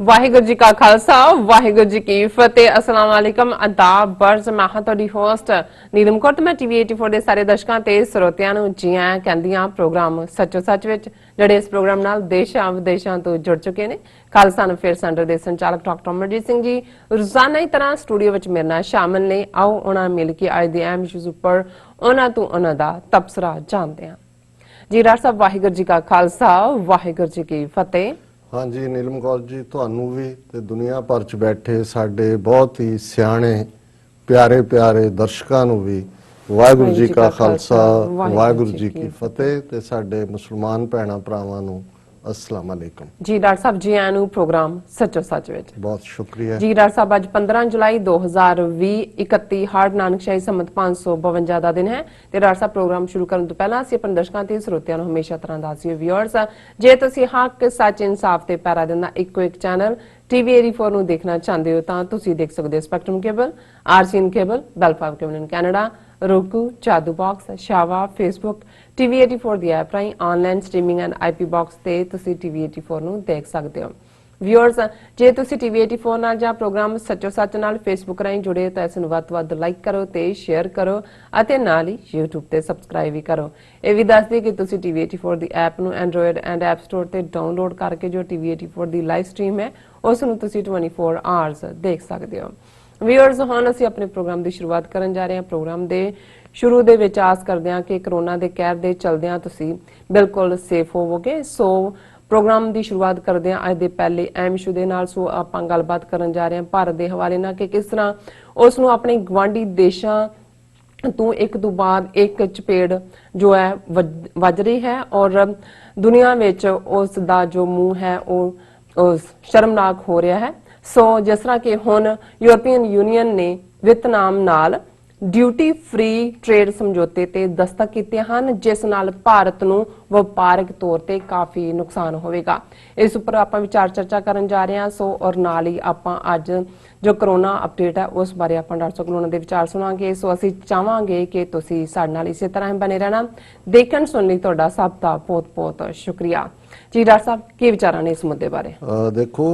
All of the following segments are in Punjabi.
ਵਾਹਿਗੁਰੂ ਜੀ ਕਾ ਖਾਲਸਾ ਵਾਹਿਗੁਰੂ ਜੀ ਕੀ ਫਤਿਹ। अस्सलाम वालेकुम आदाब बर्ज मैं हाँ तुहाडी होस्ट नीलम कौर ते मैं TV 84 ਦੇ ਸਾਰੇ ਦਰਸ਼ਕਾਂ ਤੇ ਸਰੋਤਿਆਂ ਨੂੰ ਜੀ ਆਇਆਂ ਕਹਿੰਦੀਆਂ ਪ੍ਰੋਗਰਾਮ ਸੱਚੋ ਸੱਚ ਵਿੱਚ ਜਿਹੜੇ ਇਸ ਪ੍ਰੋਗਰਾਮ ਨਾਲ ਦੇਸ਼ਾਂ ਵਿਦੇਸ਼ਾਂ ਤੋਂ ਜੁੜ ਚੁੱਕੇ ਨੇ। ਖਾਲਸਾ ਅਫੇਅਰ ਸੈਂਟਰ ਦੇ ਸੰਚਾਲਕ ਡਾਕਟਰ ਅਮਰਜੀਤ ਸਿੰਘ ਜੀ ਰੋਜ਼ਾਨਾ ਹੀ ਤਰ੍ਹਾਂ ਸਟੂਡੀਓ ਵਿੱਚ ਮੇਰੇ ਨਾਲ ਸ਼ਾਮਲ ਨੇ। ਆਓ ਉਹਨਾਂ ਨਾਲ ਮਿਲ ਕੇ ਅੱਜ ਦੇ ਅਹਿਮ ਇਸ਼ੂਜ਼ ਉੱਪਰ ਉਹਨਾਂ ਤੋਂ ਉਹਨਾਂ ਦਾ ਤਬਸਰਾ ਜਾਣਦੇ ਹਾਂ। ਜੀ ਡਾਕਟਰ ਸਾਹਿਬ ਵਾਹਿਗੁਰੂ ਜੀ ਕਾ ਖਾਲਸਾ ਵਾਹਿਗੁਰੂ ਜੀ ਕੀ ਫਤਿਹ। हाँ जी नीलम कौर जी ਤੁਹਾਨੂੰ ਵੀ ਤੇ ਦੁਨੀਆ ਭਰ ਚ ਬੈਠੇ ਸਾਡੇ ਬਹੁਤ ਹੀ ਸਿਆਣੇ ਪਿਆਰੇ ਪਿਆਰੇ ਦਰਸ਼ਕਾਂ ਨੂੰ ਵੀ ਵਾਹਿਗੁਰੂ ਜੀ ਕਾ ਖਾਲਸਾ ਵਾਹਿਗੁਰੂ ਜੀ ਕੀ ਫਤਿਹ ਤੇ ਸਾਡੇ ਮੁਸਲਮਾਨ ਭੈਣਾਂ ਭਰਾਵਾਂ ਨੂੰ अस्सलाम वालेकुम। जी डॉक्टर साहब जी आया प्रोग्राम सचो सच विच बहुत शुक्रिया जी। डॉक्टर साहब अज 15 जुलाई 2020 31 हाड़ नानकशाही संमत 552 का दिन है ते डॉक्टर साहब प्रोग्राम शुरू करने तो पहला ਅਸੀਂ ਆਪਣੇ ਦਰਸ਼ਕਾਂ ਤੇ ਸਰੋਤਿਆਂ ਨੂੰ ਹਮੇਸ਼ਾ ਤਰ੍ਹਾਂ ਦੱਸਿਓ ਵਿਊਅਰਸ ਜੇ ਤੁਸੀਂ ਹੱਕ ਸੱਚ ਇਨਸਾਫ ਤੇ ਪੈਰਾ ਦਿੰਦਾ ਇੱਕੋ ਇੱਕ ਚੈਨਲ TV 84 ਨੂੰ ਦੇਖਣਾ ਚਾਹੁੰਦੇ ਹੋ ਤਾਂ ਤੁਸੀਂ ਦੇਖ ਸਕਦੇ ਹੋ ਸਪੈਕਟਰਮ ਕੇਬਲ ਆਰਸੀਐਨ ਕੇਬਲ ਬੈਲਫਾਵ cable in Canada roku chadu box shawa facebook TV 84 ਦੀ ਐਪ ਰਾਹੀਂ online streaming and IP box ਤੇ ਤੁਸੀਂ TV 84 ਨੂੰ ਦੇਖ ਸਕਦੇ ਹੋ। ਵਿਊਅਰਸ ਜੇ ਤੁਸੀਂ TV 84 ਨਾਲ ਜਾਂ ਪ੍ਰੋਗਰਾਮ ਸੱਚੋ ਸੱਚ ਨਾਲ Facebook ਰਾਹੀਂ ਜੁੜੇ ਤਾਂ ਇਸ ਨੂੰ ਵੱਧ ਤੋਂ ਵੱਧ ਲਾਈਕ ਕਰੋ ਤੇ ਸ਼ੇਅਰ ਕਰੋ ਅਤੇ ਨਾਲ ਹੀ YouTube ਤੇ ਸਬਸਕ੍ਰਾਈਬ ਵੀ ਕਰੋ। ਇਹ ਵੀ ਦੱਸ ਦਿਓ ਕਿ ਤੁਸੀਂ TV 84 ਦੀ ਐਪ ਨੂੰ Android ਐਂਡ App Store ਤੇ ਡਾਊਨਲੋਡ ਕਰਕੇ ਜੋ TV 84 ਦੀ ਲਾਈਵ ਸਟ੍ਰੀਮ ਹੈ ਉਸ ਨੂੰ ਤੁਸੀਂ 24 ਆਵਰਸ ਦੇਖ ਸਕਦੇ ਹੋ। ਵਿਊਅਰਸ ਹੁਣ ਅਸੀਂ ਆਪਣੇ ਪ੍ਰੋਗਰਾਮ ਦੀ ਸ਼ੁਰੂਆਤ ਕਰਨ ਜਾ ਰਹੇ ਹਾਂ। ਪ੍ਰੋਗਰਾਮ ਦੇ ਸ਼ੁਰੂ ਦੇ ਵਿੱਚ ਆਸ ਕਰਦੇ ਹਾਂ ਕਿ ਕਰੋਨਾ ਦੇ ਕਹਿਰ ਦੇ ਚਲਦਿਆਂ ਤੁਸੀਂ ਬਿਲਕੁਲ ਸੇਫ ਹੋਵੋਗੇ। ਸੋ ਪ੍ਰੋਗਰਾਮ ਦੀ ਸ਼ੁਰੂਆਤ ਕਰਦੇ ਹਾਂ ਅੱਜ ਦੇ ਪਹਿਲੇ ਅਹਿਮ ਇਸ਼ੂ ਦੇ ਨਾਲ। ਸੋ ਆਪਾਂ ਗੱਲਬਾਤ ਕਰਨ ਜਾ ਰਹੇ ਹਾਂ ਭਾਰਤ ਦੇ ਹਵਾਲੇ ਨਾਲ ਕਿ ਕਿਸ ਤਰ੍ਹਾਂ ਉਸ ਨੂੰ ਆਪਣੇ ਗਵਾਂਢੀ ਦੇਸ਼ਾਂ ਤੋਂ ਇੱਕ ਤੋਂ ਬਾਅਦ ਇੱਕ ਚਪੇੜ ਜੋ ਹੈ ਵੱਜ ਰਹੀ ਹੈ ਔਰ ਦੁਨੀਆ ਵਿੱਚ ਉਸ ਦਾ ਜੋ ਮੂੰਹ ਹੈ ਉਹ ਸ਼ਰਮਨਾਕ ਹੋ ਰਿਹਾ ਹੈ। ਸੋ ਜਿਸ ਤਰ੍ਹਾਂ ਕਿ ਹੁਣ ਯੂਰਪੀਅਨ ਯੂਨੀਅਨ ਨੇ ਵੀਅਤਨਾਮ ਨਾਲ ਡਿਊਟੀ ਫ੍ਰੀ ਟ੍ਰੇਡ ਸਮਝੌਤੇ ਤੇ ਦਸਤਖਤ ਕੀਤੇ ਹਨ ਜਿਸ ਨਾਲ ਭਾਰਤ ਨੂੰ ਵਪਾਰਕ ਤੌਰ ਤੇ ਕਾਫੀ ਨੁਕਸਾਨ ਹੋਵੇਗਾ। ਇਸ ਉੱਪਰ ਆਪਾਂ ਵਿਚਾਰ ਚਰਚਾ ਕਰਨ ਜਾ ਰਹੇ ਹਾਂ। ਸੋ ਔਰ ਨਾਲ ਹੀ ਆਪਾਂ ਅੱਜ ਜੋ ਕਰੋਨਾ ਅਪਡੇਟ ਹੈ ਉਸ ਬਾਰੇ ਆਪਾਂ ਡਾਕਟਰ ਸਾਹਿਬ ਦੇ ਵਿਚਾਰ ਸੁਣਾਂਗੇ। ਸੋ ਅਸੀਂ ਚਾਹਾਂਗੇ ਕਿ ਤੁਸੀਂ ਸਾਡੇ ਨਾਲ ਇਸੇ ਤਰ੍ਹਾਂ ਹੀ ਬਣੇ ਰਹਿਣਾ। ਦੇਖਣ ਸੁਣਨ ਲਈ ਤੁਹਾਡਾ ਸਭ ਦਾ ਬਹੁਤ ਬਹੁਤ ਸ਼ੁਕਰੀਆ। ਜੀ ਡਾਕਟਰ ਸਾਹਿਬ ਕੀ ਵਿਚਾਰਾਂ ਨੇ ਇਸ ਮੁੱਦੇ ਬਾਰੇ? ਦੇਖੋ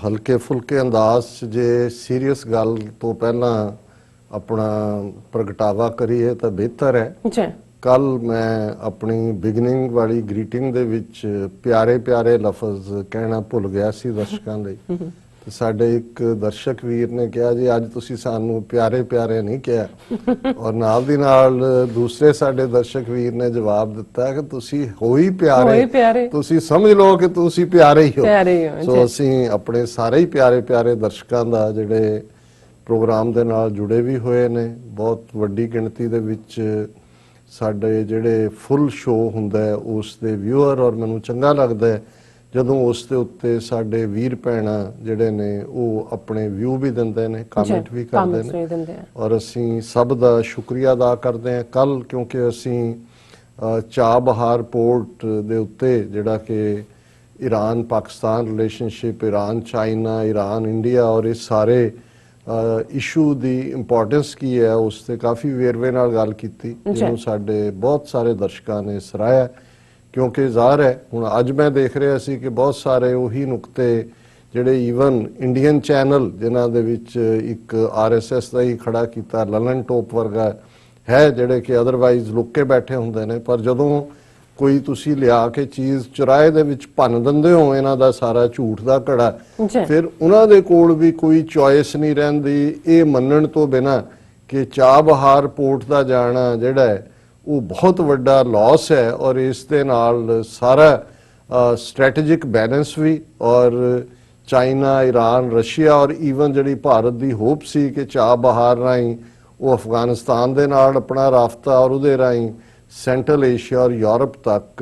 ਹਲਕੇ ਫੁਲਕੇ ਅੰਦਾਜ਼ ਜੇ ਸੀਰੀਅਸ ਗੱਲ ਤੋਂ ਪਹਿਲਾਂ ਆਪਣਾ ਪ੍ਰਗਟਾਵਾ ਕਰੀਏ ਤਾਂ ਬਿਹਤਰ ਹੈ। ਕੱਲ ਮੈਂ ਆਪਣੀ ਬਿਗਨਿੰਗ ਵਾਲੀ ਗ੍ਰੀਟਿੰਗ ਦੇ ਵਿੱਚ ਪਿਆਰੇ ਪਿਆਰੇ ਲਫ਼ਜ਼ ਕਹਿਣਾ ਭੁੱਲ ਗਿਆ ਸੀ ਦਰਸ਼ਕਾਂ ਲਈ ਤੇ ਸਾਡੇ ਇੱਕ ਦਰਸ਼ਕ ਵੀਰ ਨੇ ਕਿਹਾ ਜੀ ਅੱਜ ਤੁਸੀਂ ਸਾਨੂੰ ਪਿਆਰੇ ਪਿਆਰੇ ਨਹੀਂ ਕਿਹਾ ਔਰ ਨਾਲ ਦੀ ਨਾਲ ਦੂਸਰੇ ਸਾਡੇ ਦਰਸ਼ਕ ਵੀਰ ਨੇ ਜਵਾਬ ਦਿੱਤਾ ਕਿ ਤੁਸੀਂ ਹੋ ਹੀ ਪਿਆਰੇ ਤੁਸੀਂ ਸਮਝ ਲਓ ਕਿ ਤੁਸੀਂ ਪਿਆਰੇ ਹੀ ਹੋ। ਸੋ ਅਸੀਂ ਆਪਣੇ ਸਾਰੇ ਹੀ ਪਿਆਰੇ ਪਿਆਰੇ ਦਰਸ਼ਕਾਂ ਦਾ ਜਿਹੜੇ ਪ੍ਰੋਗਰਾਮ ਦੇ ਨਾਲ ਜੁੜੇ ਵੀ ਹੋਏ ਨੇ ਬਹੁਤ ਵੱਡੀ ਗਿਣਤੀ ਦੇ ਵਿੱਚ ਸਾਡੇ ਜਿਹੜੇ ਫੁੱਲ ਸ਼ੋਅ ਹੁੰਦਾ ਹੈ ਉਸ ਦੇ ਵਿਊਅਰ ਔਰ ਮੈਨੂੰ ਚੰਗਾ ਲੱਗਦਾ ਹੈ ਜਦੋਂ ਉਸ ਦੇ ਉੱਤੇ ਸਾਡੇ ਵੀਰ ਭੈਣਾਂ ਜਿਹੜੇ ਨੇ ਉਹ ਆਪਣੇ ਵਿਊ ਵੀ ਦਿੰਦੇ ਨੇ ਕਮੈਂਟ ਵੀ ਕਰਦੇ ਨੇ ਔਰ ਅਸੀਂ ਸਭ ਦਾ ਸ਼ੁਕਰੀਆ ਅਦਾ ਕਰਦੇ ਹਾਂ। ਕੱਲ ਕਿਉਂਕਿ ਅਸੀਂ ਚਾਬਹਾਰ ਪੋਰਟ ਦੇ ਉੱਤੇ ਜਿਹੜਾ ਕਿ Iran Pakistan relationship Iran China Iran India ਔਰ ਇਹ ਸਾਰੇ ਇਸ਼ੂ ਦੀ ਇੰਪੋਰਟੈਂਸ ਕੀ ਹੈ ਉਸ ਤੇ ਕਾਫੀ ਵੇਰਵੇ ਨਾਲ ਗੱਲ ਕੀਤੀ ਜਿਹਨੂੰ ਸਾਡੇ ਬਹੁਤ ਸਾਰੇ ਦਰਸ਼ਕਾਂ ਨੇ ਸਰਾਹਿਆ ਕਿਉਂਕਿ ਜ਼ਾਹਰ ਹੈ ਹੁਣ ਅੱਜ ਮੈਂ ਦੇਖ ਰਿਹਾ ਸੀ ਕਿ ਬਹੁਤ ਸਾਰੇ ਉਹੀ ਨੁਕਤੇ ਜਿਹੜੇ ਈਵਨ ਇੰਡੀਅਨ ਚੈਨਲ ਜਿਨ੍ਹਾਂ ਦੇ ਵਿੱਚ ਇੱਕ RSS ਦਾ ਹੀ ਖੜਾ ਕੀਤਾ ਲਲਨ ਟੋਪ ਵਰਗਾ ਹੈ ਜਿਹੜੇ ਕਿ ਅਦਰਵਾਈਜ਼ ਲੁੱਕ ਕੇ ਬੈਠੇ ਹੁੰਦੇ ਨੇ ਪਰ ਜਦੋਂ ਕੋਈ ਤੁਸੀਂ ਲਿਆ ਕੇ ਚੀਜ਼ ਚੁਰਾਏ ਦੇ ਵਿੱਚ ਭੰਨ ਦਿੰਦੇ ਹੋ ਇਹਨਾਂ ਦਾ ਸਾਰਾ ਝੂਠ ਦਾ ਘੜਾ ਫਿਰ ਉਹਨਾਂ ਦੇ ਕੋਲ ਵੀ ਕੋਈ ਚੋਇਸ ਨਹੀਂ ਰਹਿੰਦੀ ਇਹ ਮੰਨਣ ਤੋਂ ਬਿਨਾਂ ਕਿ ਚਾਬਹਾਰ ਪੋਰਟ ਦਾ ਜਾਣਾ ਜਿਹੜਾ ਹੈ ਉਹ ਬਹੁਤ ਵੱਡਾ ਲਾਸ ਹੈ ਔਰ ਇਸ ਦੇ ਨਾਲ ਸਾਰਾ ਸਟ੍ਰੈਟੇਜਿਕ ਬੈਲੈਂਸ ਵੀ ਔਰ ਚਾਈਨਾ ਈਰਾਨ ਰਸ਼ੀਆ ਔਰ ਈਵਨ ਜਿਹੜੀ ਭਾਰਤ ਦੀ ਹੋਪ ਸੀ ਕਿ ਚਾਬਹਾਰ ਰਾਹੀਂ ਉਹ ਅਫਗਾਨਿਸਤਾਨ ਦੇ ਨਾਲ ਆਪਣਾ ਰਾਬਤਾ ਔਰ ਉਹਦੇ ਰਾਹੀਂ ਸੈਂਟਰਲ ਏਸ਼ੀਆ ਔਰ ਯੂਰਪ ਤੱਕ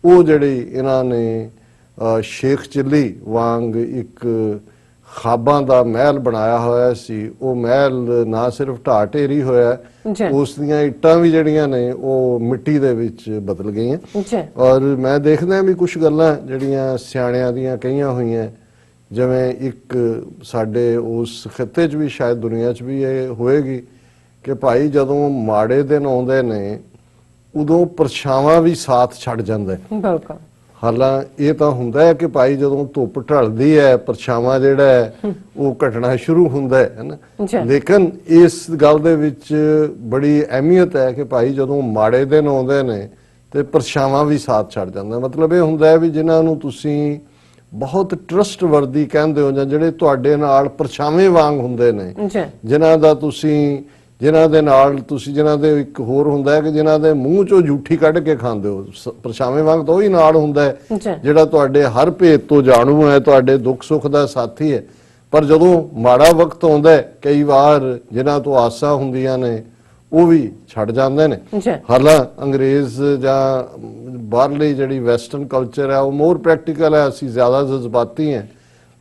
ਉਹ ਜਿਹੜੀ ਇਹਨਾਂ ਨੇ ਸ਼ੇਖ ਚਿੱਲੀ ਵਾਂਗ ਇੱਕ ਖਾਬਾਂ ਦਾ ਮਹਿਲ ਬਣਾਇਆ ਹੋਇਆ ਸੀ ਉਹ ਮਹਿਲ ਨਾ ਸਿਰਫ ਢਾਹ ਢੇਰੀ ਹੋਇਆ ਉਸ ਦੀਆਂ ਇੱਟਾਂ ਵੀ ਜਿਹੜੀਆਂ ਨੇ ਉਹ ਮਿੱਟੀ ਦੇ ਵਿੱਚ ਬਦਲ ਗਈਆਂ ਔਰ ਮੈਂ ਦੇਖਦਾ ਵੀ ਕੁਝ ਗੱਲਾਂ ਜਿਹੜੀਆਂ ਸਿਆਣਿਆਂ ਦੀਆਂ ਕਹੀਆਂ ਹੋਈਆਂ ਜਿਵੇਂ ਇੱਕ ਸਾਡੇ ਉਸ ਖਿੱਤੇ 'ਚ ਵੀ ਸ਼ਾਇਦ ਦੁਨੀਆ 'ਚ ਵੀ ਇਹ ਹੋਏਗੀ ਕਿ ਭਾਈ ਜਦੋਂ ਮਾੜੇ ਦਿਨ ਆਉਂਦੇ ਨੇ ਉਦੋਂ ਪਰਛਾਵਾਂ ਵੀ ਸਾਥ ਛੱਡ ਜਾਂਦਾ ਹਾਲਾਂ ਇਹ ਤਾਂ ਹੁੰਦਾ ਹੈ ਕਿ ਭਾਈ ਜਦੋਂ ਧੁੱਪ ਢਲਦੀ ਹੈ ਪਰਛਾਵਾਂ ਜਿਹੜਾ ਹੈ ਉਹ ਘਟਣਾ ਸ਼ੁਰੂ ਹੁੰਦਾ ਹੈ ਨਾ। ਲੇਕਿਨ ਇਸ ਗੱਲ ਦੇ ਵਿੱਚ ਬੜੀ ਅਹਿਮੀਅਤ ਹੈ ਕਿ ਭਾਈ ਜਦੋਂ ਮਾੜੇ ਦਿਨ ਆਉਂਦੇ ਨੇ ਤੇ ਪਰਛਾਵਾਂ ਵੀ ਸਾਥ ਛੱਡ ਜਾਂਦਾ। ਮਤਲਬ ਇਹ ਹੁੰਦਾ ਹੈ ਵੀ ਜਿਨ੍ਹਾਂ ਨੂੰ ਤੁਸੀਂ ਬਹੁਤ ਟਰਸਟਵਰਦੀ ਕਹਿੰਦੇ ਹੋ ਜਾਂ ਜਿਹੜੇ ਤੁਹਾਡੇ ਨਾਲ ਪਰਛਾਵੇਂ ਵਾਂਗ ਹੁੰਦੇ ਨੇ, ਜਿਨ੍ਹਾਂ ਦੇ ਨਾਲ ਤੁਸੀਂ ਜਿਨ੍ਹਾਂ ਦੇ ਇੱਕ ਹੋਰ ਹੁੰਦਾ ਹੈ ਕਿ ਜਿਨ੍ਹਾਂ ਦੇ ਮੂੰਹ ਚੋਂ ਜੂਠੀ ਕੱਢ ਕੇ ਖਾਂਦੇ ਹੋ। ਪਰਛਾਵੇਂ ਵਾਂਗ ਤਾਂ ਉਹੀ ਨਾਲ ਹੁੰਦਾ ਹੈ ਜਿਹੜਾ ਤੁਹਾਡੇ ਹਰ ਭੇਦ ਤੋਂ ਜਾਣੂ ਹੈ, ਤੁਹਾਡੇ ਦੁੱਖ ਸੁੱਖ ਦਾ ਸਾਥੀ ਹੈ। ਪਰ ਜਦੋਂ ਮਾੜਾ ਵਕਤ ਆਉਂਦਾ ਹੈ ਕਈ ਵਾਰ ਜਿਨ੍ਹਾਂ ਤੋਂ ਆਸਾਂ ਹੁੰਦੀਆਂ ਨੇ ਉਹ ਵੀ ਛੱਡ ਜਾਂਦੇ ਨੇ। ਹਾਲਾਂ ਅੰਗਰੇਜ਼ ਜਾਂ ਬਾਹਰਲੀ ਜਿਹੜੀ ਵੈਸਟਰਨ ਕਲਚਰ ਹੈ ਉਹ ਮੋਰ ਪ੍ਰੈਕਟੀਕਲ ਹੈ, ਅਸੀਂ ਜ਼ਿਆਦਾ ਜਜ਼ਬਾਤੀ ਹਾਂ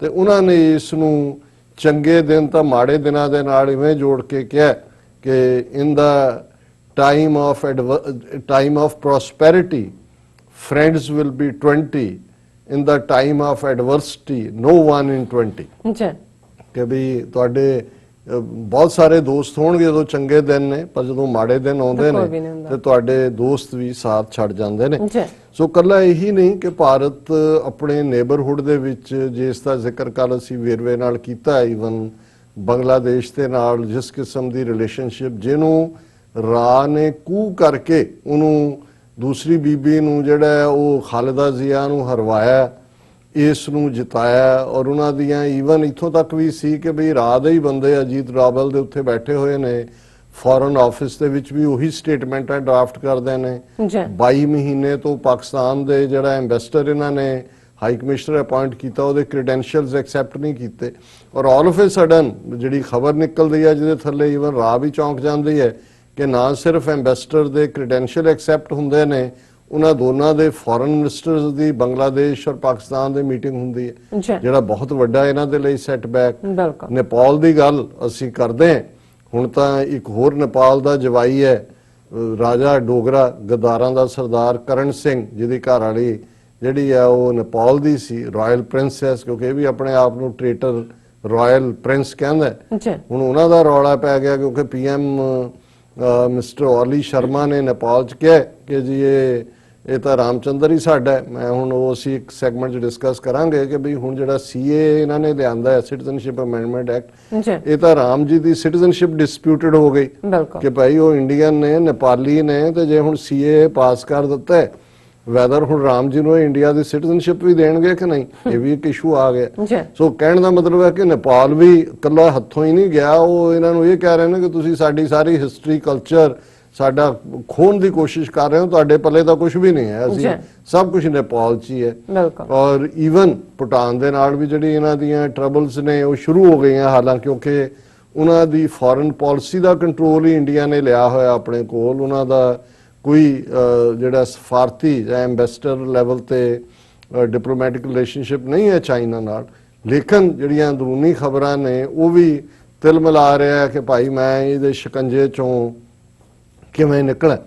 ਤੇ ਉਹਨਾਂ ਨੇ ਇਸ ਨੂੰ ਚੰਗੇ ਦਿਨ ਤਾਂ ਮਾੜੇ ਦਿਨਾਂ ਦੇ ਨਾਲ ਇਵੇਂ ਜੋੜ ਕੇ ਕਿਹਾ ਕਿ in the time of prosperity friends will be 20, in the time of adversity no one in 20। ਕਿ ਵੀ ਤੁਹਾਡੇ ਬਹੁਤ ਸਾਰੇ ਦੋਸਤ ਹੋਣਗੇ ਜਦੋਂ ਚੰਗੇ ਦਿਨ ਨੇ, ਪਰ ਜਦੋਂ ਮਾੜੇ ਦਿਨ ਆਉਂਦੇ ਨੇ ਤੇ ਤੁਹਾਡੇ ਦੋਸਤ ਵੀ ਸਾਥ ਛੱਡ ਜਾਂਦੇ ਨੇ। ਸੋ ਕੱਲਾ ਇਹੀ ਨਹੀਂ ਕਿ ਭਾਰਤ ਆਪਣੇ ਨੇਬਰਹੁੱਡ ਦੇ ਵਿੱਚ, ਜਿਸ ਦਾ ਜ਼ਿਕਰ ਕੱਲ ਅਸੀਂ ਵੇਰਵੇ ਨਾਲ ਕੀਤਾ, ਈਵਨ ਬੰਗਲਾਦੇਸ਼ ਦੇ ਨਾਲ ਜਿਸ ਕਿਸਮ ਦੀ ਰਿਲੇਸ਼ਨਸ਼ਿਪ, ਜਿਹਨੂੰ ਰਾ ਨੇ ਕੂ ਕਰਕੇ ਉਹਨੂੰ ਦੂਸਰੀ ਬੀਬੀ ਨੂੰ ਜਿਹੜਾ ਉਹ ਖਾਲਿਦਾ ਜ਼ਿਆ ਨੂੰ ਹਰਵਾਇਆ, ਇਸ ਨੂੰ ਜਿਤਾਇਆ, ਔਰ ਉਹਨਾਂ ਦੀਆਂ ਈਵਨ ਇੱਥੋਂ ਤੱਕ ਵੀ ਸੀ ਕਿ ਬਈ ਰਾਹ ਦੇ ਹੀ ਬੰਦੇ ਅਜੀਤ ਰਾਵਲ ਦੇ ਉੱਥੇ ਬੈਠੇ ਹੋਏ ਨੇ, ਫੋਰਨ ਆਫਿਸ ਦੇ ਵਿੱਚ ਵੀ ਉਹੀ ਸਟੇਟਮੈਂਟਾਂ ਡਰਾਫਟ ਕਰਦੇ ਨੇ। 22 ਮਹੀਨੇ ਤੋਂ ਪਾਕਿਸਤਾਨ ਦੇ ਜਿਹੜਾ ਐਂਬੈਸਡਰ ਇਹਨਾਂ ਨੇ ਹਾਈ ਕਮਿਸ਼ਨਰ ਅਪਾਇੰਟ ਕੀਤਾ, ਉਹਦੇ ਕ੍ਰੈਡੈਂਸ਼ੀਅਲਸ ਐਕਸੈਪਟ ਨਹੀਂ ਕੀਤੇ, ਔਰ ਆਲ ਆਫ ਏ ਸਡਨ ਜਿਹੜੀ ਖਬਰ ਨਿਕਲਦੀ ਹੈ ਜਿਹਦੇ ਥੱਲੇ ਈਵਨ ਰਾਹ ਵੀ ਚੌਂਕ ਜਾਂਦੀ ਹੈ ਕਿ ਨਾ ਸਿਰਫ ਐਂਬੈਸਡਰ ਦੇ ਕ੍ਰੈਡੈਂਸ਼ੀਅਲ ਐਕਸੈਪਟ ਹੁੰਦੇ ਨੇ, ਉਹਨਾਂ ਦੋਨਾਂ ਦੇ ਫੋਰਨ ਮਿਨਿਸਟਰਸ ਦੀ ਬੰਗਲਾਦੇਸ਼ ਔਰ ਪਾਕਿਸਤਾਨ ਦੇ ਮੀਟਿੰਗ ਹੁੰਦੀ ਹੈ, ਜਿਹੜਾ ਬਹੁਤ ਵੱਡਾ ਇਹਨਾਂ ਦੇ ਲਈ ਸੈਟਬੈਕ। ਨੇਪਾਲ ਦੀ ਗੱਲ ਅਸੀਂ ਕਰਦੇ ਹਾਂ, ਹੁਣ ਤਾਂ ਇੱਕ ਹੋਰ ਨੇਪਾਲ ਦਾ ਜਵਾਈ ਹੈ, ਰਾਜਾ ਡੋਗਰਾ ਗਦਾਰਾਂ ਦਾ ਸਰਦਾਰ ਕਰਨ ਸਿੰਘ, ਜਿਹਦੀ ਘਰ ਵਾਲੀ ਜਿਹੜੀ ਹੈ ਉਹ ਨੇਪਾਲ ਦੀ ਸੀ, ਰਾਇਲ ਪ੍ਰਿੰਸੈਸ, ਕਿਉਂਕਿ ਇਹ ਵੀ ਆਪਣੇ ਆਪ ਨੂੰ ਟ੍ਰੇਟਰ ਰਾਇਲ ਪ੍ਰਿੰਸ ਕਹਿੰਦਾ। ਹੁਣ ਉਹਨਾਂ ਦਾ ਰੌਲਾ ਪੈ ਗਿਆ ਕਿਉਂਕਿ PM ਮਿਸਟਰ ਓਲੀ ਸ਼ਰਮਾ ਨੇ ਨੇਪਾਲ 'ਚ ਕਿਹਾ ਕਿ ਜੀ ਇਹ ਤਾਂ ਰਾਮਚੰਦਰ ਹੀ ਸਾਡਾ ਹੈ। ਮੈਂ ਹੁਣ ਉਹ ਅਸੀਂ ਇੱਕ ਸੈਗਮੈਂਟ 'ਚ ਡਿਸਕਸ ਕਰਾਂਗੇ ਕਿ ਵੀ ਹੁਣ ਜਿਹੜਾ CA ਇਹਨਾਂ ਨੇ ਲਿਆਂਦਾ ਹੈ, ਸਿਟੀਜ਼ਨਸ਼ਿਪ ਅਮੈਂਡਮੈਂਟ ਐਕਟ, ਇਹ ਤਾਂ ਰਾਮ ਜੀ ਦੀ ਸਿਟੀਜ਼ਨਸ਼ਿਪ ਡਿਸਪਿਊਟਡ ਹੋ ਗਈ ਕਿ ਭਾਈ ਉਹ ਇੰਡੀਅਨ ਨੇ, ਨੇਪਾਲੀ ਨੇ, ਤੇ ਜੇ ਹੁਣ CA ਪਾਸ ਕਰ ਦਿੱਤਾ ਹੈ, ਵੈਦਰ ਹੁਣ ਰਾਮ ਜੀ ਨੂੰ ਇੰਡੀਆ ਦੀ ਸਿਟੀਜ਼ਨਸ਼ਿਪ ਵੀ ਦੇਣਗੇ ਕਿ ਨਹੀਂ, ਇਹ ਵੀ ਇੱਕ ਇਸ਼ੂ ਆ ਗਿਆ। ਸੋ ਕਹਿਣ ਦਾ ਮਤਲਬ ਹੈ ਕਿ ਨੇਪਾਲ ਵੀ ਇਕੱਲਾ ਹੱਥੋਂ ਹੀ ਨਹੀਂ ਗਿਆ, ਉਹ ਇਹਨਾਂ ਨੂੰ ਇਹ ਕਹਿ ਰਹੇ ਨੇ ਕਿ ਤੁਸੀਂ ਸਾਡੀ ਸਾਰੀ ਹਿਸਟਰੀ ਕਲਚਰ ਸਾਡਾ ਖੋਣ ਦੀ ਕੋਸ਼ਿਸ਼ ਕਰ ਰਹੇ ਹੋ, ਤੁਹਾਡੇ ਪੱਲੇ ਤਾਂ ਕੁਝ ਵੀ ਨਹੀਂ ਹੈ, ਅਸੀਂ ਸਭ ਕੁਝ ਨੇਪਾਲ 'ਚ ਹੀ ਹੈ। ਔਰ ਈਵਨ ਭੂਟਾਨ ਦੇ ਨਾਲ ਵੀ ਜਿਹੜੀ ਇਹਨਾਂ ਦੀਆਂ ਟਰਬਲਸ ਨੇ ਉਹ ਸ਼ੁਰੂ ਹੋ ਗਈਆਂ, ਹਾਲਾਂਕਿ ਕਿਉਂਕਿ ਉਹਨਾਂ ਦੀ ਫੋਰਨ ਪਾਲਿਸੀ ਦਾ ਕੰਟਰੋਲ ਹੀ ਇੰਡੀਆ ਨੇ ਲਿਆ ਹੋਇਆ ਆਪਣੇ ਕੋਲ, ਉਹਨਾਂ ਦਾ ਕੋਈ ਜਿਹੜਾ ਸਫਾਰਤੀ ਜਾਂ ਐਂਬੈਸਡਰ ਲੈਵਲ ਤੇ ਡਿਪਲੋਮੈਟਿਕ ਰਿਲੇਸ਼ਨਸ਼ਿਪ ਨਹੀਂ ਹੈ ਚਾਈਨਾ ਨਾਲ। ਲੇਕਿਨ ਜਿਹੜੀਆਂ ਅੰਦਰੂਨੀ ਖਬਰਾਂ ਨੇ ਉਹ ਵੀ ਤਿਲ ਮਿਲਾ ਰਿਹਾ ਕਿ ਭਾਈ ਮੈਂ ਇਹਦੇ ਸ਼ਿਕੰਜੇ ਚੋਂ ਕਿਵੇਂ ਨਿਕਲਾਂ।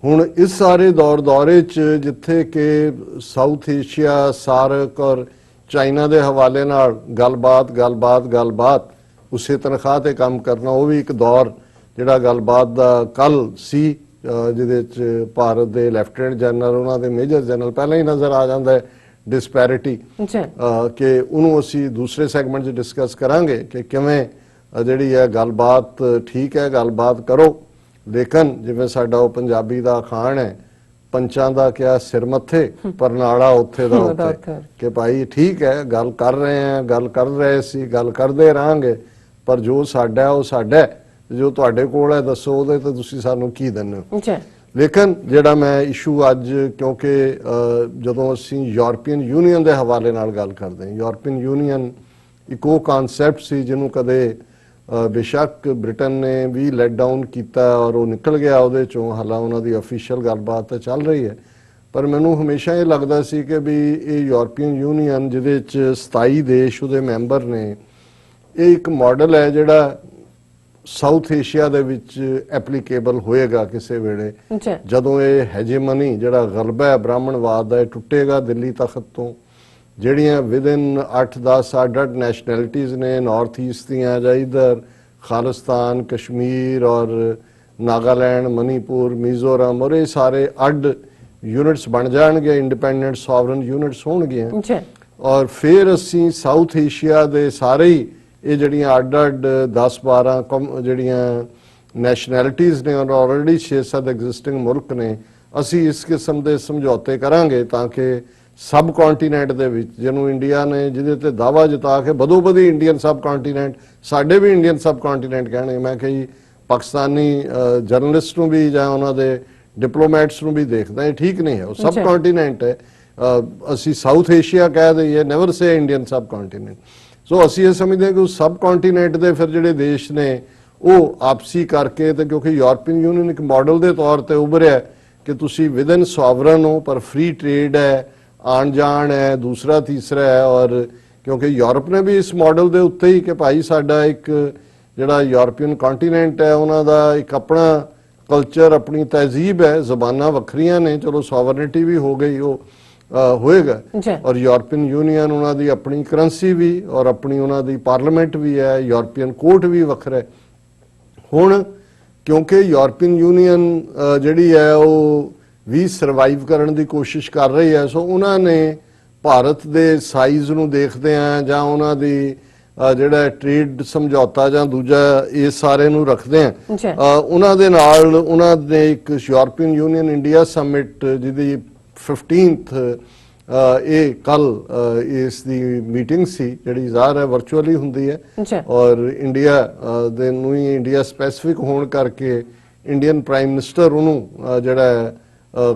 ਹੁਣ ਇਸ ਸਾਰੇ ਦੌਰੇ 'ਚ ਜਿੱਥੇ ਕਿ ਸਾਊਥ ਏਸ਼ੀਆ, ਸਾਰਕ ਔਰ ਚਾਈਨਾ ਦੇ ਹਵਾਲੇ ਨਾਲ ਗੱਲਬਾਤ ਉਸੇ ਤਨਖਾਹ ਤੇ ਕੰਮ ਕਰਨਾ, ਉਹ ਵੀ ਇੱਕ ਦੌਰ ਜਿਹੜਾ ਗੱਲਬਾਤ ਦਾ ਕੱਲ ਸੀ, ਜਿਹਦੇ 'ਚ ਭਾਰਤ ਦੇ ਲੈਫਟੀਨੈਂਟ ਜਨਰਲ, ਉਹਨਾਂ ਦੇ ਮੇਜਰ ਜਨਰਲ ਪਹਿਲਾਂ ਹੀ ਨਜ਼ਰ ਆ ਜਾਂਦਾ ਹੈ ਡਿਸਪੈਰਿਟੀ, ਕਿ ਉਹਨੂੰ ਅਸੀਂ ਦੂਸਰੇ ਸੈਗਮੈਂਟ 'ਚ ਡਿਸਕਸ ਕਰਾਂਗੇ ਕਿ ਕਿਵੇਂ ਜਿਹੜੀ ਹੈ ਗੱਲਬਾਤ ਠੀਕ ਹੈ, ਗੱਲਬਾਤ ਕਰੋ, ਲੇਕਿਨ ਜਿਵੇਂ ਸਾਡਾ ਉਹ ਪੰਜਾਬੀ ਦਾ ਅਖਾਣ ਹੈ, ਪੰਚਾਂ ਦਾ ਕਿਆ ਸਿਰ ਮੱਥੇ, ਪਰਨਾਲਾ ਉੱਥੇ ਦਾ ਉੱਥੇ, ਕਿ ਭਾਈ ਠੀਕ ਹੈ ਗੱਲ ਕਰ ਰਹੇ ਹਾਂ, ਗੱਲ ਕਰ ਰਹੇ ਸੀ, ਗੱਲ ਕਰਦੇ ਰਹਾਂਗੇ, ਪਰ ਜੋ ਸਾਡਾ ਉਹ ਸਾਡਾ, ਜੋ ਤੁਹਾਡੇ ਕੋਲ ਹੈ ਦੱਸੋ ਉਹਦੇ ਤੇ ਤੁਸੀਂ ਸਾਨੂੰ ਕੀ ਦਿੰਦੇ ਹੋ। ਲੇਕਿਨ ਜਿਹੜਾ ਮੈਂ ਇਸ਼ੂ ਅੱਜ, ਕਿਉਂਕਿ ਜਦੋਂ ਅਸੀਂ ਯੂਰਪੀਅਨ ਯੂਨੀਅਨ ਦੇ ਹਵਾਲੇ ਨਾਲ ਗੱਲ ਕਰਦੇ ਹਾਂ, ਯੂਰਪੀਅਨ ਯੂਨੀਅਨ ਇੱਕ ਉਹ ਕਨਸੈਪਟ ਸੀ ਜਿਹਨੂੰ ਕਦੇ ਬੇਸ਼ੱਕ ਬ੍ਰਿਟਨ ਨੇ ਵੀ ਲੈਟ ਡਾਊਨ ਕੀਤਾ ਔਰ ਉਹ ਨਿਕਲ ਗਿਆ ਉਹਦੇ ਚੋਂ, ਹਾਲਾਂ ਉਹਨਾਂ ਦੀ ਅਫੀਸ਼ੀਅਲ ਗੱਲਬਾਤ ਤਾਂ ਚੱਲ ਰਹੀ ਹੈ, ਪਰ ਮੈਨੂੰ ਹਮੇਸ਼ਾ ਇਹ ਲੱਗਦਾ ਸੀ ਕਿ ਵੀ ਇਹ ਯੂਰਪੀਅਨ ਯੂਨੀਅਨ ਜਿਹਦੇ 'ਚ 27 ਦੇਸ਼ ਉਹਦੇ ਮੈਂਬਰ ਨੇ, ਇਹ ਇੱਕ ਮਾਡਲ ਹੈ ਜਿਹੜਾ ਸਾਊਥ ਏਸ਼ੀਆ ਦੇ ਵਿੱਚ ਐਪਲੀਕੇਬਲ ਹੋਏਗਾ ਕਿਸੇ ਵੇਲੇ, ਜਦੋਂ ਇਹ ਹੈਜੇਮਨੀ ਜਿਹੜਾ ਗਲਬਾ ਹੈ ਬ੍ਰਾਹਮਣਵਾਦ ਦਾ, ਇਹ ਟੁੱਟੇਗਾ ਦਿੱਲੀ ਤਖਤ ਤੋਂ। ਜਿਹੜੀਆਂ ਵਿਦਿਨ 8-10 ਅੱਡ ਨੈਸ਼ਨੈਲਿਟੀਜ਼ ਨੇ, ਨਾਰਥ ਈਸਟ ਦੀਆਂ ਜਾਂ ਇੱਧਰ ਖਾਲਿਸਤਾਨ, ਕਸ਼ਮੀਰ ਔਰ ਨਾਗਾਲੈਂਡ, ਮਨੀਪੁਰ, ਮਿਜ਼ੋਰਮ, ਔਰ ਇਹ ਸਾਰੇ ਅੱਡ यूनिट्स बन जाएंगे, इंडिपेंडेंट सॉवरन यूनिट्स होणगीਆਂ और फिर ਅਸੀਂ ਸਾਊਥ ਏਸ਼ੀਆ ਦੇ ਸਾਰੇ ਹੀ ਇਹ ਜਿਹੜੀਆਂ ਅੱਡ-ਅੱਡ 10-12 ਜਿਹੜੀਆਂ ਨੈਸ਼ਨੈਲਿਟੀਜ਼ ਨੇ ਔਰ ਆਲਰੇਡੀ 6-7 ਐਗਜ਼ਿਸਟਿੰਗ ਮੁਲਕ ਨੇ, ਅਸੀਂ ਇਸ ਕਿਸਮ ਦੇ ਸਮਝੌਤੇ ਕਰਾਂਗੇ ਤਾਂ ਕਿ ਸਬ ਕੰਟੀਨੈਂਟ ਦੇ ਵਿੱਚ ਜਿਹਨੂੰ ਇੰਡੀਆ ਨੇ ਜਿਹਦੇ ਤੇ ਦਾਅਵਾ ਜਤਾ ਕੇ ਬਦੋ-ਬਦੀ ਇੰਡੀਅਨ ਸਬ ਕੰਟੀਨੈਂਟ, ਸਾਡੇ ਵੀ ਇੰਡੀਅਨ ਸਬ ਕੰਟੀਨੈਂਟ ਕਹਿਣੇ, ਮੈਂ ਕਹੀ ਪਾਕਿਸਤਾਨੀ ਜਰਨਲਿਸਟ ਨੂੰ ਵੀ ਜਾਂ ਉਹਨਾਂ ਦੇ ਡਿਪਲੋਮੈਟਸ ਨੂੰ ਵੀ ਦੇਖਦਾ, ਇਹ ਠੀਕ ਨਹੀਂ ਹੈ। ਉਹ ਸਬ ਕੰਟੀਨੈਂਟ ਹੈ, ਅਸੀਂ ਸਾਊਥ ਏਸ਼ੀਆ ਕਹਿ ਦਈਏ, ਨੈਵਰ ਸੇ ਇੰਡੀਅਨ ਸਬ ਕੰਟੀਨੈਂਟ। ਸੋ ਅਸੀਂ ਇਹ ਸਮਝਦੇ ਹਾਂ ਕਿ ਉਸ ਸਬ ਕੰਟੀਨੈਂਟ ਦੇ ਫਿਰ ਜਿਹੜੇ ਦੇਸ਼ ਨੇ ਉਹ ਆਪਸੀ ਕਰਕੇ, ਤੇ ਕਿਉਂਕਿ ਯੂਰਪੀਅਨ ਯੂਨੀਅਨ ਇੱਕ ਮਾਡਲ ਦੇ ਤੌਰ ਤੇ ਉਭਰਿਆ ਕਿ ਤੁਸੀਂ ਵਿਦਨ ਸੋਵਰਨ ਹੋ ਪਰ ਫ੍ਰੀ ਟ੍ਰੇਡ ਹੈ, ਆਣ ਜਾਣ ਹੈ, ਦੂਸਰਾ ਤੀਸਰਾ ਹੈ। ਔਰ ਕਿਉਂਕਿ ਯੂਰਪ ਨੇ ਵੀ ਇਸ ਮਾਡਲ ਦੇ ਉੱਤੇ ਹੀ ਕਿ ਭਾਈ ਸਾਡਾ ਇੱਕ ਜਿਹੜਾ ਯੂਰਪੀਅਨ ਕੰਟੀਨੈਂਟ ਹੈ ਉਹਨਾਂ ਦਾ ਇੱਕ ਆਪਣਾ ਕਲਚਰ, ਆਪਣੀ ਤਹਿਜ਼ੀਬ ਹੈ, ਜ਼ਬਾਨਾਂ ਵੱਖਰੀਆਂ ਨੇ, ਚਲੋ ਸੋਵਰਨਿਟੀ ਵੀ ਹੋ ਗਈ, ਉਹ ਹੋਏਗਾ। ਔਰ ਯੂਰਪੀਅਨ ਯੂਨੀਅਨ ਉਹਨਾਂ ਦੀ ਆਪਣੀ ਕਰੰਸੀ ਵੀ ਔਰ ਆਪਣੀ ਉਹਨਾਂ ਦੀ ਪਾਰਲੀਮੈਂਟ ਵੀ ਹੈ, ਯੂਰਪੀਅਨ ਕੋਰਟ ਵੀ ਵੱਖਰਾ ਹੈ। ਹੁਣ ਕਿਉਂਕਿ ਯੂਰਪੀਅਨ ਯੂਨੀਅਨ ਜਿਹੜੀ ਹੈ ਉਹ ਵੀ ਸਰਵਾਈਵ ਕਰਨ ਦੀ ਕੋਸ਼ਿਸ਼ ਕਰ ਰਹੀ ਹੈ, ਸੋ ਉਹਨਾਂ ਨੇ ਭਾਰਤ ਦੇ ਸਾਈਜ਼ ਨੂੰ ਦੇਖਦੇ ਆ ਜਾਂ ਉਹਨਾਂ ਦੀ ਜਿਹੜਾ ਟ੍ਰੇਡ ਸਮਝੌਤਾ ਜਾਂ ਦੂਜਾ ਇਹ ਸਾਰੇ ਨੂੰ ਰੱਖਦੇ ਆ, ਉਹਨਾਂ ਦੇ ਨਾਲ ਉਹਨਾਂ ਨੇ ਇੱਕ ਯੂਰਪੀਅਨ ਯੂਨੀਅਨ ਇੰਡੀਆ ਸਮਿਟ ਜਿਹਦੀ 15th ਇਹ ਕੱਲ ਇਸ ਦੀ ਮੀਟਿੰਗ ਸੀ, ਜਿਹੜੀ ਜ਼ਾਹਰ ਹੈ ਵਰਚੁਅਲੀ ਹੁੰਦੀ ਹੈ ਔਰ ਇੰਡੀਆ ਦੇ ਨੂੰ ਹੀ ਇੰਡੀਆ ਸਪੈਸੀਫਿਕ ਹੋਣ ਕਰਕੇ ਇੰਡੀਅਨ ਪ੍ਰਾਈਮ ਮਿਨਿਸਟਰ ਉਹਨੂੰ ਜਿਹੜਾ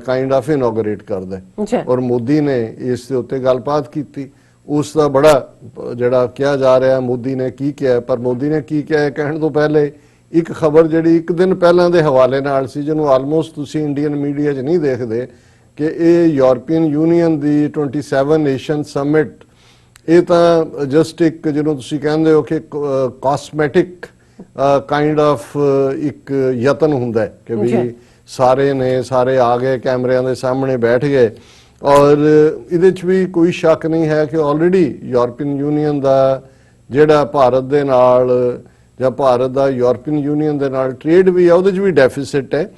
ਕਾਈਂਡ ਆਫ ਇਨੋਗਰੇਟ ਕਰਦਾ ਔਰ ਮੋਦੀ ਨੇ ਇਸ ਦੇ ਉੱਤੇ ਗੱਲਬਾਤ ਕੀਤੀ। ਉਸ ਦਾ ਬੜਾ ਜਿਹੜਾ ਕਿਹਾ ਜਾ ਰਿਹਾ ਮੋਦੀ ਨੇ ਕੀ ਕਿਹਾ, ਪਰ ਮੋਦੀ ਨੇ ਕੀ ਕਿਹਾ ਕਹਿਣ ਤੋਂ ਪਹਿਲੇ ਇੱਕ ਖਬਰ ਜਿਹੜੀ ਇੱਕ ਦਿਨ ਪਹਿਲਾਂ ਦੇ ਹਵਾਲੇ ਨਾਲ ਸੀ, ਜਿਹਨੂੰ ਆਲਮੋਸਟ ਤੁਸੀਂ ਇੰਡੀਅਨ ਮੀਡੀਆ 'ਚ ਨਹੀਂ ਦੇਖਦੇ, ਕਿ ਇਹ ਯੂਰਪੀਅਨ ਯੂਨੀਅਨ ਦੀ 27 ਨੇਸ਼ਨ ਸਮਿਟ ਇਹ ਤਾਂ ਜਸਟ ਇੱਕ ਜਿਹਨੂੰ ਤੁਸੀਂ ਕਹਿੰਦੇ ਹੋ ਕਿ ਕਾਸਮੈਟਿਕ ਕਾਈਂਡ ਆਫ ਇੱਕ ਯਤਨ ਹੁੰਦਾ ਹੈ ਕਿ ਵੀ ਸਾਰੇ ਨੇ ਸਾਰੇ ਆ ਗਏ, ਕੈਮਰਿਆਂ ਦੇ ਸਾਹਮਣੇ ਬੈਠ ਗਏ। ਔਰ ਇਹਦੇ 'ਚ ਵੀ ਕੋਈ ਸ਼ੱਕ ਨਹੀਂ ਹੈ ਕਿ ਆਲਰੇਡੀ ਯੂਰਪੀਅਨ ਯੂਨੀਅਨ ਦਾ ਜਿਹੜਾ ਭਾਰਤ ਦੇ ਨਾਲ ਜਾਂ ਭਾਰਤ ਦਾ ਯੂਰਪੀਅਨ ਯੂਨੀਅਨ ਦੇ ਨਾਲ ਟ੍ਰੇਡ ਵੀ ਹੈ, ਉਹਦੇ 'ਚ ਵੀ ਡੈਫਿਸਿਟ ਹੈ।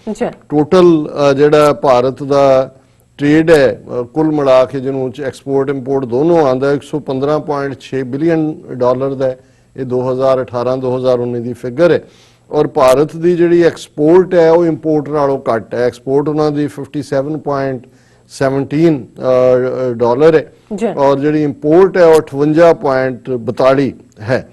ਟੋਟਲ ਜਿਹੜਾ ਭਾਰਤ ਦਾ ਟ੍ਰੇਡ ਹੈ ਕੁੱਲ ਮਿਲਾ ਕੇ ਜਿਹਨੂੰ ਐਕਸਪੋਰਟ ਇੰਪੋਰਟ ਦੋਨੋਂ ਆਉਂਦਾ 115.6 ਬਿਲੀਅਨ ਡਾਲਰ ਦਾ, ਇਹ 2018-2019 ਦੀ ਫਿਗਰ ਹੈ। ਔਰ ਭਾਰਤ ਦੀ ਜਿਹੜੀ ਐਕਸਪੋਰਟ ਹੈ ਉਹ ਇੰਪੋਰਟ ਨਾਲੋਂ ਘੱਟ ਹੈ, ਐਕਸਪੋਰਟ ਉਹਨਾਂ ਦੀ 57.17 ਡਾਲਰ ਹੈ ਔਰ ਜਿਹੜੀ ਇੰਪੋਰਟ ਹੈ ਉਹ 58.42 ਹੈ।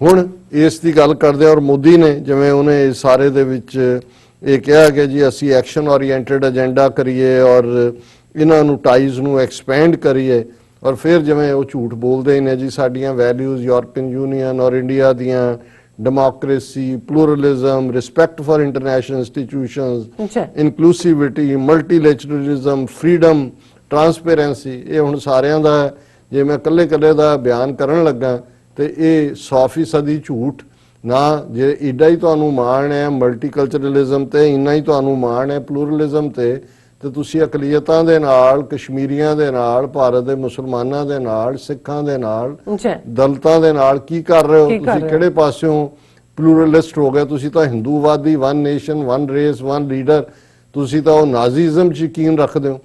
ਹੁਣ ਇਸ ਦੀ ਗੱਲ ਕਰਦੇ ਔਰ ਮੋਦੀ ਨੇ ਜਿਵੇਂ ਉਹਨੇ ਸਾਰੇ ਦੇ ਵਿੱਚ ਇਹ ਕਿਹਾ ਕਿ ਜੀ ਅਸੀਂ ਐਕਸ਼ਨ ਓਰੀਐਂਟਡ ਏਜੰਡਾ ਕਰੀਏ ਔਰ ਇਹਨਾਂ ਨੂੰ ਟਾਈਜ਼ ਨੂੰ ਐਕਸਪੈਂਡ ਕਰੀਏ, ਔਰ ਫਿਰ ਜਿਵੇਂ ਉਹ ਝੂਠ ਬੋਲਦੇ ਨੇ ਜੀ ਸਾਡੀਆਂ ਵੈਲਿਊਜ਼ ਯੂਰਪੀਅਨ ਯੂਨੀਅਨ ਔਰ ਇੰਡੀਆ ਦੀਆਂ democracy, pluralism, respect for international institutions, inclusivity, multilateralism, freedom, transparency, ਇਹ ਹੁਣ ਸਾਰਿਆਂ ਦਾ ਜੇ ਮੈਂ ਕੱਲੇ ਦਾ ਬਿਆਨ ਕਰਨ ਲੱਗਾ ਤੇ ਇਹ 100% ਝੂਠ ਨਾ। ਜੇ ਇੱਡਾ ਹੀ ਤੁਹਾਨੂੰ ਮਾਣ ਹੈ ਮਲਟੀਕਲਚਰਲਿਜ਼ਮ ਤੇ, ਇੰਨਾ ਹੀ ਤੁਹਾਨੂੰ ਮਾਣ ਹੈ ਪਲੂਰਲਿਜ਼ਮ ਤੇ ਤੁਸੀਂ ਅਕਲੀਅਤਾਂ ਦੇ ਨਾਲ, ਕਸ਼ਮੀਰੀਆਂ ਦੇ ਨਾਲ, ਭਾਰਤ ਦੇ ਮੁਸਲਮਾਨਾਂ ਦੇ ਨਾਲ, ਸਿੱਖਾਂ ਦੇ ਨਾਲ, ਦਲਿਤਾਂ ਦੇ ਨਾਲ ਕੀ ਕਰ ਰਹੇ ਹੋ? ਤੁਸੀਂ ਕਿਹੜੇ ਪਾਸਿਓਂ ਪਲੂਰਲਿਸਟ ਹੋ ਗਏ? ਤੁਸੀਂ ਤਾਂ ਹਿੰਦੂਵਾਦੀ, one nation, one race, one leader, ਤੁਸੀਂ ਤਾਂ ਉਹ ਨਾਜ਼ੀਜ਼ਮ 'ਚ ਯਕੀਨ ਰੱਖਦੇ ਹੋ।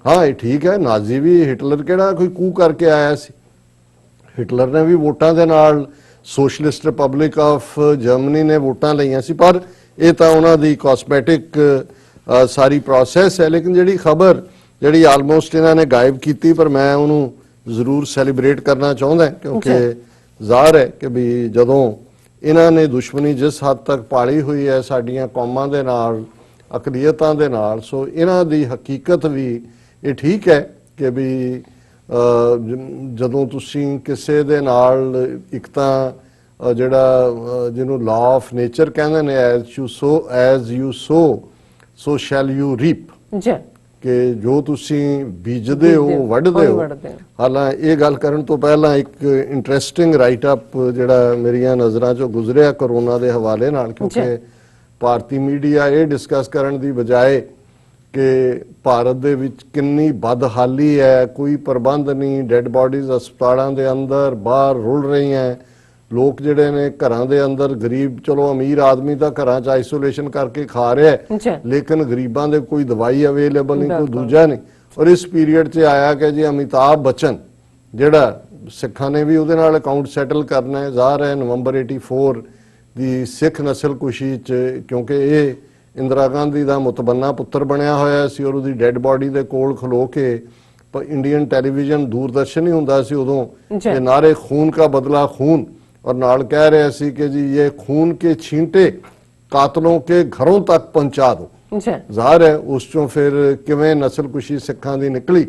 ਹਾਂ ਇਹ ਠੀਕ ਹੈ, ਨਾਜ਼ੀ ਵੀ, ਹਿਟਲਰ ਕਿਹੜਾ ਕੋਈ ਕੂ ਕਰਕੇ ਆਇਆ ਸੀ? ਹਿਟਲਰ ਨੇ ਵੀ ਵੋਟਾਂ ਦੇ ਨਾਲ ਸੋਸ਼ਲਿਸਟ ਰਿਪਬਲਿਕ ਆਫ ਜਰਮਨੀ ਨੇ ਵੋਟਾਂ ਲਈਆਂ ਸੀ, ਪਰ ਇਹ ਤਾਂ ਉਹਨਾਂ ਦੀ ਕਾਸਮੈਟਿਕ ਸਾਰੀ ਪ੍ਰੋਸੈਸ ਹੈ। ਲੇਕਿਨ ਜਿਹੜੀ ਖਬਰ ਜਿਹੜੀ ਆਲਮੋਸਟ ਇਹਨਾਂ ਨੇ ਗਾਇਬ ਕੀਤੀ, ਪਰ ਮੈਂ ਉਹਨੂੰ ਜ਼ਰੂਰ ਸੈਲੀਬ੍ਰੇਟ ਕਰਨਾ ਚਾਹੁੰਦਾ ਕਿਉਂਕਿ ਜ਼ਾਹਰ ਹੈ ਕਿ ਵੀ ਜਦੋਂ ਇਹਨਾਂ ਨੇ ਦੁਸ਼ਮਣੀ ਜਿਸ ਹੱਦ ਤੱਕ ਪਾਲੀ ਹੋਈ ਹੈ ਸਾਡੀਆਂ ਕੌਮਾਂ ਦੇ ਨਾਲ, ਅਕਲੀਅਤਾਂ ਦੇ ਨਾਲ, ਸੋ ਇਹਨਾਂ ਦੀ ਹਕੀਕਤ ਵੀ ਇਹ ਠੀਕ ਹੈ ਕਿ ਵੀ ਜਦੋਂ ਤੁਸੀਂ ਕਿਸੇ ਦੇ ਨਾਲ ਇੱਕ ਤਾਂ ਜਿਹੜਾ ਜਿਹਨੂੰ ਲਾ ਆਫ ਨੇਚਰ ਕਹਿੰਦੇ ਨੇ, as you so so shall you reap, ਕਿ ਜੋ ਤੁਸੀਂ ਬੀਜਦੇ ਹੋ ਵੱਢਦੇ ਹੋ। ਹਾਲਾਂ ਇਹ ਗੱਲ ਕਰਨ ਤੋਂ ਪਹਿਲਾਂ ਇੱਕ ਇੰਟਰਸਟਿੰਗ ਰਾਈਟ ਅਪ ਜਿਹੜਾ ਮੇਰੀਆਂ ਨਜ਼ਰਾਂ 'ਚੋਂ ਗੁਜ਼ਰਿਆ ਕਰੋਨਾ ਦੇ ਹਵਾਲੇ ਨਾਲ, ਕਿਉਂਕਿ ਭਾਰਤੀ ਮੀਡੀਆ ਇਹ ਡਿਸਕਸ ਕਰਨ ਦੀ ਬਜਾਏ ਕਿ ਭਾਰਤ ਦੇ ਵਿੱਚ ਕਿੰਨੀ ਬਦਹਾਲੀ ਹੈ, ਕੋਈ ਪ੍ਰਬੰਧ ਨਹੀਂ, ਡੈੱਡ ਬਾਡੀਜ਼ ਹਸਪਤਾਲਾਂ ਦੇ ਅੰਦਰ ਬਾਹਰ ਰੁਲ ਰਹੀਆਂ, ਲੋਕ ਜਿਹੜੇ ਨੇ ਘਰਾਂ ਦੇ ਅੰਦਰ ਗਰੀਬ, ਚਲੋ ਅਮੀਰ ਆਦਮੀ ਤਾਂ ਘਰਾਂ 'ਚ ਆਈਸੋਲੇਸ਼ਨ ਕਰਕੇ ਖਾ ਰਿਹਾ ਹੈ, ਲੇਕਿਨ ਗਰੀਬਾਂ ਦੇ ਕੋਈ ਦਵਾਈ ਅਵੇਲੇਬਲ ਨਹੀਂ, ਕੋਈ ਦੂਜਾ ਨਹੀਂ। ਔਰ ਇਸ ਪੀਰੀਅਡ 'ਚ ਆਇਆ ਕਿ ਜੀ ਅਮਿਤਾਭ ਬੱਚਨ ਜਿਹੜਾ ਸਿੱਖਾਂ ਨੇ ਵੀ ਉਹਦੇ ਨਾਲ ਅਕਾਊਂਟ ਸੈਟਲ ਕਰਨਾ ਹੈ। ਜ਼ਾਹਰ ਹੈ ਨਵੰਬਰ 84 ਦੀ ਸਿੱਖ ਨਸਲਕੁਸ਼ੀ 'ਚ, ਕਿਉਂਕਿ ਇਹ ਇੰਦਰਾ ਗਾਂਧੀ ਦਾ ਮੁਤਬੰਨਾ ਪੁੱਤਰ ਬਣਿਆ ਹੋਇਆ ਸੀ ਔਰ ਉਹਦੀ ਡੈੱਡ ਬਾਡੀ ਦੇ ਕੋਲ ਖਲੋ ਕੇ ਇੰਡੀਅਨ ਟੈਲੀਵਿਜ਼ਨ ਦੂਰਦਰਸ਼ਨ ਹੀ ਹੁੰਦਾ ਸੀ ਉਦੋਂ, ਇਹ ਨਾਰੇ ਖੂਨ ਕਾ ਬਦਲਾ ਖੂਨ, ਔਰ ਨਾਲ ਕਹਿ ਰਿਹਾ ਸੀ ਕਿ ਜੀ ਇਹ ਖੂਨ ਕੇ ਛੀਂਟੇ ਕਾਤਲੋਂ ਕੇ ਘਰੋਂ ਤੱਕ ਪਹੁੰਚਾ ਦੋ। ਜ਼ਾਹਰ ਹੈ ਉਸ ਚੋਂ ਫਿਰ ਕਿਵੇਂ ਨਸਲਕੁਸ਼ੀ ਸਿੱਖਾਂ ਦੀ ਨਿਕਲੀ।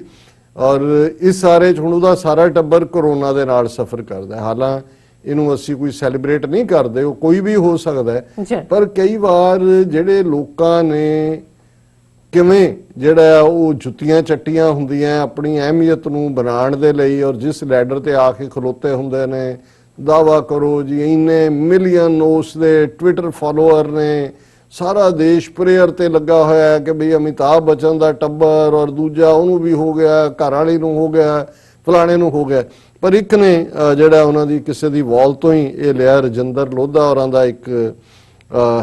ਔਰ ਇਸ ਸਾਰੇ 'ਚ ਹੁਣ ਉਹਦਾ ਸਾਰਾ ਟੱਬਰ ਕਰੋਨਾ ਦੇ ਨਾਲ ਸਫਰ ਕਰਦਾ। ਹਾਲਾਂ ਇਹਨੂੰ ਅਸੀਂ ਕੋਈ ਸੈਲੀਬ੍ਰੇਟ ਨਹੀਂ ਕਰਦੇ, ਉਹ ਕੋਈ ਵੀ ਹੋ ਸਕਦਾ ਹੈ, ਪਰ ਕਈ ਵਾਰ ਜਿਹੜੇ ਲੋਕਾਂ ਨੇ ਕਿਵੇਂ ਜਿਹੜਾ ਉਹ ਜੁੱਤੀਆਂ ਚੱਟੀਆਂ ਹੁੰਦੀਆਂ ਆਪਣੀ ਅਹਿਮੀਅਤ ਨੂੰ ਬਣਾਉਣ ਦੇ ਲਈ, ਔਰ ਜਿਸ ਲੈਡਰ ਤੇ ਆ ਕੇ ਖਲੋਤੇ ਹੁੰਦੇ ਨੇ, ਦਾਵਾ ਕਰੋ ਜੀ ਇੰਨੇ ਮਿਲੀਅਨ ਉਸ ਦੇ ਟਵਿੱਟਰ ਫਾਲੋਅਰ ਨੇ, ਸਾਰਾ ਦੇਸ਼ ਪ੍ਰੇਅਰ ਤੇ ਲੱਗਾ ਹੋਇਆ ਹੈ ਕਿ ਬਈ ਅਮਿਤਾਭ ਬੱਚਨ ਦਾ ਟੱਬਰ, ਔਰ ਦੂਜਾ ਉਹਨੂੰ ਵੀ ਹੋ ਗਿਆ, ਘਰ ਵਾਲੀ ਨੂੰ ਹੋ ਗਿਆ, ਫਲਾਣੇ ਨੂੰ ਹੋ ਗਿਆ। ਪਰ ਇੱਕ ਨੇ ਜਿਹੜਾ ਉਹਨਾਂ ਦੀ ਕਿਸੇ ਦੀ ਵਾਲ ਤੋਂ ਹੀ ਇਹ ਲਿਆ, ਰਜਿੰਦਰ ਲੋਧਾ ਹੋਰਾਂ ਦਾ ਇੱਕ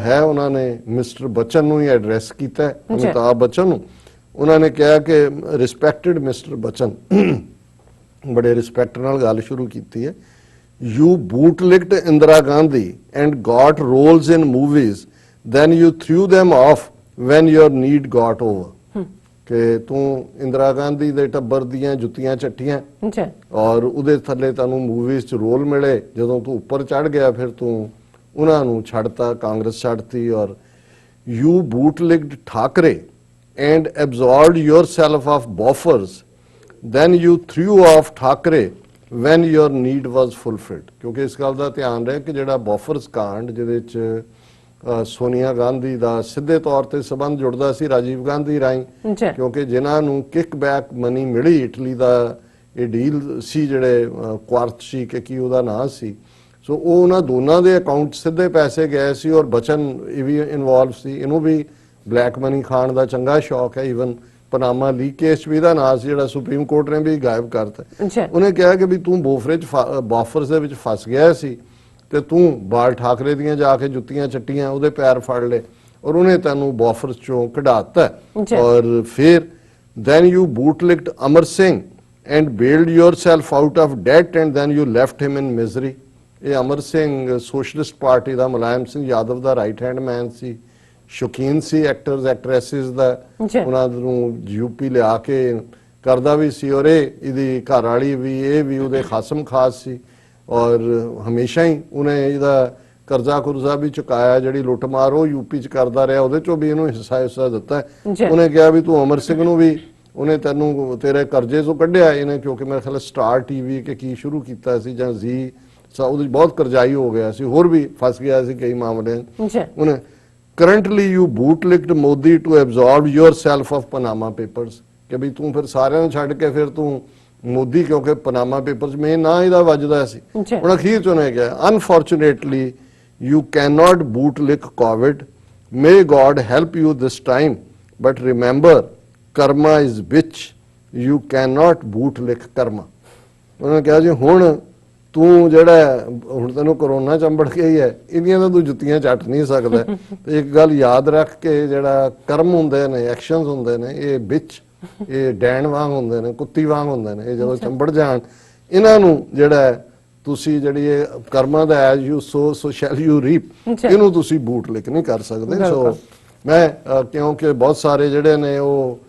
ਹੈ, ਉਹਨਾਂ ਨੇ ਮਿਸਟਰ ਬੱਚਨ ਨੂੰ ਹੀ ਐਡਰੈਸ ਕੀਤਾ ਅਮਿਤਾਭ ਬੱਚਨ ਨੂੰ। ਉਹਨਾਂ ਨੇ ਕਿਹਾ ਕਿ ਰਿਸਪੈਕਟਡ ਮਿਸਟਰ ਬੱਚਨ, ਬੜੇ ਰਿਸਪੈਕਟ ਨਾਲ ਗੱਲ ਸ਼ੁਰੂ ਕੀਤੀ ਹੈ, you bootlicked Indira Gandhi and got roles in movies, then you threw them off when your need got over। ਕਿ ਤੂੰ ਇੰਦਰਾ ਗਾਂਧੀ ਦੇ ਟੱਬਰ ਦੀਆਂ ਜੁੱਤੀਆਂ ਚੱਟੀਆਂ ਔਰ ਉਹਦੇ ਥੱਲੇ ਤੈਨੂੰ ਮੂਵੀਜ਼ 'ਚ ਰੋਲ ਮਿਲੇ, ਜਦੋਂ ਤੂੰ ਉੱਪਰ ਚੜ ਗਿਆ ਫਿਰ ਤੂੰ ਉਹਨਾਂ ਨੂੰ ਛੱਡਤਾ, ਕਾਂਗਰਸ ਛੱਡਤੀ। ਔਰ you bootlicked Thackeray and absorbed yourself of Bofors, then you threw off Thackeray when your need was fulfilled। ਕਿਉਂਕਿ ਇਸ ਗੱਲ ਦਾ ਧਿਆਨ ਰਹੇ ਕਿ ਜਿਹੜਾ ਬੋਫਰਸ ਕਾਂਡ, ਜਿਹਦੇ 'ਚ ਸੋਨੀਆ ਗਾਂਧੀ ਦਾ ਸਿੱਧੇ ਤੌਰ ਤੇ ਸਬੰਧ ਜੁੜਦਾ ਸੀ ਰਾਜੀਵ ਗਾਂਧੀ ਰਾਹੀਂ, ਕਿਉਂਕਿ ਜਿਨ੍ਹਾਂ ਨੂੰ ਕਿਕ ਬੈਕ ਮਨੀ ਮਿਲੀ, ਇਟਲੀ ਦਾ ਇਹ ਡੀਲ ਸੀ, ਜਿਹੜੇ ਕੁਆਰਤਸ਼ੀ ਕਿ ਕੀ ਉਹਦਾ ਨਾਂ ਸੀ, ਸੋ ਉਹ ਉਹਨਾਂ ਦੋਨਾਂ ਦੇ ਅਕਾਊਂਟ ਸਿੱਧੇ ਪੈਸੇ ਗਏ ਸੀ। ਔਰ ਬਚਨ ਇਹ ਵੀ ਇਨਵੋਲਵ ਸੀ, ਇਹਨੂੰ ਵੀ ਬਲੈਕ ਮਨੀ ਖਾਣ ਦਾ ਚੰਗਾ ਸ਼ੌਕ ਹੈ। ਈਵਨ ਪਨਾਮਾ ਲੀਕ ਕੇਸ ਵੀ ਇਹਦਾ ਨਾਂ ਸੀ, ਜਿਹੜਾ ਸੁਪਰੀਮ ਕੋਰਟ ਨੇ ਵੀ ਗਾਇਬ ਕਰਤਾ। ਉਹਨੇ ਕਿਹਾ ਕਿ ਵੀ ਤੂੰ ਬੋਫਰਸ ਦੇ ਵਿੱਚ ਫਸ ਗਿਆ ਸੀ ਤੇ ਤੂੰ ਬਾਲ ਠਾਕਰੇ ਦੀਆਂ ਜਾ ਕੇ ਜੁੱਤੀਆਂ ਚੱਟੀਆਂ, ਉਹਦੇ ਪੈਰ ਫੜ ਲਏ ਔਰ ਉਹਨੇ ਤੈਨੂੰ ਬੋਫਰਸ ਚੋਂ ਕਢਾਤਾ। ਔਰ ਫਿਰ then you bootlicked Amar Singh and bailed yourself out of debt and then you left him in misery। ਇਹ ਅਮਰ ਸਿੰਘ ਸੋਸ਼ਲਿਸਟ ਪਾਰਟੀ ਦਾ, ਮੁਲਾਇਮ ਸਿੰਘ ਯਾਦਵ ਦਾ ਰਾਈਟ ਹੈਂਡ ਮੈਨ ਸੀ, ਸ਼ੌਕੀਨ ਸੀ ਐਕਟਰਸ ਐਕਟਰੈਸਿਸ ਦਾ, ਉਹਨਾਂ ਨੂੰ ਯੂਪੀ ਲਿਆ ਕੇ ਕਰਦਾ ਵੀ ਸੀ। ਔਰ ਇਹਦੀ ਘਰ ਵਾਲੀ ਵੀ, ਇਹ ਵੀ ਉਹਦੇ ਖਾਸਮ ਖਾਸ ਸੀ ਔਰ ਹਮੇਸ਼ਾ ਹੀ ਉਹਨੇ ਇਹਦਾ ਕਰਜ਼ਾ ਕੁਰਜ਼ਾ ਵੀ ਚੁਕਾਇਆ, ਜਿਹੜੀ ਲੁੱਟਮਾਰ ਉਹ ਯੂਪੀ 'ਚ ਕਰਦਾ ਰਿਹਾ, ਉਹਦੇ 'ਚੋਂ ਵੀ ਇਹਨੂੰ ਹਿੱਸਾ ਦਿੱਤਾ। ਉਹਨੇ ਕਿਹਾ ਵੀ ਤੂੰ ਅਮਰ ਸਿੰਘ ਨੂੰ ਵੀ, ਉਹਨੇ ਤੈਨੂੰ ਤੇਰੇ ਕਰਜ਼ੇ ਤੋਂ ਕੱਢਿਆ ਇਹਨੇ, ਕਿਉਂਕਿ ਮੇਰੇ ਖਿਆਲ ਸਟਾਰ ਟੀਵੀ ਕਿ ਕੀ ਸ਼ੁਰੂ ਕੀਤਾ ਸੀ ਜਾਂ ਜ਼ੀ, ਉਹਦੀ ਬਹੁਤ ਕਰਜ਼ਾਈ ਹੋ ਗਿਆ ਸੀ, ਹੋਰ ਵੀ ਫਸ ਗਿਆ ਸੀ ਕਈ ਮਾਮਲੇ। ਉਹਨੇ currently you bootlicked Modi to absorb yourself of Panama papers, ਕਿ ਵੀ ਤੂੰ ਫਿਰ ਸਾਰਿਆਂ ਨੂੰ ਛੱਡ ਕੇ ਫਿਰ ਤੂੰ ਮੋਦੀ, ਕਿਉਂਕਿ ਪਨਾਮਾ ਪੇਪਰਸ ਮੇਨ ਨਾਂ ਇਹਦਾ ਵੱਜਦਾ ਸੀ। ਹੁਣ ਅਖੀਰ 'ਚ ਉਹਨੇ ਕਿਹਾ unfortunately you can not bootlick COVID, may God help you this time, but remember karma is bitch, you can not bootlick karma. ਉਹਨੇ ਕਿਹਾ ਜੀ ਹੁਣ ਤੂੰ ਜਿਹੜਾ ਹੁਣ ਤੈਨੂੰ ਕਰੋਨਾ ਚੰਬੜ ਕੇ ਹੀ ਹੈ, ਇਹਦੀਆਂ ਤਾਂ ਤੂੰ ਜੁੱਤੀਆਂ ਚੱਟ ਨਹੀਂ ਸਕਦਾ। ਤੇ ਇੱਕ ਗੱਲ ਯਾਦ ਰੱਖ ਕੇ ਜਿਹੜਾ ਕਰਮ ਹੁੰਦੇ ਨੇ, ਐਕਸ਼ਨਸ ਹੁੰਦੇ ਨੇ, ਇਹ ਵਿੱਚ ਇਹ ਡੈਣ ਵਾਂਗ ਹੁੰਦੇ ਨੇ, ਕੁੱਤੀ ਵਾਂਗ ਹੁੰਦੇ ਨੇ, ਇਹ ਜਦੋਂ ਚੰਬੜ ਜਾਣ ਇਹਨਾਂ ਨੂੰ ਜਿਹੜਾ ਤੁਸੀਂ ਜਿਹੜੀ ਇਹ ਕਰਮਾਂ ਦਾ as you sow shall you reap, ਇਹਨੂੰ ਤੁਸੀਂ ਬੂਟ ਲਿਕ ਨਹੀਂ ਕਰ ਸਕਦੇ। ਸੋ ਮੈਂ ਕਿਉਂਕਿ ਬਹੁਤ ਸਾਰੇ ਜਿਹੜੇ ਨੇ ਉਹ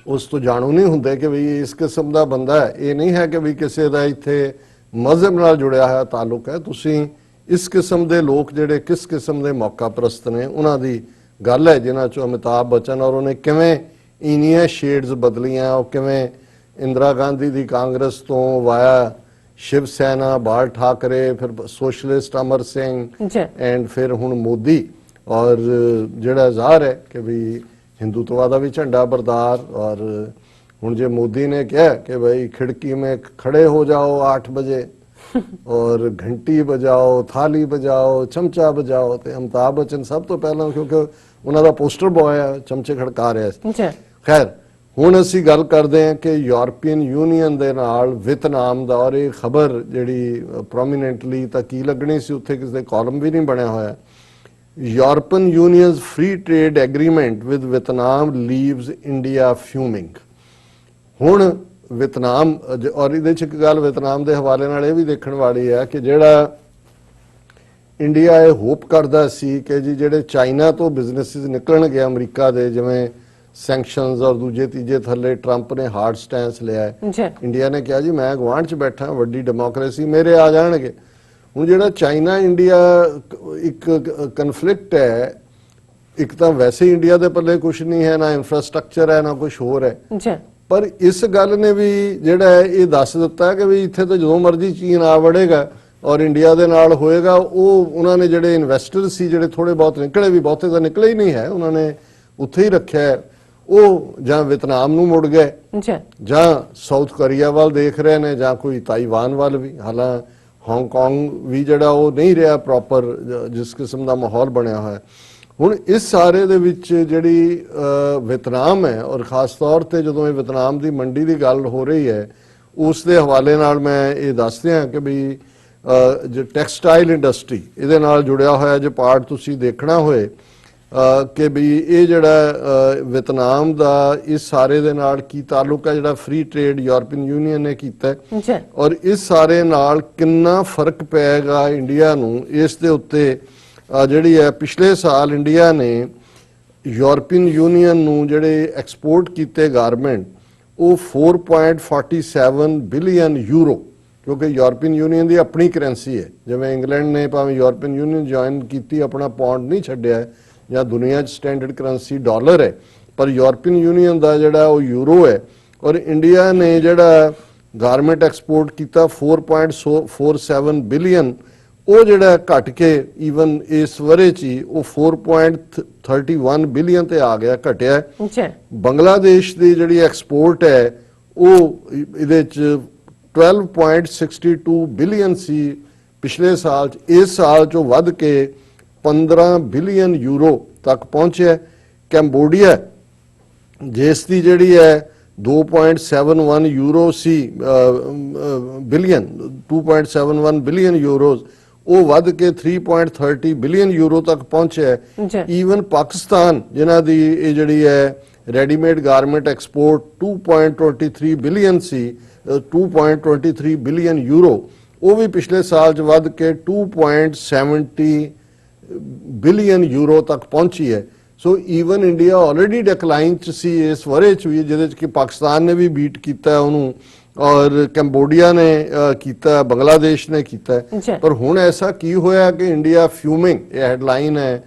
ਉਸ ਤੋਂ ਜਾਣੂ ਨਹੀਂ ਹੁੰਦੇ ਕਿ ਵੀ ਇਸ ਕਿਸਮ ਦਾ ਬੰਦਾ ਹੈ, ਇਹ ਨਹੀਂ ਹੈ ਕਿ ਵੀ ਕਿਸੇ ਦਾ ਇੱਥੇ ਮਜ਼ਹਬ ਨਾਲ ਜੁੜਿਆ ਹੋਇਆ ਤਾਲੁਕ ਹੈ। ਤੁਸੀਂ ਇਸ ਕਿਸਮ ਦੇ ਲੋਕ ਜਿਹੜੇ ਕਿਸ ਕਿਸਮ ਦੇ ਮੌਕਾ ਪ੍ਰਸਤ ਨੇ, ਉਹਨਾਂ ਦੀ ਗੱਲ ਹੈ, ਜਿਨ੍ਹਾਂ ਚੋਂ ਅਮਿਤਾਭ ਬੱਚਨ ਔਰ ਉਹਨੇ ਕਿਵੇਂ ਇੰਨੀਆਂ ਸ਼ੇਡਸ ਬਦਲੀਆਂ, ਉਹ ਕਿਵੇਂ ਇੰਦਰਾ ਗਾਂਧੀ ਦੀ ਕਾਂਗਰਸ ਤੋਂ ਵਾਇਆ ਸ਼ਿਵ ਸੈਨਾ, ਬਾਲ ਠਾਕਰੇ, ਫਿਰ ਸੋਸ਼ਲਿਸਟ ਅਮਰ ਸਿੰਘ ਐਂਡ ਫਿਰ ਹੁਣ ਮੋਦੀ, ਔਰ ਜਿਹੜਾ ਜ਼ਾਹਰ ਹੈ ਕਿ ਵੀ ਹਿੰਦੂਤਵਾ ਦਾ ਵੀ ਝੰਡਾ ਬਰਦਾਰ। ਔਰ ਹੁਣ ਜੇ ਮੋਦੀ ਨੇ ਕਿਹਾ ਕਿ ਭਾਈ खिड़की में खड़े हो जाओ 8 बजे और घंटी बजाओ, थाली बजाओ, चमचा बजाओ, ਤੇ ਅਮਿਤਾਭ ਬੱਚਨ ਸਭ ਤੋਂ ਪਹਿਲਾਂ, ਕਿਉਂਕਿ ਉਹਨਾਂ ਦਾ ਪੋਸਟਰ ਬॉय ਹੈ, ਚਮਚੇ ਖੜਕਾ ਰਿਹਾ ਸੀ। ਖੈਰ ਹੁਣ ਅਸੀਂ ਗੱਲ ਕਰਦੇ ਹਾਂ ਕਿ ਯੂਰਪੀਅਨ ਯੂਨੀਅਨ ਦੇ ਨਾਲ ਵਿਤਨਾਮ ਦਾ, ਔਰ ਇਹ ਖਬਰ ਜਿਹੜੀ ਪ੍ਰੋਮੀਨੈਂਟਲੀ ਤਾਂ ਕੀ ਲੱਗਣੀ ਸੀ, ਉੱਥੇ ਕਿਸੇ ਦੇ ਕਾਲਮ ਵੀ ਨਹੀਂ ਬਣਿਆ ਹੋਇਆ। European union's free trade agreement with Vietnam leaves India fuming. ਹੁਣ ਵਿਤਨਾਮ, ਔਰ ਇਹਦੇ 'ਚ ਇੱਕ ਗੱਲ ਵਿਤਨਾਮ ਦੇ ਹਵਾਲੇ ਨਾਲ ਇਹ ਵੀ ਦੇਖਣ ਵਾਲੀ ਹੈ ਕਿ ਜਿਹੜਾ ਇੰਡੀਆ ਇਹ ਹੋਪ ਕਰਦਾ ਸੀ ਕਿ ਜੀ ਜਿਹੜੇ ਚਾਈਨਾ ਤੋਂ ਬਿਜ਼ਨੈਸਿਸ ਨਿਕਲਣਗੇ ਅਮਰੀਕਾ ਦੇ, ਜਿਵੇਂ ਸੈਂਕਸ਼ਨਸ ਔਰ ਦੂਜੇ ਤੀਜੇ ਥੱਲੇ ਟਰੰਪ ਨੇ ਹਾਰਡ ਸਟੈਂਸ ਲਿਆ ਹੈ, ਇੰਡੀਆ ਨੇ ਕਿਹਾ ਜੀ ਮੈਂ ਗੁਆਂਢ 'ਚ ਬੈਠਾ, ਵੱਡੀ ਡੈਮੋਕ੍ਰੇਸੀ, ਮੇਰੇ ਆ ਜਾਣਗੇ। ਹੁਣ ਜਿਹੜਾ ਚਾਈਨਾ ਇੰਡੀਆ ਇੱਕ ਕਨਫਲਿਕਟ ਹੈ, ਇੱਕ ਤਾਂ ਵੈਸੇ ਇੰਡੀਆ ਦੇ ਪੱਲੇ ਕੁਝ ਨਹੀਂ ਹੈ, ਨਾ ਇਨਫਰਾਸਟ੍ਰਕਚਰ ਹੈ, ਨਾ ਕੁਝ ਹੋਰ ਹੈ, ਪਰ ਇਸ ਗੱਲ ਨੇ ਵੀ ਜਿਹੜਾ ਇਹ ਦੱਸ ਦਿੱਤਾ ਕਿ ਵੀ ਇੱਥੇ ਤਾਂ ਜਦੋਂ ਮਰਜ਼ੀ ਚੀਨ ਆ ਵੜੇਗਾ ਔਰ ਇੰਡੀਆ ਦੇ ਨਾਲ ਹੋਏਗਾ। ਉਹ ਉਹਨਾਂ ਨੇ ਜਿਹੜੇ ਇਨਵੈਸਟਰ ਸੀ, ਜਿਹੜੇ ਥੋੜੇ ਬਹੁਤ ਨਿਕਲੇ, ਵੀ ਬਹੁਤੇ ਤਾਂ ਨਿਕਲੇ ਹੀ ਨਹੀਂ ਹੈ, ਉਹਨਾਂ ਨੇ ਉੱਥੇ ਹੀ ਰੱਖਿਆ, ਉਹ ਜਾਂ ਵਿਤਨਾਮ ਨੂੰ ਮੁੜ ਗਏ, ਜਾਂ ਸਾਊਥ ਕੋਰੀਆ ਵੱਲ ਦੇਖ ਰਹੇ ਨੇ, ਜਾਂ ਕੋਈ ਤਾਈਵਾਨ ਵੱਲ ਵੀ। ਹਾਲਾਂਕਿ ਹਾਂਗਕਾਂਗ ਵੀ ਜਿਹੜਾ ਉਹ ਨਹੀਂ ਰਿਹਾ ਪ੍ਰੋਪਰ ਜਿਸ ਕਿਸਮ ਦਾ ਮਾਹੌਲ ਬਣਿਆ ਹੋਇਆ। ਹੁਣ ਇਸ ਸਾਰੇ ਦੇ ਵਿੱਚ ਜਿਹੜੀ ਵਿਤਨਾਮ ਹੈ, ਔਰ ਖਾਸ ਤੌਰ ਤੇ ਜਦੋਂ ਇਹ ਵਿਤਨਾਮ ਦੀ ਮੰਡੀ ਦੀ ਗੱਲ ਹੋ ਰਹੀ ਹੈ, ਉਸ ਦੇ ਹਵਾਲੇ ਨਾਲ ਮੈਂ ਇਹ ਦੱਸ ਦਿਆਂ ਕਿ ਵੀ ਜੋ ਟੈਕਸਟਾਈਲ ਇੰਡਸਟਰੀ ਇਹਦੇ ਨਾਲ ਜੁੜਿਆ ਹੋਇਆ ਜੇ ਪਾਰਟ ਤੁਸੀਂ ਦੇਖਣਾ ਹੋਏ ਕਿ ਵੀ ਇਹ ਜਿਹੜਾ ਵਿਤਨਾਮ ਦਾ ਇਸ ਸਾਰੇ ਦੇ ਨਾਲ ਕੀ ਤਾਲੁਕ ਹੈ, ਜਿਹੜਾ ਫ੍ਰੀ ਟ੍ਰੇਡ ਯੂਰਪੀਅਨ ਯੂਨੀਅਨ ਨੇ ਕੀਤਾ, ਔਰ ਇਸ ਸਾਰੇ ਨਾਲ ਕਿੰਨਾ ਫਰਕ ਪਏਗਾ ਇੰਡੀਆ ਨੂੰ, ਇਸ ਦੇ ਉੱਤੇ ਜਿਹੜੀ ਹੈ ਪਿਛਲੇ ਸਾਲ ਇੰਡੀਆ ਨੇ ਯੂਰਪੀਅਨ ਯੂਨੀਅਨ ਨੂੰ ਜਿਹੜੇ ਐਕਸਪੋਰਟ ਕੀਤੇ ਗਾਰਮੈਂਟ, ਉਹ 4.47 ਬਿਲੀਅਨ ਯੂਰੋ, ਕਿਉਂਕਿ ਯੂਰਪੀਅਨ ਯੂਨੀਅਨ ਦੀ ਆਪਣੀ ਕਰੰਸੀ ਹੈ। ਜਿਵੇਂ ਇੰਗਲੈਂਡ ਨੇ ਭਾਵੇਂ ਯੂਰਪੀਅਨ ਯੂਨੀਅਨ ਜੁਆਇਨ ਕੀਤੀ, ਆਪਣਾ ਪੌਂਡ ਨਹੀਂ ਛੱਡਿਆ, ਜਾਂ ਦੁਨੀਆ 'ਚ ਸਟੈਂਡਰਡ ਕਰੰਸੀ ਡਾਲਰ ਹੈ, ਪਰ ਯੂਰਪੀਅਨ ਯੂਨੀਅਨ ਦਾ ਜਿਹੜਾ ਉਹ ਯੂਰੋ ਹੈ। ਔਰ ਇੰਡੀਆ ਨੇ ਜਿਹੜਾ ਗਾਰਮੈਂਟ ਐਕਸਪੋਰਟ ਕੀਤਾ 4.47 ਬਿਲੀਅਨ, ਉਹ ਜਿਹੜਾ ਘਟ ਕੇ ਈਵਨ ਇਸ ਵਰੇ 'ਚ ਹੀ ਉਹ 4.31 ਬਿਲੀਅਨ ਤੇ ਆ ਗਿਆ, ਘਟਿਆ। ਬੰਗਲਾਦੇਸ਼ ਦੀ ਜਿਹੜੀ ਐਕਸਪੋਰਟ ਹੈ ਉਹ ਇਹਦੇ 'ਚ 12.62 ਬਿਲੀਅਨ ਸੀ ਪਿਛਲੇ ਸਾਲ 'ਚ, ਇਸ ਸਾਲ 'ਚੋਂ ਵੱਧ ਕੇ 15 ਬਿਲੀਅਨ ਯੂਰੋ ਤੱਕ ਪਹੁੰਚਿਆ। ਕੰਬੋਡੀਆ ਜਿਸ ਦੀ ਜਿਹੜੀ ਹੈ 2.71 ਯੂਰੋ ਸੀ ਬਿਲੀਅਨ, 2.71 ਬਿਲੀਅਨ ਯੂਰੋਜ਼, ਉਹ ਵੱਧ ਕੇ 3.30 ਬਿਲੀਅਨ ਯੂਰੋ ਤੱਕ ਪਹੁੰਚਿਆ। ਈਵਨ ਪਾਕਿਸਤਾਨ ਜਿਨ੍ਹਾਂ ਦੀ ਇਹ ਜਿਹੜੀ ਹੈ ਰੈਡੀਮੇਡ ਗਾਰਮੈਂਟ ਐਕਸਪੋਰਟ 2.23 ਬਿਲੀਅਨ ਸੀ, 2.23 ਬਿਲੀਅਨ ਯੂਰੋ, ਉਹ ਵੀ ਪਿਛਲੇ ਸਾਲ 'ਚ ਵੱਧ ਕੇ 2.70 ਬਿਲੀਅਨ ਯੂਰੋ ਤੱਕ ਪਹੁੰਚੀ ਹੈ। ਸੋ ਈਵਨ ਇੰਡੀਆ ਆਲਰੇਡੀ ਡਿਕਲਾਈਨ 'ਚ ਸੀ ਇਸ ਵਰੇ 'ਚ ਵੀ, ਜਿਹਦੇ 'ਚ ਕਿ ਪਾਕਿਸਤਾਨ ਨੇ ਵੀ ਬੀਟ ਕੀਤਾ ਉਹਨੂੰ, ਔਰ ਕੰਬੋਡੀਆ ਨੇ ਕੀਤਾ, ਬੰਗਲਾਦੇਸ਼ ਨੇ ਕੀਤਾ। ਪਰ ਹੁਣ ਐਸਾ ਕੀ ਹੋਇਆ ਕਿ ਇੰਡੀਆ ਫਿਊਮਿੰਗ, ਇਹ ਹੈਡਲਾਈਨ ਹੈ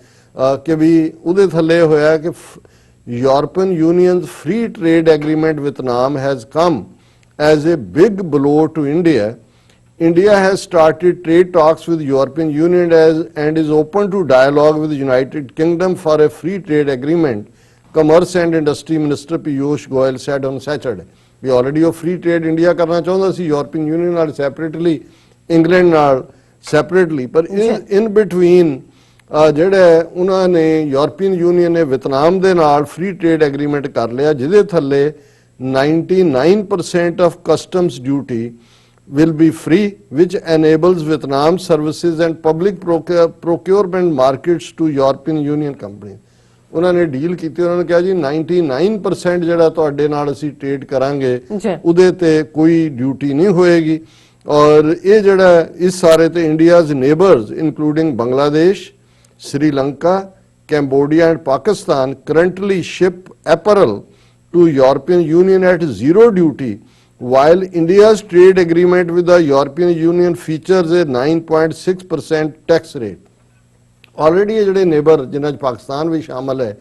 ਕਿ ਵੀ ਉਹਦੇ ਥੱਲੇ ਹੋਇਆ ਕਿ European union's free trade agreement Vietnam has come as a big blow to India. India has started trade talks with European Union and is open to dialogue with the United Kingdom for a free trade agreement, Commerce and Industry Minister Piyush Goyal said on Saturday. We already a free trade India ਕਰਨਾ ਚਾਹੁੰਦਾ ਸੀ, European Union ਨਾਲ separately, England ਨਾਲ separately, ਪਰ in between ਜਿਹੜੇ ਉਹਨਾਂ ਨੇ ਯੂਰਪੀਅਨ ਯੂਨੀਅਨ ਨੇ ਵਿਤਨਾਮ ਦੇ ਨਾਲ ਫ੍ਰੀ ਟ੍ਰੇਡ ਐਗਰੀਮੈਂਟ ਕਰ ਲਿਆ, ਜਿਹਦੇ ਥੱਲੇ 99% of customs duty will be free, which enables Vietnam services and public procurement markets to European Union companies. ਉਹਨਾਂ ਨੇ ਡੀਲ ਕੀਤੀ, ਉਹਨਾਂ ਨੇ ਕਿਹਾ ਜੀ 99% ਜਿਹੜਾ ਤੁਹਾਡੇ ਨਾਲ ਅਸੀਂ ਟ੍ਰੇਡ ਕਰਾਂਗੇ ਉਹਦੇ ਤੇ ਕੋਈ ਡਿਊਟੀ ਨਹੀਂ ਹੋਏਗੀ। ਔਰ ਇਹ ਜਿਹੜਾ ਇਸ ਸਾਰੇ ਤੇ India's neighbours including Bangladesh, Sri Lanka, Cambodia and Pakistan currently ship apparel to European Union at zero duty, while India's trade agreement with the European Union features a 9.6% tax rate. Already ਇਹ ਜਿਹੜੇ ਨੇਬਰ ਜਿਨ੍ਹਾਂ 'ਚ ਪਾਕਿਸਤਾਨ ਵੀ ਸ਼ਾਮਲ ਹੈ,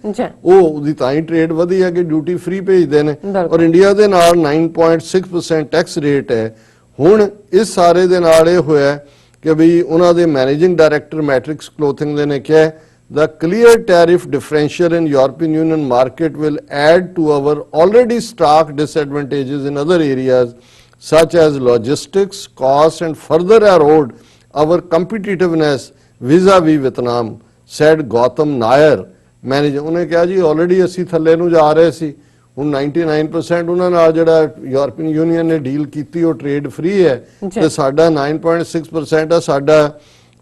ਉਹ ਉਹਦੀ ਤਾਂ ਹੀ ਟ੍ਰੇਡ ਵਧੀ ਹੈ ਕਿ ਡਿਊਟੀ ਫ੍ਰੀ ਭੇਜਦੇ ਨੇ, ਔਰ ਇੰਡੀਆ ਦੇ ਨਾਲ 9.6% ਟੈਕਸ ਰੇਟ ਹੈ। ਹੁਣ ਇਸ ਸਾਰੇ ਦੇ ਨਾਲ ਇਹ ਹੋਇਆ ਕਿ ਵੀ ਉਹਨਾਂ ਦੇ ਮੈਨੇਜਿੰਗ ਡਾਇਰੈਕਟਰ ਮੈਟ੍ਰਿਕਸ ਕਲੋਥਿੰਗ ਦੇ ਨੇ ਕਿਹਾ, the clear tariff differential in European Union market will add to our already stark disadvantages in other areas such as logistics, costs and further erode our competitiveness vis-a-vis Vietnam, said Gautam Nair, manager. ਉਹਨੇ ਕਿਹਾ ਜੀ ਆਲਰੇਡੀ ਅਸੀਂ ਥੱਲੇ ਨੂੰ ਜਾ ਰਹੇ ਸੀ, ਹੁਣ 99% ਉਹਨਾਂ ਨਾਲ ਜਿਹੜਾ ਯੂਰਪੀਅਨ ਯੂਨੀਅਨ ਨੇ ਡੀਲ ਕੀਤੀ ਉਹ ਟ੍ਰੇਡ ਫ੍ਰੀ ਹੈ ਤੇ ਸਾਡਾ 9.6% ਆ। ਸਾਡਾ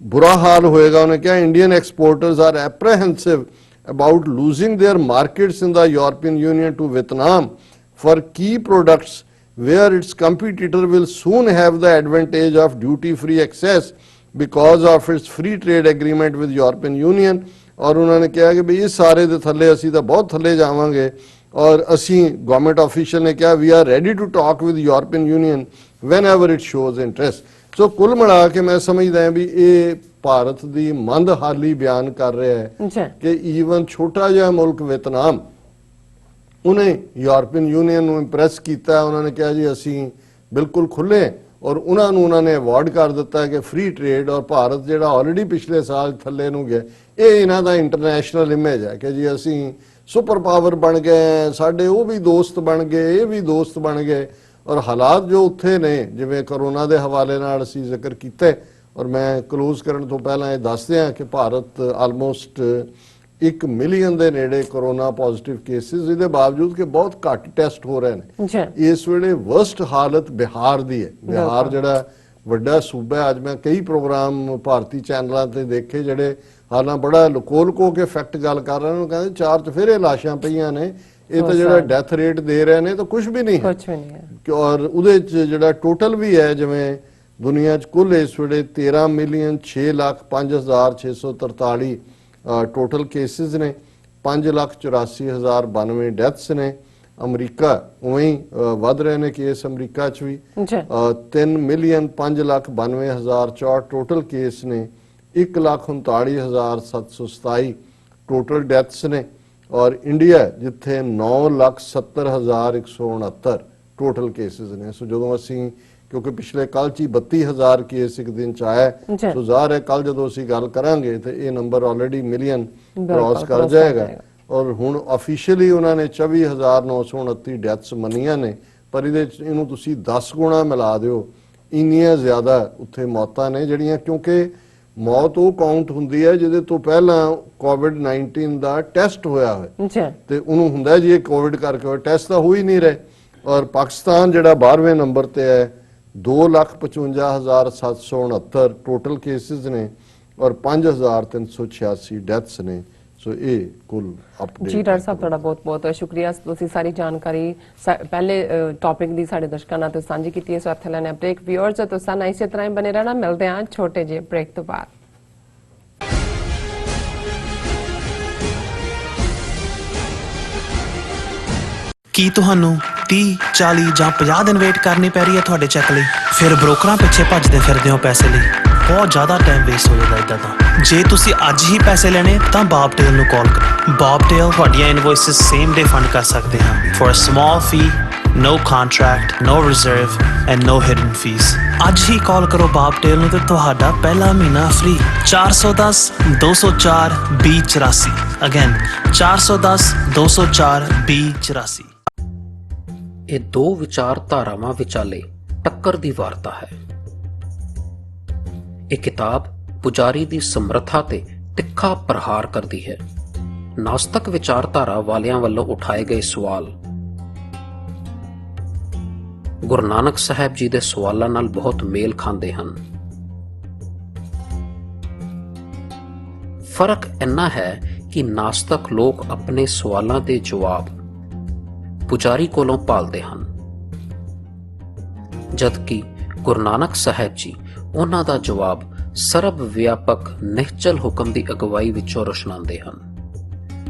ਬੁਰਾ ਹਾਲ ਹੋਏਗਾ। ਉਹਨੇ ਕਿਹਾ Indian exporters are apprehensive about losing their markets in the European Union to Vietnam for key products where its competitor will soon have the advantage of duty-free access because of its free trade agreement with European Union। और उन्होंने कहा कि भाई इस सारे दे थले असी तो बहुत थले जावांगे और असी गवर्नमेंट ऑफिशियल ने कहा we are ready to talk with European Union whenever it shows interest। So कुल मिला के मैं समझदा भी ये ਭਾਰਤ ਦੀ ਮੰਦਹਾਲੀ ਬਿਆਨ ਕਰ ਰਿਹਾ ਹੈ ਕਿ ਈਵਨ ਛੋਟਾ ਜਿਹਾ ਮੁਲਕ ਵਿਤਨਾਮ ਉਹਨੇ ਯੂਰਪੀਅਨ ਯੂਨੀਅਨ ਨੂੰ ਇੰਪ੍ਰੈਸ ਕੀਤਾ। ਉਹਨਾਂ ਨੇ ਕਿਹਾ ਜੀ ਅਸੀਂ ਬਿਲਕੁਲ ਖੁੱਲੇ ਔਰ ਉਹਨਾਂ ਨੇ ਅਵਾਰਡ ਕਰ ਦਿੱਤਾ ਕਿ ਫ੍ਰੀ ਟ੍ਰੇਡ। ਔਰ ਭਾਰਤ ਜਿਹੜਾ ਆਲਰੇਡੀ ਪਿਛਲੇ ਸਾਲ ਥੱਲੇ ਨੂੰ ਗਿਆ, ਇਹ ਇਹਨਾਂ ਦਾ ਇੰਟਰਨੈਸ਼ਨਲ ਇਮੇਜ ਹੈ ਕਿ ਜੀ ਅਸੀਂ ਸੁਪਰ ਪਾਵਰ ਬਣ ਗਏ, ਸਾਡੇ ਉਹ ਵੀ ਦੋਸਤ ਬਣ ਗਏ, ਇਹ ਵੀ ਦੋਸਤ ਬਣ ਗਏ। ਔਰ ਹਾਲਾਤ ਜੋ ਉੱਥੇ ਨੇ ਜਿਵੇਂ ਕਰੋਨਾ ਦੇ ਹਵਾਲੇ ਨਾਲ ਅਸੀਂ ਜ਼ਿਕਰ ਕੀਤਾ ਔਰ ਮੈਂ ਕਲੋਜ਼ ਕਰਨ ਤੋਂ ਪਹਿਲਾਂ ਇਹ ਦੱਸ ਦਿਆਂ ਕਿ ਭਾਰਤ ਆਲਮੋਸਟ 1 ਮਿਲੀਅਨ ਦੇ ਨੇੜੇ ਕਰੋਨਾ ਪੋਜ਼ਿਟਿਵ ਕੇਸਿਸ, ਇਹਦੇ ਬਾਵਜੂਦ ਕਿ ਬਹੁਤ ਘੱਟ ਟੈਸਟ ਹੋ ਰਹੇ ਨੇ। ਇਸ ਵੇਲੇ ਵਰਸਟ ਹਾਲਤ ਬਿਹਾਰ ਦੀ ਹੈ। ਬਿਹਾਰ ਜਿਹੜਾ ਵੱਡਾ ਸੂਬਾ, ਅੱਜ ਮੈਂ ਕਈ ਪ੍ਰੋਗਰਾਮ ਭਾਰਤੀ ਚੈਨਲਾਂ ਤੇ ਦੇਖੇ ਜਿਹੜੇ ਹਾਲਾਂ ਬੜਾ ਲੁਕੋ ਕੇ ਫੈਕਟ ਗੱਲ ਕਰ ਰਹੇ ਨੇ। ਕਹਿੰਦੇ 4 ਚੁਫੇਰੇ ਲਾਸ਼ਾਂ ਪਈਆਂ ਨੇ, ਇਹ ਤਾਂ ਜਿਹੜਾ ਡੈਥ ਰੇਟ ਦੇ ਰਹੇ ਨੇ ਤਾਂ ਕੁਝ ਵੀ ਨਹੀਂ ਹੈ। ਔਰ ਉਹਦੇ ਚ ਜਿਹੜਾ ਟੋਟਲ ਵੀ ਹੈ ਜਿਵੇਂ ਦੁਨੀਆ 'ਚ ਕੁੱਲ ਇਸ ਵੇਲੇ 13,06,05,643 ਟੋਟਲ ਕੇਸਿਸ ਨੇ, 5,84,092 ਡੈਥਸ ਨੇ। ਅਮਰੀਕਾ ਉਵੇਂ ਹੀ ਵੱਧ ਰਹੇ ਨੇ ਕੇਸ ਅਮਰੀਕਾ 'ਚ ਵੀ, 3,05,92,064 ਟੋਟਲ ਕੇਸ ਨੇ, 1,39,727 ਟੋਟਲ ਡੈਥਸ ਨੇ। ਔਰ ਇੰਡੀਆ ਜਿੱਥੇ 9,70,169 ਟੋਟਲ ਕੇਸਿਸ ਨੇ। ਸੋ ਜਦੋਂ ਅਸੀਂ ਕਿਉਂਕਿ ਪਿਛਲੇ ਕੱਲ 'ਚ ਹੀ 32,000 ਕੇਸ ਇੱਕ ਦਿਨ 'ਚ ਆਇਆ, ਸੋ ਜ਼ਾਹਰ ਹੈ ਕੱਲ ਜਦੋਂ ਅਸੀਂ ਗੱਲ ਕਰਾਂਗੇ ਤੇ ਇਹ ਨੰਬਰ ਆਲਰੇਡੀ ਮਿਲੀਅਨ ਕ੍ਰਾਸ ਕਰ ਜਾਏਗਾ। ਔਰ ਹੁਣ ਆਫੀਸ਼ੀਅਲੀ ਉਹਨਾਂ ਨੇ 24,929 ਡੈਥਸ ਮੰਨੀਆਂ ਨੇ, ਪਰ ਇਹਨੂੰ ਤੁਸੀਂ 10 ਗੁਣਾ ਮਿਲਾ ਦਿਓ, ਇੰਨੀਆਂ ਜ਼ਿਆਦਾ ਉੱਥੇ ਮੌਤਾਂ ਨੇ ਜਿਹੜੀਆਂ, ਕਿਉਂਕਿ ਮੌਤ ਉਹ ਕਾਊਂਟ ਹੁੰਦੀ ਹੈ ਜਿਹਦੇ ਤੋਂ ਪਹਿਲਾਂ ਕੋਵਿਡ-19 ਦਾ ਟੈਸਟ ਹੋਇਆ ਹੋਵੇ ਤੇ ਉਹਨੂੰ ਹੁੰਦਾ ਜੀ ਇਹ ਕੋਵਿਡ ਕਰਕੇ ਹੋਇਆ, ਟੈਸਟ ਤਾਂ ਹੋ ਹੀ ਨਹੀਂ ਰਹੇ। ਔਰ ਪਾਕਿਸਤਾਨ ਜਿਹੜਾ 12ਵੇਂ ਨੰਬਰ ਤੇ ਹੈ, 2,55,769 ਟੋਟਲ ਕੇਸਿਸ ਨੇ ਔਰ 5,386 ਡੈਥਸ ਨੇ। ਸੋ ਇਹ ਕੁੱਲ ਅਪਡੇਟ ਜੀ। ਡਾਕਟਰ ਸਾਹਿਬ ਤੁਹਾਡਾ ਬਹੁਤ ਬਹੁਤ ਸ਼ੁਕਰੀਆ, ਤੁਸੀਂ ਸਾਰੀ ਜਾਣਕਾਰੀ ਪਹਿਲੇ ਟੌਪਿਕ ਦੀ ਸਾਡੇ ਦਰਸ਼ਕਾਂ ਨਾਲ ਸਾਂਝੀ ਕੀਤੀ ਹੈ। ਸੋ ਇੱਥੇ ਲੈਣੇ ਬ੍ਰੇਕ। ਵਿਊਅਰਸ ਤੁਸੀਂ ਨਾਲ ਇਸੇ ਤਰ੍ਹਾਂ ਹੀ ਬਨੇ ਰਹਿਣਾ, ਮਿਲਦੇ ਹਾਂ ਛੋਟੇ ਜਿਹੇ ਬ੍ਰੇਕ ਤੋਂ ਬਾਅਦ। ਕੀ ਤੁਹਾਨੂੰ 30, 40 ਜਾਂ 50 ਦਿਨ ਵੇਟ ਕਰਨੀ ਪੈ ਰਹੀ ਹੈ ਤੁਹਾਡੇ ਚੈੱਕ ਲਈ? ਫਿਰ ਬ੍ਰੋਕਰਾਂ ਪਿੱਛੇ ਭੱਜਦੇ ਫਿਰਦੇ ਹੋ ਪੈਸੇ ਲਈ, ਬਹੁਤ ਜ਼ਿਆਦਾ ਟਾਈਮ ਵੇਸਟ ਹੋ ਜਾਂਦਾ ਇੱਦਾਂ ਤਾਂ। ਜੇ ਤੁਸੀਂ ਅੱਜ ਹੀ ਪੈਸੇ ਲੈਣੇ ਤਾਂ ਬੌਬਟੇਲ ਨੂੰ ਕਾਲ ਕਰੋ। ਬੌਬਟੇਲ ਤੁਹਾਡੀਆਂ ਇਨਵੌਇਸਿਸ ਸੇਮ ਡੇ ਫੰਡ ਕਰ ਸਕਦੇ ਹਾਂ for a small fee, no contract, no reserve and no hidden fees। ਅੱਜ ਹੀ ਕਾਲ ਕਰੋ ਬੌਬਟੇਲ ਨੂੰ ਤੇ ਤੁਹਾਡਾ ਪਹਿਲਾ ਮਹੀਨਾ ਫ੍ਰੀ। 410-204-2084 ਅਗੇਨ 410-204-2084। ਇਹ ਦੋ ਵਿਚਾਰਧਾਰਾਵਾਂ ਵਿਚਾਲੇ ਟੱਕਰ ਦੀ ਵਾਰਤਾ ਹੈ। ਇਹ ਕਿਤਾਬ ਪੁਜਾਰੀ ਦੀ ਸਮਰੱਥਾ ਤੇ ਤਿੱਖਾ ਪ੍ਰਹਾਰ ਕਰਦੀ ਹੈ। ਨਾਸਤਕ ਵਿਚਾਰਧਾਰਾ ਵਾਲਿਆਂ ਵੱਲੋਂ ਉਠਾਏ ਗਏ ਸਵਾਲ ਗੁਰੂ ਨਾਨਕ ਸਾਹਿਬ ਜੀ ਦੇ ਸਵਾਲਾਂ ਨਾਲ ਬਹੁਤ ਮੇਲ ਖਾਂਦੇ ਹਨ। ਫਰਕ ਇੰਨਾ ਹੈ ਕਿ ਨਾਸਤਕ ਲੋਕ ਆਪਣੇ ਸਵਾਲਾਂ ਦੇ ਜਵਾਬ ਪੁਜਾਰੀ ਕੋਲੋਂ ਭਾਲਦੇ ਹਨ, ਜਦਕਿ ਗੁਰੂ ਨਾਨਕ ਸਾਹਿਬ ਜੀ ਉਹਨਾਂ ਦਾ ਜਵਾਬ ਸਰਬ ਵਿਆਪਕ ਨਿਹਚਲ ਹੁਕਮ ਦੀ ਅਗਵਾਈ ਵਿੱਚੋਂ ਰੋਸ਼ਨਾਉਂਦੇ ਹਨ।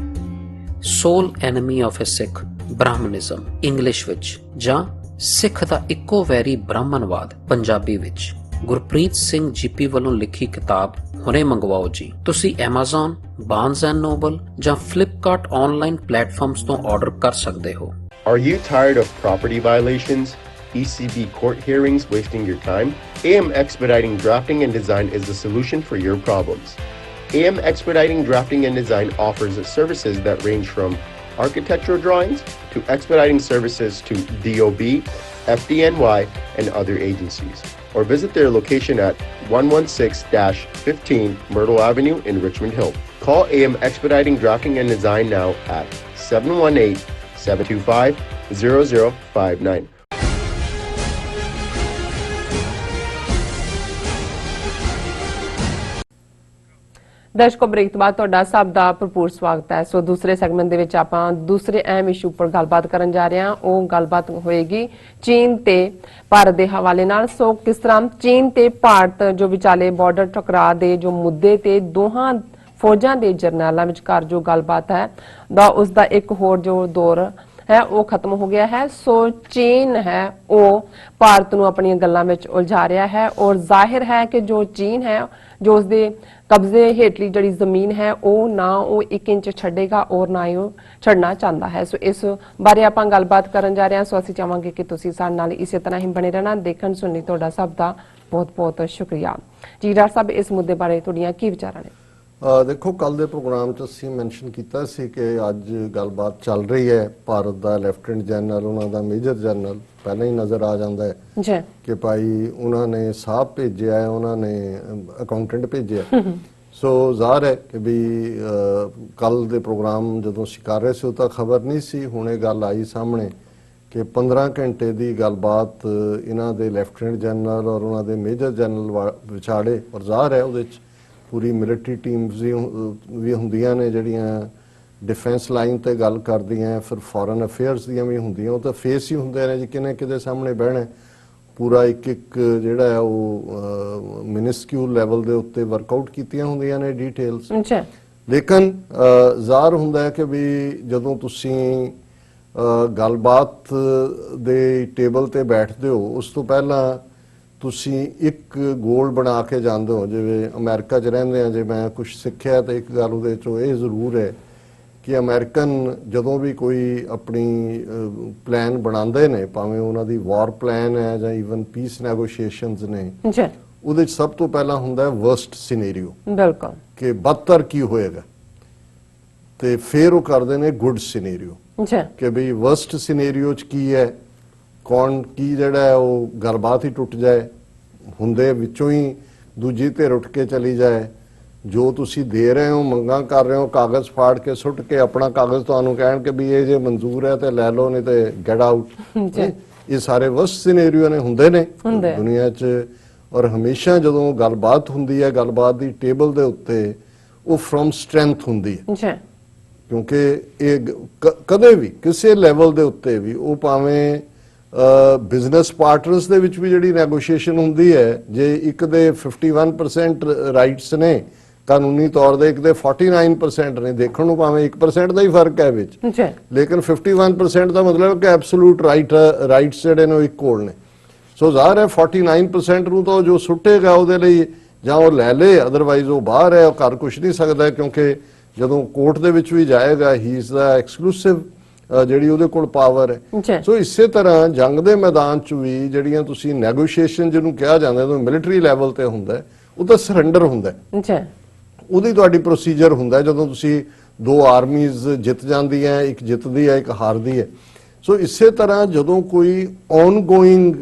Sole enemy of a Sikh Brahminism English ਵਿੱਚ, ਜਾਂ ਸਿੱਖ ਦਾ ਇੱਕੋ ਵੈਰੀ ਬ੍ਰਾਹਮਣਵਾਦ ਪੰਜਾਬੀ ਵਿੱਚ, ਗੁਰਪ੍ਰੀਤ ਸਿੰਘ ਜੀਪੀ ਵੱਲੋਂ ਲਿਖੀ ਕਿਤਾਬ ਹੁਣੇ ਮੰਗਵਾਓ ਜੀ। ਤੁਸੀਂ Amazon, Barnes and Noble ਜਾਂ Flipkart ਆਨਲਾਈਨ ਪਲੇਟਫਾਰਮਸ ਤੋਂ ਆਰਡਰ ਕਰ ਸਕਦੇ ਹੋ। Are you tired of property violations, ECB court hearings wasting your time? AM Expediting Drafting and Design is the solution for your problems. AM Expediting Drafting and Design offers services that range from architectural drawings to expediting services to DOB, FDNY, and other agencies. Or visit their location at 116-15 Myrtle Avenue in Richmond Hill. Call AM Expediting Drafting and Design now at 718 725-0059. ਦਰਸ਼ਕੋ, break ਤੋਂ ਬਾਅਦ ਤੁਹਾਡਾ ਸਭ ਦਾ ਭਰਪੂਰ ਸਵਾਗਤ ਹੈ। ਸੋ ਦੂਸਰੇ ਸੈਗਮੈਂਟ ਦੇ ਵਿੱਚ ਆਪਾਂ ਦੂਸਰੇ ਅਹਿਮ ਇਸ਼ੂ ਉੱਪਰ ਗੱਲਬਾਤ ਕਰਨ ਜਾ ਰਹੇ ਹਾਂ। ਉਹ ਗੱਲਬਾਤ ਹੋਏਗੀ ਚੀਨ ਤੇ ਭਾਰਤ ਦੇ ਹਵਾਲੇ ਨਾਲ। ਸੋ ਕਿਸ ਤਰ੍ਹਾਂ ਚੀਨ ਤੇ ਭਾਰਤ ਜੋ ਵਿਚਾਲੇ ਬਾਰਡਰ ਟਕਰਾਅ ਦੇ ਜੋ ਮੁੱਦੇ ਤੇ ਦੋਹਾਂ ਫੌਜਾਂ ਦੇ ਜਰਨੈਲਾਂ ਵਿਚਕਾਰ ਜੋ ਗੱਲਬਾਤ ਹੈ ਉਸ ਦਾ ਇੱਕ ਹੋਰ ਜੋ ਦੌਰ ਹੈ ਉਹ ਖਤਮ ਹੋ ਗਿਆ ਹੈ। ਸੋ ਚੀਨ ਹੈ ਉਹ ਭਾਰਤ ਨੂੰ ਆਪਣੀਆਂ ਗੱਲਾਂ ਵਿੱਚ ਉਲਝਾ ਰਿਹਾ ਹੈ ਔਰ ਜ਼ਾਹਿਰ ਹੈ ਕਿ ਜੋ ਚੀਨ ਹੈ ਜੋ ਉਸਦੇ ਕਬਜ਼ੇ ਹੇਠਲੀ ਜਿਹੜੀ ਜ਼ਮੀਨ ਹੈ ਉਹ ਨਾ ਉਹ 1 ਇੰਚ ਛੱਡੇਗਾ ਔਰ ਨਾ ਹੀ ਉਹ ਛੱਡਣਾ ਚਾਹੁੰਦਾ ਹੈ। ਸੋ ਇਸ ਬਾਰੇ ਆਪਾਂ ਗੱਲਬਾਤ ਕਰਨ ਜਾ ਰਹੇ ਹਾਂ। ਸੋ ਅਸੀਂ ਚਾਹਾਂਗੇ ਕਿ ਤੁਸੀਂ ਸਾਡੇ ਨਾਲ ਇਸੇ ਤਰ੍ਹਾਂ ਹੀ ਬਣੇ ਰਹਿਣਾ। ਦੇਖਣ ਸੁਣਨ ਲਈ ਤੁਹਾਡਾ ਸਭ ਦਾ ਬਹੁਤ ਬਹੁਤ ਸ਼ੁਕਰੀਆ ਜੀ। ਡਾਕਟਰ ਸਾਹਿਬ, ਇਸ ਮੁੱਦੇ ਬਾਰੇ ਤੁਹਾਡੀਆਂ ਕੀ ਵਿਚਾਰਾਂ ਨੇ? ਦੇਖੋ, ਕੱਲ ਦੇ ਪ੍ਰੋਗਰਾਮ 'ਚ ਅਸੀਂ ਮੈਂਸ਼ਨ ਕੀਤਾ ਸੀ ਕਿ ਅੱਜ ਗੱਲਬਾਤ ਚੱਲ ਰਹੀ ਹੈ। ਭਾਰਤ ਦਾ ਲੈਫਟੀਨੈਂਟ ਜਨਰਲ, ਉਹਨਾਂ ਦਾ ਮੇਜਰ ਜਨਰਲ ਪਹਿਲਾਂ ਹੀ ਨਜ਼ਰ ਆ ਜਾਂਦਾ ਹੈ ਜੀ ਕਿ ਭਾਈ ਉਹਨਾਂ ਨੇ ਸਾਹਿਬ ਭੇਜਿਆ ਹੈ, ਉਹਨਾਂ ਨੇ ਅਕਾਊਂਟੈਂਟ ਭੇਜਿਆ। ਸੋ ਜ਼ਾਹਰ ਹੈ ਕਿ ਵੀ ਕੱਲ ਦੇ ਪ੍ਰੋਗਰਾਮ ਜਦੋਂ ਅਸੀਂ ਕਰ ਰਹੇ ਸੀ ਉਹ ਤਾਂ ਖਬਰ ਨਹੀਂ ਸੀ। ਹੁਣ ਇਹ ਗੱਲ ਆਈ ਸਾਹਮਣੇ ਕਿ 15 ਘੰਟੇ ਦੀ ਗੱਲਬਾਤ ਇਹਨਾਂ ਦੇ ਲੈਫਟੀਨੈਂਟ ਜਨਰਲ ਔਰ ਉਹਨਾਂ ਦੇ ਮੇਜਰ ਜਨਰਲ ਵਿਚਾਲੇ, ਔਰ ਜ਼ਾਹਰ ਹੈ ਉਹਦੇ 'ਚ ਪੂਰੀ ਮਿਲਟਰੀ ਟੀਮਸ ਵੀ ਹੁੰਦੀਆਂ ਨੇ ਜਿਹੜੀਆਂ ਡਿਫੈਂਸ ਲਾਈਨ ਤੇ ਗੱਲ ਕਰਦੀਆਂ, ਫਿਰ ਫੋਰਨ ਅਫੇਅਰਸ ਦੀਆਂ ਵੀ ਹੁੰਦੀਆਂ। ਉਹ ਤਾਂ ਫੇਸ ਹੀ ਹੁੰਦੇ ਨੇ ਜੀ, ਕਿਨੇ ਕਿਤੇ ਸਾਹਮਣੇ ਬਹਿਣਾ। ਪੂਰਾ ਇੱਕ ਜਿਹੜਾ ਹੈ ਉਹ ਮਿਨਿਸਕਿਊਲ ਲੈਵਲ ਦੇ ਉੱਤੇ ਵਰਕਆਊਟ ਕੀਤੀਆਂ ਹੁੰਦੀਆਂ ਨੇ ਡੀਟੇਲਸ। ਲੇਕਿਨ ਜ਼ਾਹਰ ਹੁੰਦਾ ਹੈ ਕਿ ਵੀ ਜਦੋਂ ਤੁਸੀਂ ਗੱਲਬਾਤ ਦੇ ਟੇਬਲ ਤੇ ਬੈਠਦੇ ਹੋ ਉਸ ਤੋਂ ਪਹਿਲਾਂ ਤੁਸੀਂ ਇੱਕ ਗੋਲ ਬਣਾ ਕੇ ਜਾਂਦੇ ਹੋ। ਜਿਵੇਂ ਅਮਰੀਕਾ 'ਚ ਰਹਿੰਦੇ ਆ, ਜੇ ਮੈਂ ਕੁਝ ਸਿੱਖਿਆ ਤਾਂ ਇੱਕ ਗੱਲ ਉਹਦੇ 'ਚੋਂ ਇਹ ਜ਼ਰੂਰ ਹੈ ਕਿ ਅਮਰੀਕਨ ਜਦੋਂ ਵੀ ਕੋਈ ਆਪਣੀ ਪਲਾਨ ਬਣਾਉਂਦੇ ਨੇ, ਭਾਵੇਂ ਉਹਨਾਂ ਦੀ ਵਾਰ ਪਲਾਨ ਹੈ ਜਾਂ ਈਵਨ ਪੀਸ ਨੈਗੋਸ਼ੀਏਸ਼ਨਸ ਨੇ, ਉਹਦੇ 'ਚ ਸਭ ਤੋਂ ਪਹਿਲਾਂ ਹੁੰਦਾ ਹੈ ਵਰਸਟ ਸਿਨੈਰੀਓ। ਬਿਲਕੁਲ, ਕਿ ਬਦਤਰ ਕੀ ਹੋਏਗਾ, ਤੇ ਫਿਰ ਉਹ ਕਰਦੇ ਨੇ ਗੁੱਡ ਸਿਨੈਰੀਓ ਕਿ ਵੀ ਵਰਸਟ ਸਿਨੈਰੀਓ 'ਚ ਕੀ ਹੈ, ਕੌਣ ਕੀ ਜਿਹੜਾ ਹੈ ਉਹ ਗੱਲਬਾਤ ਹੀ ਟੁੱਟ ਜਾਏ, ਹੁੰਦੇ ਵਿੱਚੋਂ ਹੀ ਦੂਜੀ ਧਿਰ ਉੱਠ ਕੇ ਚਲੀ ਜਾਏ, ਜੋ ਤੁਸੀਂ ਦੇ ਰਹੇ ਹੋ ਮੰਗਾਂ ਕਰ ਰਹੇ ਹੋ ਕਾਗਜ਼ ਫਾੜ ਕੇ ਸੁੱਟ ਕੇ ਆਪਣਾ ਕਾਗਜ਼ ਤੁਹਾਨੂੰ ਕਹਿਣ ਕਿ ਵੀ ਇਹ ਜੇ ਮਨਜ਼ੂਰ ਹੈ ਤੇ ਲੈ ਲਓ, ਨਹੀਂ ਤੇ ਗੈਟ ਆਊਟ। ਇਹ ਸਾਰੇ ਵਰਸਟ ਸਿਨੈਰੀਓ ਨੇ, ਹੁੰਦੇ ਨੇ ਦੁਨੀਆ 'ਚ। ਔਰ ਹਮੇਸ਼ਾ ਜਦੋਂ ਗੱਲਬਾਤ ਹੁੰਦੀ ਹੈ, ਗੱਲਬਾਤ ਦੀ ਟੇਬਲ ਦੇ ਉੱਤੇ ਉਹ ਫਰੋਮ ਸਟਰੈਂਥ ਹੁੰਦੀ ਹੈ, ਕਿਉਂਕਿ ਇਹ ਕਦੇ ਵੀ ਕਿਸੇ ਲੈਵਲ ਦੇ ਉੱਤੇ ਵੀ ਉਹ ਭਾਵੇਂ ਬਿਜ਼ਨਸ ਪਾਰਟਨਰਸ ਦੇ ਵਿੱਚ ਵੀ ਜਿਹੜੀ ਨੈਗੋਸ਼ੀਏਸ਼ਨ ਹੁੰਦੀ ਹੈ, ਜੇ ਇੱਕ ਦੇ 51% ਰਾਈਟਸ ਨੇ ਕਾਨੂੰਨੀ ਤੌਰ ਦੇ, ਇੱਕ ਦੇ 49% ਨੇ, ਦੇਖਣ ਨੂੰ ਭਾਵੇਂ 1% ਦਾ ਹੀ ਫਰਕ ਹੈ ਵਿੱਚ, ਲੇਕਿਨ 51% ਦਾ ਮਤਲਬ ਕਿ ਐਬਸੋਲੂਟ ਰਾਈਟਸ ਜਿਹੜੇ ਨੇ ਉਹ ਇਕੁਅਲ ਨੇ। ਸੋ ਜ਼ਾਹਰ ਹੈ 49% ਨੂੰ ਤਾਂ ਜੋ ਸੁੱਟੇਗਾ ਉਹਦੇ ਲਈ ਜਾਂ ਉਹ ਲੈ ਲੇ, ਅਦਰਵਾਈਜ਼ ਉਹ ਬਾਹਰ ਹੈ, ਉਹ ਕਰ ਕੁਛ ਨਹੀਂ ਸਕਦਾ, ਕਿਉਂਕਿ ਜਦੋਂ ਕੋਰਟ ਦੇ ਵਿੱਚ ਵੀ ਜਾਏਗਾ ਹੀ ਇਜ਼ ਦਾ ਐਕਸਕਲੂਸਿਵ ਜਿਹੜੀ ਉਹਦੇ ਕੋਲ ਪਾਵਰ ਹੈ। ਸੋ ਇਸੇ ਤਰ੍ਹਾਂ ਜੰਗ ਦੇ ਮੈਦਾਨ 'ਚ ਵੀ ਜਿਹੜੀਆਂ ਤੁਸੀਂ ਨੈਗੋਸ਼ੀਏਸ਼ਨ ਜਿਹਨੂੰ ਕਿਹਾ ਜਾਂਦਾ, ਜਦੋਂ ਮਿਲਟਰੀ ਲੈਵਲ ਤੇ ਹੁੰਦਾ ਉਹ ਤਾਂ ਸਰੈਂਡਰ ਹੁੰਦਾ, ਉਹਦੀ ਤੁਹਾਡੀ ਪ੍ਰੋਸੀਜਰ ਹੁੰਦਾ ਜਦੋਂ ਤੁਸੀਂ ਦੋ ਆਰਮੀਜ਼ ਜਿੱਤ ਜਾਂਦੀਆਂ, ਇੱਕ ਜਿੱਤਦੀ ਹੈ ਇੱਕ ਹਾਰਦੀ ਹੈ। ਸੋ ਇਸੇ ਤਰ੍ਹਾਂ ਜਦੋਂ ਕੋਈ ਔਨਗੋਇੰਗ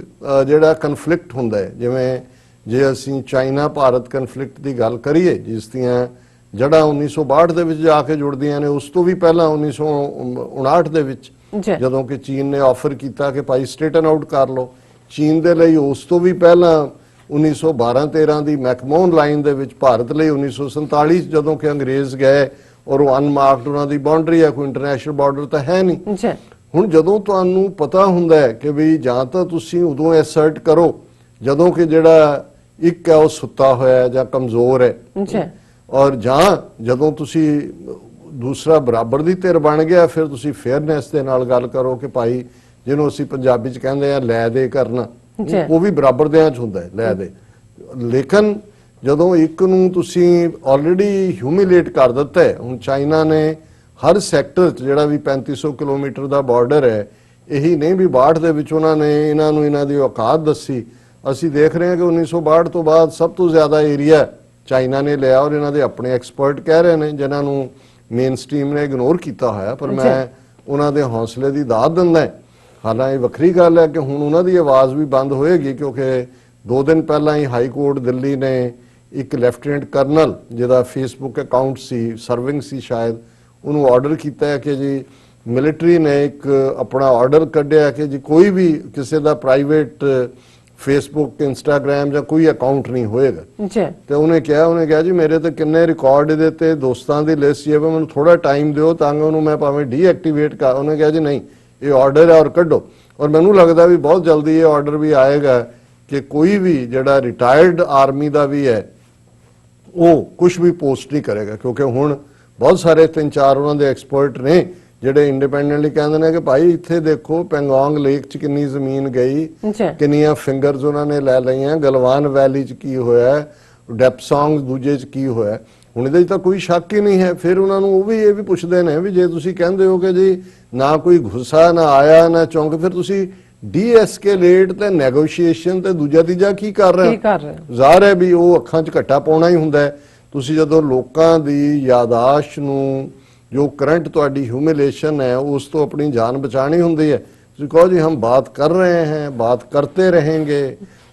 ਜਿਹੜਾ ਕਨਫਲਿਕਟ ਹੁੰਦਾ ਹੈ, ਜਿਵੇਂ ਜੇ ਅਸੀਂ ਚਾਈਨਾ ਭਾਰਤ ਕਨਫਲਿਕਟ ਦੀ ਗੱਲ ਕਰੀਏ ਜਿਸ ਦੀਆਂ ਜੜ੍ਹਾਂ 1962 ਦੇ ਵਿੱਚ ਜਾ ਕੇ ਜੁੜਦੀਆਂ ਨੇ, ਉਸ ਤੋਂ ਵੀ ਪਹਿਲਾਂ 1959 ਦੇ ਵਿੱਚ ਜਦੋਂ ਕਿ ਚੀਨ ਨੇ ਆਫਰ ਕੀਤਾ ਕਿ ਭਾਈ ਸਟ੍ਰੇਟਨ ਆਊਟ ਕਰ ਲਓ, ਚੀਨ ਦੇ ਲਈ ਉਸ ਤੋਂ ਵੀ ਪਹਿਲਾਂ 1912-13 ਦੀ ਮੈਕਮੋਹਨ ਲਾਈਨ ਦੇ ਵਿੱਚ, ਭਾਰਤ ਲਈ 1947 ਜਦੋਂ ਕਿ ਅੰਗਰੇਜ਼ ਗਏ ਔਰ ਉਹ ਅਨਮਾਰਕਡ ਉਹਨਾਂ ਦੀ ਬਾਉਂਡਰੀ ਹੈ, ਕੋਈ ਇੰਟਰਨੈਸ਼ਨਲ ਬਾਰਡਰ ਤਾਂ ਹੈ ਨਹੀਂ। ਹੁਣ ਜਦੋਂ ਤੁਹਾਨੂੰ ਪਤਾ ਹੁੰਦਾ ਹੈ ਕਿ ਵੀ ਜਾਂ ਤਾਂ ਤੁਸੀਂ ਉਦੋਂ ਐਸਰਟ ਕਰੋ ਜਦੋਂ ਕਿ ਜਿਹੜਾ ਇੱਕ ਹੈ ਉਹ ਸੁੱਤਾ ਹੋਇਆ ਜਾਂ ਕਮਜ਼ੋਰ ਹੈ, ਔਰ ਜਾਂ ਜਦੋਂ ਤੁਸੀਂ ਦੂਸਰਾ ਬਰਾਬਰ ਦੀ ਧਿਰ ਬਣ ਗਿਆ ਫਿਰ ਤੁਸੀਂ ਫੇਅਰਨੈਸ ਦੇ ਨਾਲ ਗੱਲ ਕਰੋ ਕਿ ਭਾਈ ਜਿਹਨੂੰ ਅਸੀਂ ਪੰਜਾਬੀ 'ਚ ਕਹਿੰਦੇ ਆ ਲੈ ਦੇ ਕਰਨਾ, ਉਹ ਵੀ ਬਰਾਬਰ ਦਿਆਂ 'ਚ ਹੁੰਦਾ ਹੈ, ਲੈ ਦੇ। ਲੇਕਿਨ ਜਦੋਂ ਇੱਕ ਨੂੰ ਤੁਸੀਂ ਆਲਰੇਡੀ ਹਿਊਮਿਲੇਟ ਕਰ ਦਿੱਤਾ ਹੈ, ਹੁਣ ਚਾਈਨਾ ਨੇ ਹਰ ਸੈਕਟਰ 'ਚ ਜਿਹੜਾ ਵੀ 3500 ਕਿਲੋਮੀਟਰ ਦਾ ਬਾਰਡਰ ਹੈ, ਇਹੀ ਨਹੀਂ ਵੀ 62 ਦੇ ਵਿੱਚ ਉਹਨਾਂ ਨੇ ਇਹਨਾਂ ਨੂੰ ਇਹਨਾਂ ਦੀ ਔਕਾਤ ਦੱਸੀ। ਅਸੀਂ ਦੇਖ ਰਹੇ ਹਾਂ ਕਿ 1962 ਤੋਂ ਬਾਅਦ ਸਭ ਤੋਂ ਜ਼ਿਆਦਾ ਏਰੀਆ ਚਾਈਨਾ ਨੇ ਲਿਆ ਔਰ ਇਹਨਾਂ ਦੇ ਆਪਣੇ ਐਕਸਪਰਟ ਕਹਿ ਰਹੇ ਨੇ ਜਿਨ੍ਹਾਂ ਨੂੰ ਮੇਨ ਸਟ੍ਰੀਮ ਨੇ ਇਗਨੋਰ ਕੀਤਾ ਹੋਇਆ, ਪਰ ਮੈਂ ਉਹਨਾਂ ਦੇ ਹੌਸਲੇ ਦੀ ਦਾਤ ਦਿੰਦਾ। ਹਾਲਾਂਕਿ ਇਹ ਵੱਖਰੀ ਗੱਲ ਹੈ ਕਿ ਹੁਣ ਉਹਨਾਂ ਦੀ ਆਵਾਜ਼ ਵੀ ਬੰਦ ਹੋਏਗੀ, ਕਿਉਂਕਿ 2 ਦਿਨ ਪਹਿਲਾਂ ਹੀ ਹਾਈ ਕੋਰਟ ਦਿੱਲੀ ਨੇ ਇੱਕ ਲੈਫਟੀਨੈਂਟ ਕਰਨਲ ਜਿਹਦਾ ਫੇਸਬੁੱਕ ਅਕਾਊਂਟ ਸੀ, ਸਰਵਿੰਗ ਸੀ ਸ਼ਾਇਦ, ਉਹਨੂੰ ਆਰਡਰ ਕੀਤਾ ਹੈ ਕਿ ਜੀ ਮਿਲਟਰੀ ਨੇ ਇੱਕ ਆਪਣਾ ਆਰਡਰ ਕੱਢਿਆ ਕਿ ਜੀ ਕੋਈ ਵੀ ਕਿਸੇ ਦਾ ਪ੍ਰਾਈਵੇਟ ਫੇਸਬੁੱਕ ਇੰਸਟਾਗ੍ਰਾਮ ਜਾਂ ਕੋਈ ਅਕਾਊਂਟ ਨਹੀਂ ਹੋਏਗਾ ਜੀ। ਤੇ ਉਹਨੇ ਕਿਹਾ ਜੀ ਮੇਰੇ ਤੇ ਕਿੰਨੇ ਰਿਕਾਰਡ ਇਹਦੇ ਤੇ ਦੋਸਤਾਂ ਦੀ ਲਿਸਟ ਹੈ, ਮੈਨੂੰ ਥੋੜਾ ਟਾਈਮ ਦਿਓ ਤਾਂ ਕਿ ਉਹਨੂੰ ਮੈਂ ਭਾਵੇਂ ਡੀਐਕਟੀਵੇਟ ਕਰ। ਉਹਨੇ ਕਿਹਾ ਜੀ ਨਹੀਂ, ਇਹ ਆਰਡਰ ਹੈ ਔਰ ਕੱਢੋ। ਔਰ ਮੈਨੂੰ ਲੱਗਦਾ ਵੀ ਬਹੁਤ ਜਲਦੀ ਇਹ ਆਰਡਰ ਵੀ ਆਏਗਾ ਕਿ ਕੋਈ ਵੀ ਜਿਹੜਾ ਰਿਟਾਇਰਡ ਆਰਮੀ ਦਾ ਵੀ ਹੈ ਉਹ ਕੁਝ ਵੀ ਪੋਸਟ ਨਹੀਂ ਕਰੇਗਾ, ਕਿਉਂਕਿ ਹੁਣ ਬਹੁਤ ਸਾਰੇ 3-4 ਉਹਨਾਂ ਦੇ ਐਕਸਪਰਟ ਨੇ ਜਿਹੜੇ ਇੰਡੀਪੈਂਡੈਂਟਲੀ ਕਹਿੰਦੇ ਨੇ ਕਿ ਭਾਈ ਇੱਥੇ ਦੇਖੋ ਪੈਂਗੋਂਗ ਲੇਕ 'ਚ ਕਿੰਨੀ ਜ਼ਮੀਨ ਗਈ, ਕਿੰਨੀਆਂ ਫਿੰਗਰਸ ਉਹਨਾਂ ਨੇ ਲੈ ਲਈਆਂ, ਗਲਵਾਨ ਵੈਲੀ 'ਚ ਕੀ ਹੋਇਆ, ਡੈਪਸੋਂਗ ਦੂਜੇ 'ਚ ਕੀ ਹੋਇਆ। ਹੁਣ ਇਹਦੇ 'ਚ ਤਾਂ ਕੋਈ ਸ਼ੱਕ ਹੀ ਨਹੀਂ ਹੈ। ਫਿਰ ਉਹਨਾਂ ਨੂੰ ਇਹ ਵੀ ਪੁੱਛਦੇ ਨੇ ਵੀ ਜੇ ਤੁਸੀਂ ਕਹਿੰਦੇ ਹੋ ਕਿ ਜੀ ਨਾ ਕੋਈ ਗੁੱਸਾ ਨਾ ਆਇਆ ਨਾ ਚੌਂਕ, ਫਿਰ ਤੁਸੀਂ ਡੀਐਸਕੇਲੇਟ ਤੇ ਨੈਗੋਸ਼ੀਏਸ਼ਨ ਤੇ ਦੂਜਾ ਤੀਜਾ ਕੀ ਕਰ ਰਹੇ ਹੋ? ਜ਼ਾਹਰ ਹੈ ਵੀ ਉਹ ਅੱਖਾਂ 'ਚ ਘੱਟਾ ਪਾਉਣਾ ਹੀ ਹੁੰਦਾ ਹੈ। ਤੁਸੀਂ ਜਦੋਂ ਲੋਕਾਂ ਦੀ ਯਾਦਾਸ਼ਤ ਨੂੰ, ਜੋ ਕਰੰਟ ਤੁਹਾਡੀ ਹਿਊਮਿਲੇਸ਼ਨ ਹੈ, ਉਸ ਤੋਂ ਆਪਣੀ ਜਾਨ ਬਚਾਣੀ ਹੁੰਦੀ ਹੈ। ਤੁਸੀਂ ਕਹੋ ਜੀ ਹਮ ਬਾਤ ਕਰ ਰਹੇ हैं, बात करते रहेंगे,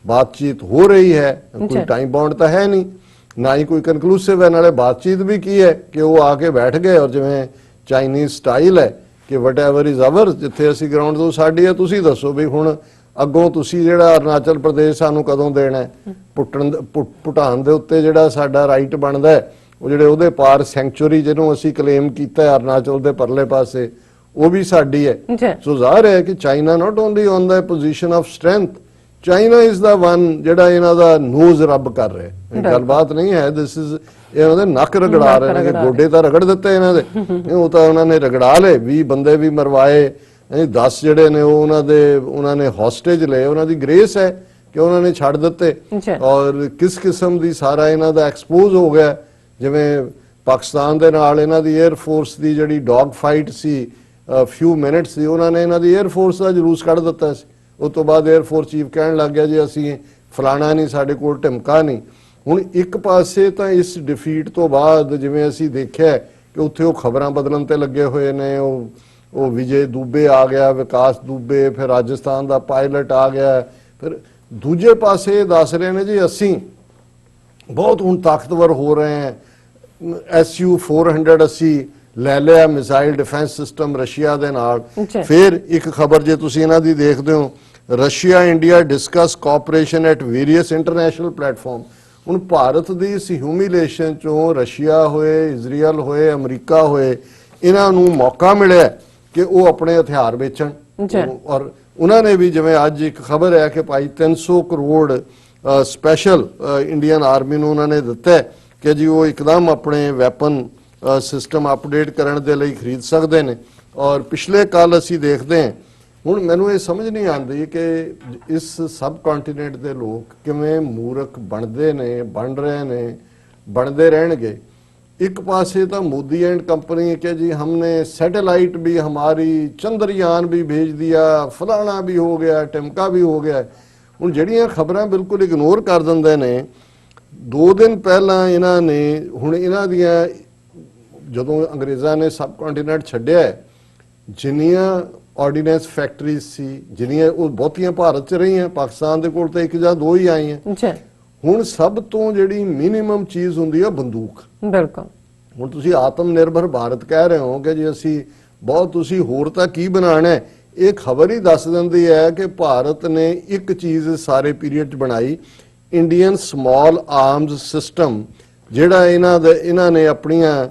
बातचीत हो रही है, कोई टाइम बाउंड ਤਾਂ ਹੈ ਨਹੀਂ, ਨਾ ਹੀ ਕੋਈ ਕਨਕਲੂਸਿਵ ਹੈ। ਨਾਲੇ ਬਾਤਚੀਤ ਵੀ ਕੀ ਹੈ ਕਿ ਉਹ ਆ ਕੇ ਬੈਠ ਗਏ ਔਰ ਜਿਵੇਂ ਚਾਈਨੀਜ਼ ਸਟਾਈਲ ਹੈ ਕਿ ਵਟਐਵਰ ਇਜ਼ ਅਵਰ, ਜਿੱਥੇ ਅਸੀਂ ਗਰਾਊਂਡ ਤੋਂ ਸਾਡੀ ਹੈ, ਤੁਸੀਂ ਦੱਸੋ ਵੀ ਹੁਣ ਅੱਗੋਂ ਤੁਸੀਂ ਜਿਹੜਾ ਅਰੁਣਾਚਲ ਪ੍ਰਦੇਸ਼ ਸਾਨੂੰ ਕਦੋਂ ਦੇਣਾ ਹੈ? ਭੂਟਾਨ ਦੇ ਉੱਤੇ ਜਿਹੜਾ ਸਾਡਾ ਰਾਈਟ ਬਣਦਾ ਹੈ, ਉਹ ਜਿਹੜੇ ਉਹਦੇ ਪਾਰ ਸੈਂਚੁਰੀ ਜਿਹਨੂੰ ਅਸੀਂ ਕਲੇਮ ਕੀਤਾ ਹੈ ਅਰੁਣਾਚਲ ਦੇ ਪਰਲੇ ਪਾਸੇ, ਉਹ ਵੀ ਸਾਡੀ ਹੈ। ਸੋ ਜ਼ਾਹਰ ਹੈ ਕਿ China not only on the position of strength, China is the one ਜਿਹੜਾ ਇਹਨਾਂ ਦਾ ਨੋਜ਼ ਰੱਬ ਕਰ ਰਿਹਾ। ਗੱਲਬਾਤ ਨਹੀਂ ਹੈ, ਦਿਸ ਇਜ਼ ਇਹਨਾਂ ਦੇ ਨੱਕ ਰਗੜਾ ਰਹੇ ਨੇ, ਗੋਡੇ ਤਾਂ ਰਗੜ ਦਿੱਤੇ ਇਹਨਾਂ ਦੇ, ਉਹ ਤਾਂ ਉਹਨਾਂ ਨੇ ਰਗੜਾ ਲਏ। 20 ਬੰਦੇ ਵੀ ਮਰਵਾਏ, 10 ਜਿਹੜੇ ਨੇ ਉਹ ਉਹਨਾਂ ਨੇ ਹੌਸਟੇਜ ਲਏ। ਉਹਨਾਂ ਦੀ ਗ੍ਰੇਸ ਹੈ ਕਿ ਉਹਨਾਂ ਨੇ ਛੱਡ ਦਿੱਤੇ। ਔਰ ਕਿਸ ਕਿਸਮ ਦੀ ਸਾਰਾ ਇਹਨਾਂ ਦਾ ਐਕਸਪੋਜ਼ ਹੋ ਗਿਆ। ਜਿਵੇਂ ਪਾਕਿਸਤਾਨ ਦੇ ਨਾਲ ਇਹਨਾਂ ਦੀ 에ਅਰ ਫੋਰਸ ਦੀ ਜਿਹੜੀ ਡੌਗ ਫਾਈਟ ਸੀ, ਫਿਊ ਮਿੰਟਸ ਸੀ, ਉਹਨਾਂ ਨੇ ਇਹਨਾਂ ਦੀ 에ਅਰ ਫੋਰਸ ਦਾ ਜਲੂਸ ਕੱਢ ਦਿੱਤਾ ਸੀ। ਉਸ ਤੋਂ ਬਾਅਦ 에ਅਰ ਫੋਰਸ ਚੀਫ ਕਹਿਣ ਲੱਗ ਗਿਆ ਜੀ ਅਸੀਂ ਫਲਾਣਾ ਨਹੀਂ, ਸਾਡੇ ਕੋਲ ਢਿਮਕਾ ਨਹੀਂ। ਹੁਣ ਇੱਕ ਪਾਸੇ ਤਾਂ ਇਸ ਡਿਫੀਟ ਤੋਂ ਬਾਅਦ ਜਿਵੇਂ ਅਸੀਂ ਦੇਖਿਆ ਕਿ ਉੱਥੇ ਉਹ ਖਬਰਾਂ ਬਦਲਣ ਤੇ ਲੱਗੇ ਹੋਏ ਨੇ, ਉਹ ਵਿਜੇ ਦੁਬੇ ਆ ਗਿਆ, ਵਿਕਾਸ ਦੁਬੇ, ਫਿਰ ਰਾਜਸਥਾਨ ਦਾ ਪਾਇਲਟ ਆ ਗਿਆ। ਫਿਰ ਦੂਜੇ ਪਾਸੇ ਦੱਸ ਰਹੇ ਨੇ ਜੀ ਅਸੀਂ ਬਹੁਤ ਹੁਣ ਤਾਕਤਵਰ ਹੋ ਰਹੇ ਹਾਂ, SU-400 ਅਸੀਂ ਲੈ ਲਿਆ ਮਿਸਾਈਲ ਡਿਫੈਂਸ ਸਿਸਟਮ ਰਸ਼ੀਆ ਦੇ ਨਾਲ। ਫਿਰ ਇੱਕ ਖਬਰ ਜੇ ਤੁਸੀਂ ਇਹਨਾਂ ਦੀ ਦੇਖਦੇ ਹੋ, Russia India discuss cooperation at various international platform. ਹੁਣ ਭਾਰਤ ਦੀ ਇਸ ਹਿਊਮਿਲੇਸ਼ਨ ਚੋਂ ਰਸ਼ੀਆ ਹੋਏ, ਇਜ਼ਰਾਈਲ ਹੋਏ, ਅਮਰੀਕਾ ਹੋਏ, ਇਹਨਾਂ ਨੂੰ ਮੌਕਾ ਮਿਲਿਆ ਕਿ ਉਹ ਆਪਣੇ ਹਥਿਆਰ ਵੇਚਣ। ਔਰ ਉਹਨਾਂ ਨੇ ਵੀ ਜਿਵੇਂ ਅੱਜ ਇੱਕ ਖਬਰ ਹੈ ਕਿ ਭਾਈ 300 ਕਰੋੜ ਸਪੈਸ਼ਲ ਇੰਡੀਅਨ ਆਰਮੀ ਨੂੰ ਉਹਨਾਂ ਨੇ ਦਿੱਤਾ ਕਿ ਜੀ ਉਹ ਇੱਕਦਮ ਆਪਣੇ ਵੈਪਨ ਸਿਸਟਮ ਅਪਡੇਟ ਕਰਨ ਦੇ ਲਈ ਖਰੀਦ ਸਕਦੇ ਨੇ। ਔਰ ਪਿਛਲੇ ਕੱਲ ਅਸੀਂ ਦੇਖਦੇ ਹਾਂ, ਹੁਣ ਮੈਨੂੰ ਇਹ ਸਮਝ ਨਹੀਂ ਆਉਂਦੀ ਕਿ ਇਸ ਸਬ ਕੰਟੀਨੈਂਟ ਦੇ ਲੋਕ ਕਿਵੇਂ ਮੂਰਖ ਬਣਦੇ ਨੇ, ਬਣ ਰਹੇ ਨੇ, ਬਣਦੇ ਰਹਿਣਗੇ। एक पासे तो मोदी एंड कंपनी के जी हमने सैटेलाइट भी हमारी चंद्रयान भी भेज दिया, फलाना भी हो गया, टिमका भी हो गया। हुण जिहड़ियां खबरां बिल्कुल इग्नोर कर दिंदे ने। 2 दिन पहला इन्हां ने हुण इन्हां दियां जदों अंग्रेज़ां ने सब कॉन्टीनेंट छड्डिया जिन्नियां ऑर्डीनेंस फैक्टरीज सी जिन्नियां वो बहुतियां भारत च रहीआं, पाकिस्तान दे कोल तां 1 ਜਾਂ 2 ही आईआं। ਹੁਣ ਸਭ ਤੋਂ ਜਿਹੜੀ ਮਿਨੀਮਮ ਚੀਜ਼ ਹੁੰਦੀ ਹੈ ਬੰਦੂਕ। ਬਿਲਕੁਲ। ਹੁਣ ਤੁਸੀਂ ਆਤਮ ਨਿਰਭਰ ਭਾਰਤ ਕਹਿ ਰਹੇ ਹੋ ਕਿ ਜੀ ਅਸੀਂ ਬਹੁਤ, ਤੁਸੀਂ ਹੋਰ ਤਾਂ ਕੀ ਬਣਾਣਾ ਹੈ। ਇਹ ਖਬਰ ਹੀ ਦੱਸ ਦਿੰਦੀ ਹੈ ਕਿ ਭਾਰਤ ਨੇ ਇੱਕ ਚੀਜ਼ ਸਾਰੇ ਪੀਰੀਅਡ 'ਚ ਬਣਾਈ, ਇੰਡੀਅਨ ਸਮਾਲ ਆਰਮਸ ਸਿਸਟਮ, ਜਿਹੜਾ ਇਹਨਾਂ ਨੇ ਆਪਣੀਆਂ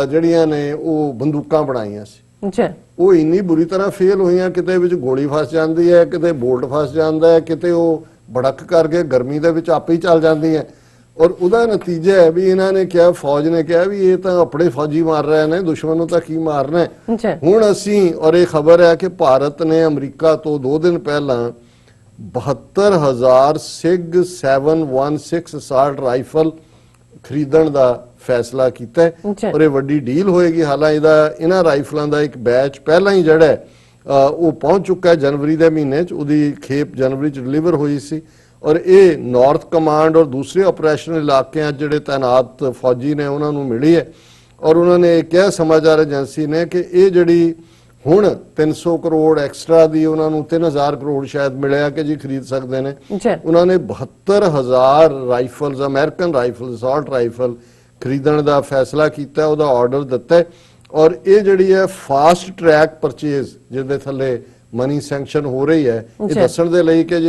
ਜਿਹੜੀਆਂ ਨੇ ਉਹ ਬੰਦੂਕਾਂ ਬਣਾਈਆਂ ਸੀ। ਉਹ ਇੰਨੀ ਬੁਰੀ ਤਰ੍ਹਾਂ ਫੇਲ ਹੋਈਆਂ, ਕਿਤੇ ਵਿੱਚ ਗੋਲੀ ਫਸ ਜਾਂਦੀ ਹੈ, ਕਿਤੇ ਬੋਲਟ ਫਸ ਜਾਂਦਾ ਹੈ, ਕਿਤੇ ਉਹ ਬੜਕ ਕਰਕੇ ਗਰਮੀ ਦੇ ਵਿੱਚ ਆਪੇ ਹੀ ਚੱਲ ਜਾਂਦੀ ਹੈ। ਔਰ ਉਹਦਾ ਨਤੀਜਾ ਹੈ ਵੀ ਇਹਨਾਂ ਨੇ ਕਿਹਾ, ਫੌਜ ਨੇ ਕਿਹਾ ਵੀ ਇਹ ਤਾਂ ਆਪਣੇ ਫੌਜੀ ਮਾਰ ਰਹੇ ਨੇ, ਦੁਸ਼ਮਣ ਨੂੰ ਤਾਂ ਕੀ ਮਾਰਨਾ ਹੈ। ਹੁਣ ਅਸੀਂ, ਔਰ ਇਹ ਖਬਰ ਹੈ ਕਿ ਭਾਰਤ ਨੇ ਅਮਰੀਕਾ ਤੋਂ 2 ਦਿਨ ਪਹਿਲਾਂ 72,000 ਸਿਗ 716 ਅਸਾਲਟ ਰਾਈਫਲ ਖਰੀਦਣ ਦਾ ਫੈਸਲਾ ਕੀਤਾ ਹੈ। ਔਰ ਇਹ ਵੱਡੀ ਡੀਲ ਹੋਏਗੀ। ਹਾਲਾਂਕਿ ਇਹਨਾਂ ਰਾਈਫਲਾਂ ਦਾ ਇੱਕ ਬੈਚ ਪਹਿਲਾਂ ਹੀ ਜਿਹੜਾ ਉਹ ਪਹੁੰਚ ਚੁੱਕਾ ਹੈ जनवरी ਦੇ ਮਹੀਨੇ 'ਚ, ਉਹਦੀ ਖੇਪ जनवरी 'ਚ ਡਿਲੀਵਰ ਹੋਈ ਸੀ। ਔਰ ਇਹ ਨਾਰਥ ਕਮਾਂਡ ਔਰ ਦੂਸਰੇ ਆਪਰੇਸ਼ਨਲ ਇਲਾਕਿਆਂ ਜਿਹੜੇ ਤਾਇਨਾਤ ਫੌਜੀ ਨੇ ਉਹਨਾਂ ਨੂੰ ਮਿਲੀ ਹੈ। ਔਰ ਉਹਨਾਂ ਨੇ ਇਹ ਕਿਹਾ ਸਮਾਚਾਰ ਏਜੰਸੀ ਨੇ ਕਿ ਇਹ ਜਿਹੜੀ ਹੁਣ 300 ਕਰੋੜ ਐਕਸਟਰਾ ਦੀ ਉਹਨਾਂ ਨੂੰ 3000 ਕਰੋੜ ਸ਼ਾਇਦ ਮਿਲਿਆ ਕਿ ਜੀ ਖਰੀਦ ਸਕਦੇ ਨੇ। ਉਹਨਾਂ ਨੇ 72,000 rifles, American rifle, assault rifle ਖਰੀਦਣ ਦਾ ਫੈਸਲਾ ਕੀਤਾ, ਉਹਦਾ ਆਰਡਰ ਦਿੱਤਾ। ਔਰ ਇਹ ਜਿਹੜੀ ਹੈ ਫਾਸਟ ਟਰੈਕ ਪਰਚੇਜ਼ ਜਿਹਦੇ ਥੱਲੇ ਮਨੀ ਸੈਂਕਸ਼ਨ ਹੋ ਰਹੀ ਹੈ, ਇਹ ਦੱਸਣ ਦੇ ਲਈ ਕਿ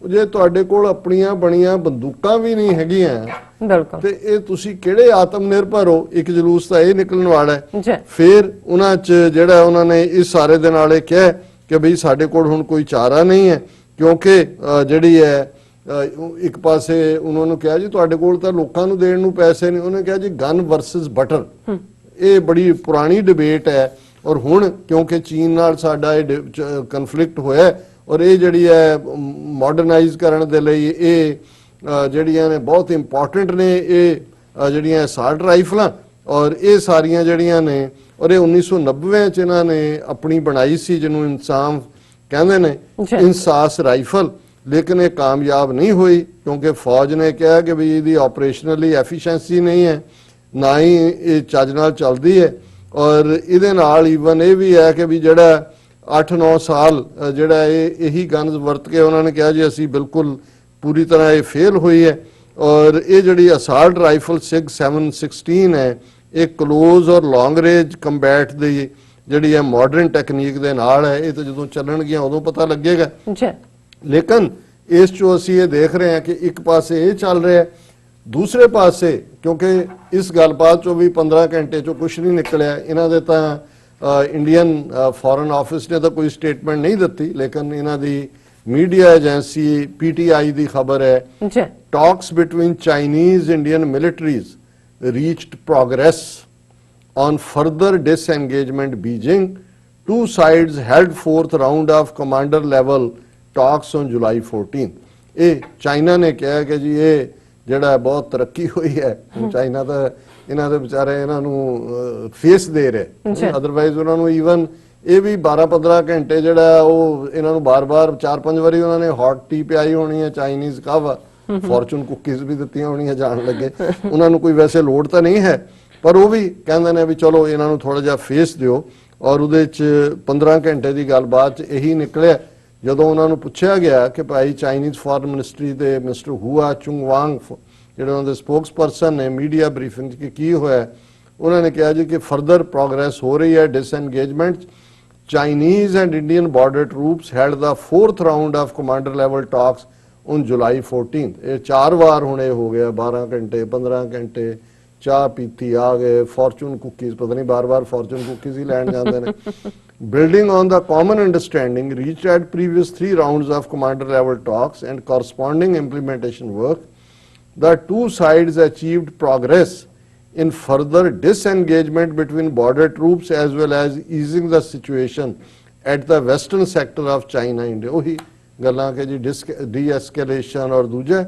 ਜੇ ਤੁਹਾਡੇ ਕੋਲ ਆਪਣੀਆਂ ਬਣੀਆਂ ਬੰਦੂਕਾਂ ਵੀ ਨਹੀਂ ਹੈਗੀਆਂ ਬਿਲਕੁਲ ਤੇ ਇਹ ਤੁਸੀਂ ਕਿਹੜੇ ਆਤਮ ਨਿਰਭਰ ਹੋ। ਇੱਕ ਜਲੂਸ ਤਾਂ ਇਹ ਨਿਕਲਣ ਵਾਲਾ ਹੈ। ਫਿਰ ਉਹਨਾਂ 'ਚ ਜਿਹੜਾ ਉਹਨਾਂ ਨੇ ਇਸ ਸਾਰੇ ਦੇ ਨਾਲ ਇਹ ਕਿਹਾ ਕਿ ਬਈ ਸਾਡੇ ਕੋਲ ਹੁਣ ਕੋਈ ਚਾਰਾ ਨਹੀਂ ਹੈ, ਕਿਉਂਕਿ ਜਿਹੜੀ ਹੈ ਇੱਕ ਪਾਸੇ ਉਹਨਾਂ ਨੂੰ ਕਿਹਾ ਜੀ ਤੁਹਾਡੇ ਕੋਲ ਤਾਂ ਲੋਕਾਂ ਨੂੰ ਦੇਣ ਨੂੰ ਪੈਸੇ ਨਹੀਂ, ਉਹਨੇ ਕਿਹਾ ਜੀ ਗਨ ਵਰਸਸ ਬਟਰ। ਇਹ ਬੜੀ ਪੁਰਾਣੀ ਡਿਬੇਟ ਹੈ ਔਰ ਹੁਣ ਕਿਉਂਕਿ ਚੀਨ ਨਾਲ ਸਾਡਾ ਇਹ ਕਨਫਲਿਕਟ ਹੋਇਆ ਔਰ ਇਹ ਜਿਹੜੀ ਹੈ ਮਾਡਰਨਾਈਜ਼ ਕਰਨ ਦੇ ਲਈ ਇਹ ਜਿਹੜੀਆਂ ਨੇ ਬਹੁਤ ਇੰਪੋਰਟੈਂਟ ਨੇ, ਇਹ ਜਿਹੜੀਆਂ ਅਸਾਲਟ ਰਾਈਫਲਾਂ ਔਰ ਇਹ ਸਾਰੀਆਂ ਜਿਹੜੀਆਂ ਨੇ, ਔਰ ਇਹ 1990 ਚ ਇਹਨਾਂ ਨੇ ਆਪਣੀ ਬਣਾਈ ਸੀ ਜਿਹਨੂੰ ਇਨਸਾਨ ਕਹਿੰਦੇ ਨੇ, ਇਨਸਾਸ ਰਾਈਫਲ। ਲੇਕਿਨ ਇਹ ਕਾਮਯਾਬ ਨਹੀਂ ਹੋਈ ਕਿਉਂਕਿ ਫੌਜ ਨੇ ਕਿਹਾ ਕਿ ਵੀ ਇਹਦੀ ਆਪਰੇਸ਼ਨਲੀ ਐਫੀਸ਼ੀਐਂਸੀ ਨਹੀਂ ਹੈ, ਨਾ ਹੀ ਇਹ ਚੱਜ ਨਾਲ ਚੱਲਦੀ ਹੈ। ਔਰ ਇਹਦੇ ਨਾਲ ਈਵਨ ਇਹ ਵੀ ਹੈ ਕਿ ਵੀ ਜਿਹੜਾ 8-9 ਸਾਲ ਜਿਹੜਾ ਇਹੀ ਗਨਸ ਵਰਤ ਕੇ ਉਹਨਾਂ ਨੇ ਕਿਹਾ ਜੀ ਅਸੀਂ ਬਿਲਕੁਲ ਪੂਰੀ ਤਰ੍ਹਾਂ ਇਹ ਫੇਲ ਹੋਈ ਹੈ। ਔਰ ਇਹ ਜਿਹੜੀ ਅਸਾਲਟ ਰਾਈਫਲ ਸਿਗ 716 ਹੈ, ਇਹ ਕਲੋਜ਼ ਔਰ ਲੌਂਗ ਰੇਂਜ ਕੰਬੈਟ ਦੀ ਜਿਹੜੀ ਹੈ ਮਾਡਰਨ ਟੈਕਨੀਕ ਦੇ ਨਾਲ ਹੈ। ਇਹ ਤਾਂ ਜਦੋਂ ਚੱਲਣਗੀਆਂ ਉਦੋਂ ਪਤਾ ਲੱਗੇਗਾ। ਲੇਕਿਨ ਇਸ ਚੋਂ ਅਸੀਂ ਇਹ ਦੇਖ ਰਹੇ ਹਾਂ ਕਿ ਇੱਕ ਪਾਸੇ ਇਹ ਚੱਲ ਰਿਹਾ ਹੈ, ਦੂਸਰੇ ਪਾਸੇ ਕਿਉਂਕਿ ਇਸ ਗੱਲਬਾਤ ਚੋਂ ਵੀ 15 ਘੰਟੇ ਚੋਂ ਕੁਝ ਨਹੀਂ ਨਿਕਲਿਆ। ਇਹਨਾਂ ਦੇ ਤਾਂ ਇੰਡੀਅਨ ਫੋਰਨ ਆਫਿਸ ਨੇ ਤਾਂ ਕੋਈ ਸਟੇਟਮੈਂਟ ਨਹੀਂ ਦਿੱਤੀ, ਲੇਕਿਨ ਇਹਨਾਂ ਦੀ ਮੀਡੀਆ ਏਜੰਸੀ PTI ਦੀ ਖਬਰ ਹੈ talks between Chinese Indian militaries reached progress on further disengagement Beijing. Two sides held fourth round of commander level talks on July 14. ਇਹ ਚਾਈਨਾ ਨੇ ਕਿਹਾ ਕਿ ਜੀ ਇਹ ਜਿਹੜਾ ਬਹੁਤ ਤਰੱਕੀ ਹੋਈ ਹੈ। ਚਾਈਨਾ ਤਾਂ ਇਹਨਾਂ ਦੇ ਵਿਚਾਰੇ ਇਹਨਾਂ ਨੂੰ ਫੇਸ ਦੇ ਰਹੇ, ਅਦਰਵਾਈਜ਼ ਉਹਨਾਂ ਨੂੰ ਈਵਨ ਇਹ ਵੀ 12-15 ਘੰਟੇ ਜਿਹੜਾ ਉਹ ਇਹਨਾਂ ਨੂੰ ਬਾਰ-ਬਾਰ 4-5 ਵਾਰੀ ਉਹਨਾਂ ਨੇ ਹੌਟ ਟੀ ਪਿਆਈ ਹੋਣੀ ਹੈ, ਚਾਈਨੀਜ਼ ਕਾਹਵਾ, ਫੋਰਚੂਨ ਕੁੱਕੀਜ਼ ਵੀ ਦਿੱਤੀਆਂ ਹੋਣੀਆਂ ਜਾਣ ਲੱਗੇ। ਉਹਨਾਂ ਨੂੰ ਕੋਈ ਵੈਸੇ ਲੋੜ ਤਾਂ ਨਹੀਂ ਹੈ, ਪਰ ਉਹ ਵੀ ਕਹਿੰਦੇ ਨੇ ਵੀ ਚਲੋ ਇਹਨਾਂ ਨੂੰ ਥੋੜਾ ਜਿਹਾ ਫੇਸ ਦਿਓ। ਔਰ ਉਹਦੇ 'ਚ 15 ਘੰਟੇ ਦੀ ਗੱਲਬਾਤ 'ਚ ਇਹੀ ਨਿਕਲਿਆ ਜਦੋਂ ਉਹਨਾਂ ਨੂੰ ਪੁੱਛਿਆ ਗਿਆ ਕਿ ਭਾਈ ਚਾਈਨੀਜ਼ ਫੋਰਨ ਮਿਨਿਸਟਰੀ ਦੇ ਮਿਸਟਰ ਹੁਆ ਚੁੰਗਵਾਂਗ ਜਿਹੜੇ ਉਹਨਾਂ ਦੇ ਸਪੋਕਸਪਰਸਨ ਨੇ ਮੀਡੀਆ ਬਰੀਫਿੰਗ 'ਚ ਕੀ ਹੋਇਆ, ਉਹਨਾਂ ਨੇ ਕਿਹਾ ਜੀ ਕਿ ਫਰਦਰ ਪ੍ਰੋਗਰੈਸ ਹੋ ਰਹੀ ਹੈ ਡਿਸਐਨਗੇਜਮੈਂਟ। Chinese and Indian border troops held the 4th round of commander level talks on July 14th. ਇਹ 4 ਵਾਰ ਹੁਣੇ ਹੋ ਗਿਆ, 12 ਘੰਟੇ 15 ਘੰਟੇ ਚਾਹ ਪੀਤੀ ਆ ਗਏ, ਫੋਰਚੂਨ ਕੁੱਕੀਜ਼ ਪਤਾ ਨਹੀਂ ਬਾਰ-ਬਾਰ ਫੋਰਚੂਨ ਕੁੱਕੀਜ਼ ਹੀ ਲੈਣ ਜਾਂਦੇ ਨੇ। Building on the common understanding reached at previous 3 rounds of commander level talks and corresponding implementation work, the two sides achieved progress in further disengagement between border troops as well as easing the situation at the western sector of China India. ਉਹੀ ਗੱਲਾਂ ਕਿ ਜੀ ਡੀ-ਐਸਕੇਲੇਸ਼ਨ ਔਰ ਦੂਜਾ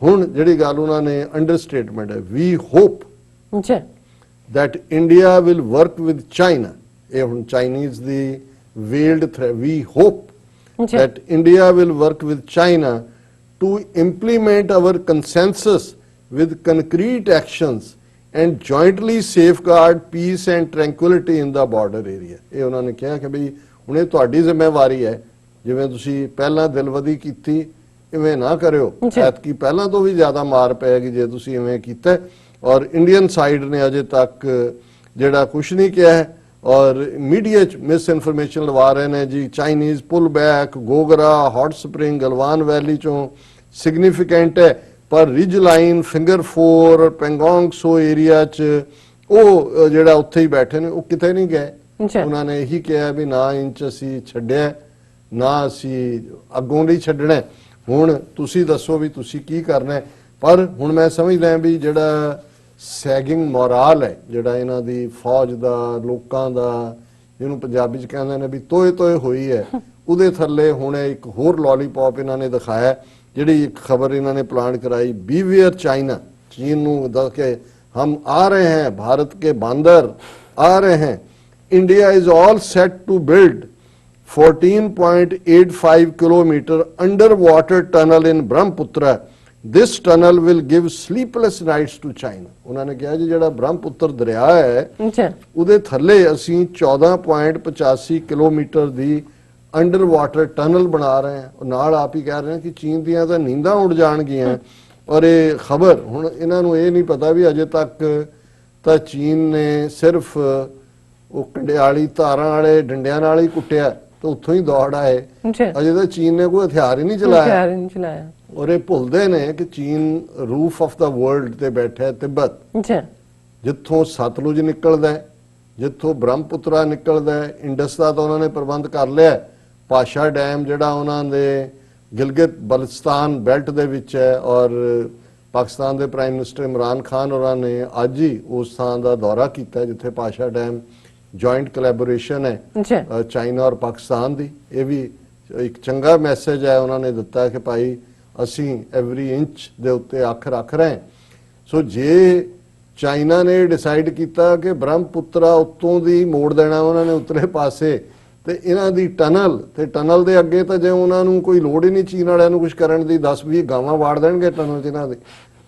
ਹੁਣ ਜਿਹੜੀ ਗੱਲ ਉਹਨਾਂ ਨੇ ਅੰਡਰਸਟੇਟਮੈਂਟ ਹੈ, we hope that India will work with China. ਇਹ ਹੁਣ ਚਾਈਨੀਜ਼ ਦੀ veiled threat, we hope that India will work with China to implement our consensus with concrete actions and jointly safeguard peace and tranquility in the border area. ਇਹ ਉਹਨਾਂ ਨੇ ਕਿਹਾ ਕਿ ਬਈ ਹੁਣ ਇਹ ਤੁਹਾਡੀ ਜ਼ਿੰਮੇਵਾਰੀ ਹੈ, ਜਿਵੇਂ ਤੁਸੀਂ ਪਹਿਲਾਂ ਦਿਲਵਦੀ ਕੀਤੀ ਇਵੇਂ ਨਾ ਕਰਿਓ, ਐਤਕੀ ਪਹਿਲਾਂ ਤੋਂ ਵੀ ਜ਼ਿਆਦਾ ਮਾਰ ਪਏਗੀ ਜੇ ਤੁਸੀਂ ਇਵੇਂ ਕੀਤਾ। ਔਰ ਇੰਡੀਅਨ ਸਾਈਡ ਨੇ ਅਜੇ ਤੱਕ ਜਿਹੜਾ ਕੁਝ ਨਹੀਂ ਕਿਹਾ ਹੈ ਔਰ ਮੀਡੀਆ 'ਚ ਮਿਸ ਇਨਫੋਰਮੇਸ਼ਨ ਲਵਾ ਰਹੇ ਨੇ ਜੀ ਚਾਈਨੀਜ਼ ਪੁੱਲ ਬੈਕ ਗੋਗਰਾ ਹੌਟ ਸਪਰਿੰਗ ਗਲਵਾਨ ਵੈਲੀ 'ਚੋਂ ਸਿਗਨੀਫਿਕੈਂਟ ਹੈ, ਪਰ ਰਿਜ ਲਾਈਨ ਫਿੰਗਰ 4 ਪੈਂਗੋਂਗ ਸੋ ਏਰੀਆ 'ਚ ਉਹ ਜਿਹੜਾ ਉੱਥੇ ਹੀ ਬੈਠੇ ਨੇ ਉਹ ਕਿਤੇ ਨਹੀਂ ਗਏ। ਉਹਨਾਂ ਨੇ ਇਹੀ ਕਿਹਾ ਵੀ ਨਾ ਇੰਚ ਅਸੀਂ ਛੱਡਿਆ ਨਾ ਅਸੀਂ ਅੱਗੋਂ ਨਹੀਂ ਛੱਡਣਾ, ਹੁਣ ਤੁਸੀਂ ਦੱਸੋ ਵੀ ਤੁਸੀਂ ਕੀ ਕਰਨਾ। ਪਰ ਹੁਣ ਮੈਂ ਸਮਝਦਾ ਵੀ ਜਿਹੜਾ ਸੈਗਿੰਗ ਮੋਰਾਲ ਹੈ ਜਿਹੜਾ ਇਹਨਾਂ ਦੀ ਫੌਜ ਦਾ ਲੋਕਾਂ ਦਾ, ਜਿਹਨੂੰ ਪੰਜਾਬੀ 'ਚ ਕਹਿੰਦੇ ਨੇ ਵੀ ਤੋਏ ਤੋਏ ਹੋਈ ਹੈ, ਉਹਦੇ ਥੱਲੇ ਹੁਣ ਇੱਕ ਹੋਰ ਲੋਲੀਪੌਪ ਇਹਨਾਂ ਨੇ ਦਿਖਾਇਆ। ਜਿਹੜੀ ਇੱਕ ਖਬਰ ਇਹਨਾਂ ਨੇ ਪਲਾਨ कराई, बीवियर चाइना, चीन ਨੂੰ ਦੱਸ ਕੇ हम आ रहे हैं, भारत के बांदर आ रहे हैं, India is all set to build 14.85 kilometer underwater tunnel in Brahmaputra. This tunnel will give sleepless nights to China. ਉਹਨਾਂ ਨੇ ਕਿਹਾ ਜੀ ਜਿਹੜਾ ਬ੍ਰਹਮਪੁੱਤਰ ਦਰਿਆ ਹੈ ਉਹਦੇ ਥੱਲੇ ਅਸੀਂ 14.85 ਕਿਲੋਮੀਟਰ ਦੀ ਅੰਡਰ ਵਾਟਰ ਟਨਲ ਬਣਾ ਰਹੇ ਹਾਂ। ਨਾਲ ਆਪ ਹੀ ਕਹਿ ਰਹੇ ਹਾਂ ਕਿ ਚੀਨ ਦੀਆਂ ਤਾਂ ਨੀਂਦਾਂ ਉੱਡ ਜਾਣਗੀਆਂ। ਔਰ ਇਹ ਖਬਰ ਹੁਣ ਇਹਨਾਂ ਨੂੰ ਇਹ ਨਹੀਂ ਪਤਾ ਵੀ ਅਜੇ ਤੱਕ ਤਾਂ ਚੀਨ ਨੇ ਸਿਰਫ ਉਹ ਕੰਡਿਆਲੀ ਧਾਰਾਂ ਵਾਲੇ ਡੰਡਿਆਂ ਨਾਲ ਹੀ ਕੁੱਟਿਆ ਤੇ ਉੱਥੋਂ ਹੀ ਦੌੜ ਆਏ। ਅਜੇ ਤਾਂ ਚੀਨ ਨੇ ਕੋਈ ਹਥਿਆਰ ਹੀ ਨਹੀਂ ਚਲਾਇਆ। ਔਰ ਇਹ ਭੁੱਲਦੇ ਨੇ ਕਿ ਚੀਨ ਰੂਫ ਆਫ ਦਾ ਵਰਲਡ ਤੇ ਬੈਠਾ ਹੈ, ਤਿੱਬਤ, ਜਿੱਥੋਂ ਸਤਲੁਜ ਨਿਕਲਦਾ ਹੈ, ਜਿੱਥੋਂ ਬ੍ਰਹਮਪੁੱਤਰਾ ਨਿਕਲਦਾ ਹੈ। ਇੰਡਸ ਦਾ ਤਾਂ ਉਹਨਾਂ ਨੇ ਪ੍ਰਬੰਧ ਕਰ ਲਿਆ। ਪਾਸ਼ਾ ਡੈਮ ਜਿਹੜਾ ਉਹਨਾਂ ਦੇ ਗਿਲਗਿਤ ਬਲਟਿਸਤਾਨ ਬੈਲਟ ਦੇ ਵਿੱਚ ਹੈ, ਔਰ ਪਾਕਿਸਤਾਨ ਦੇ ਪ੍ਰਾਈਮ ਮਿਨਿਸਟਰ ਇਮਰਾਨ ਖਾਨ ਹੋਰਾਂ ਨੇ ਅੱਜ ਹੀ ਉਸ ਥਾਂ ਦਾ ਦੌਰਾ ਕੀਤਾ ਜਿੱਥੇ ਪਾਸ਼ਾ ਡੈਮ ਜੁਆਇੰਟ ਕੋਲੈਬੋਰੇਸ਼ਨ ਹੈ ਚਾਈਨਾ ਔਰ ਪਾਕਿਸਤਾਨ ਦੀ। ਇਹ ਵੀ ਇੱਕ ਚੰਗਾ ਮੈਸੇਜ ਹੈ ਉਹਨਾਂ ਨੇ ਦਿੱਤਾ ਕਿ ਭਾਈ ਅਸੀਂ ਐਵਰੀ ਇੰਚ ਦੇ ਉੱਤੇ ਅੱਖ ਰੱਖ ਰਹੇ। ਸੋ ਜੇ ਚਾਈਨਾ ਨੇ ਡਿਸਾਈਡ ਕੀਤਾ ਕਿ ਬ੍ਰਹਮਪੁੱਤਰਾ ਉੱਤੋਂ ਦੀ ਮੋੜ ਦੇਣਾ ਉਹਨਾਂ ਨੇ ਉਤਲੇ ਪਾਸੇ, ਤੇ ਇਹਨਾਂ ਦੀ ਟਨਲ ਦੇ ਅੱਗੇ ਤਾਂ ਜੇ ਉਹਨਾਂ ਨੂੰ ਕੋਈ ਲੋੜ ਹੀ ਨਹੀਂ ਚੀਨ ਵਾਲਿਆਂ ਨੂੰ ਕੁਝ ਕਰਨ ਦੀ, 10-20 ਗਾਵਾਂ ਵਾੜ ਦੇਣਗੇ ਟਨਲ 'ਚ ਇਹਨਾਂ ਦੇ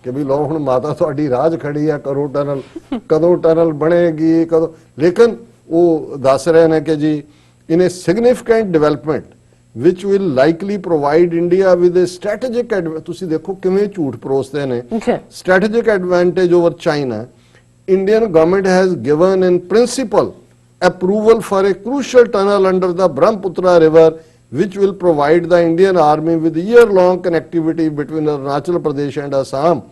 ਕਿ ਵੀ ਲਓ ਹੁਣ ਮਾਤਾ ਤੁਹਾਡੀ ਰਾਜ ਖੜੀ ਆ, ਕਰੋ ਟਨਲ। ਕਦੋਂ ਟਨਲ ਬਣੇਗੀ, ਕਦੋਂ? ਲੇਕਿਨ ਉਹ ਦੱਸ ਰਹੇ ਨੇ ਕਿ ਜੀ in a significant development which will likely provide India with a strategic advantage. ਤੁਸੀਂ ਦੇਖੋ ਕਿਵੇਂ ਝੂਠ ਪਰੋਸਦੇ ਨੇ। strategic advantage over China. Indian government has given in principle approval for a crucial tunnel under the Brahmaputra river which will provide the Indian army with year-long connectivity between Arunachal Pradesh and Assam.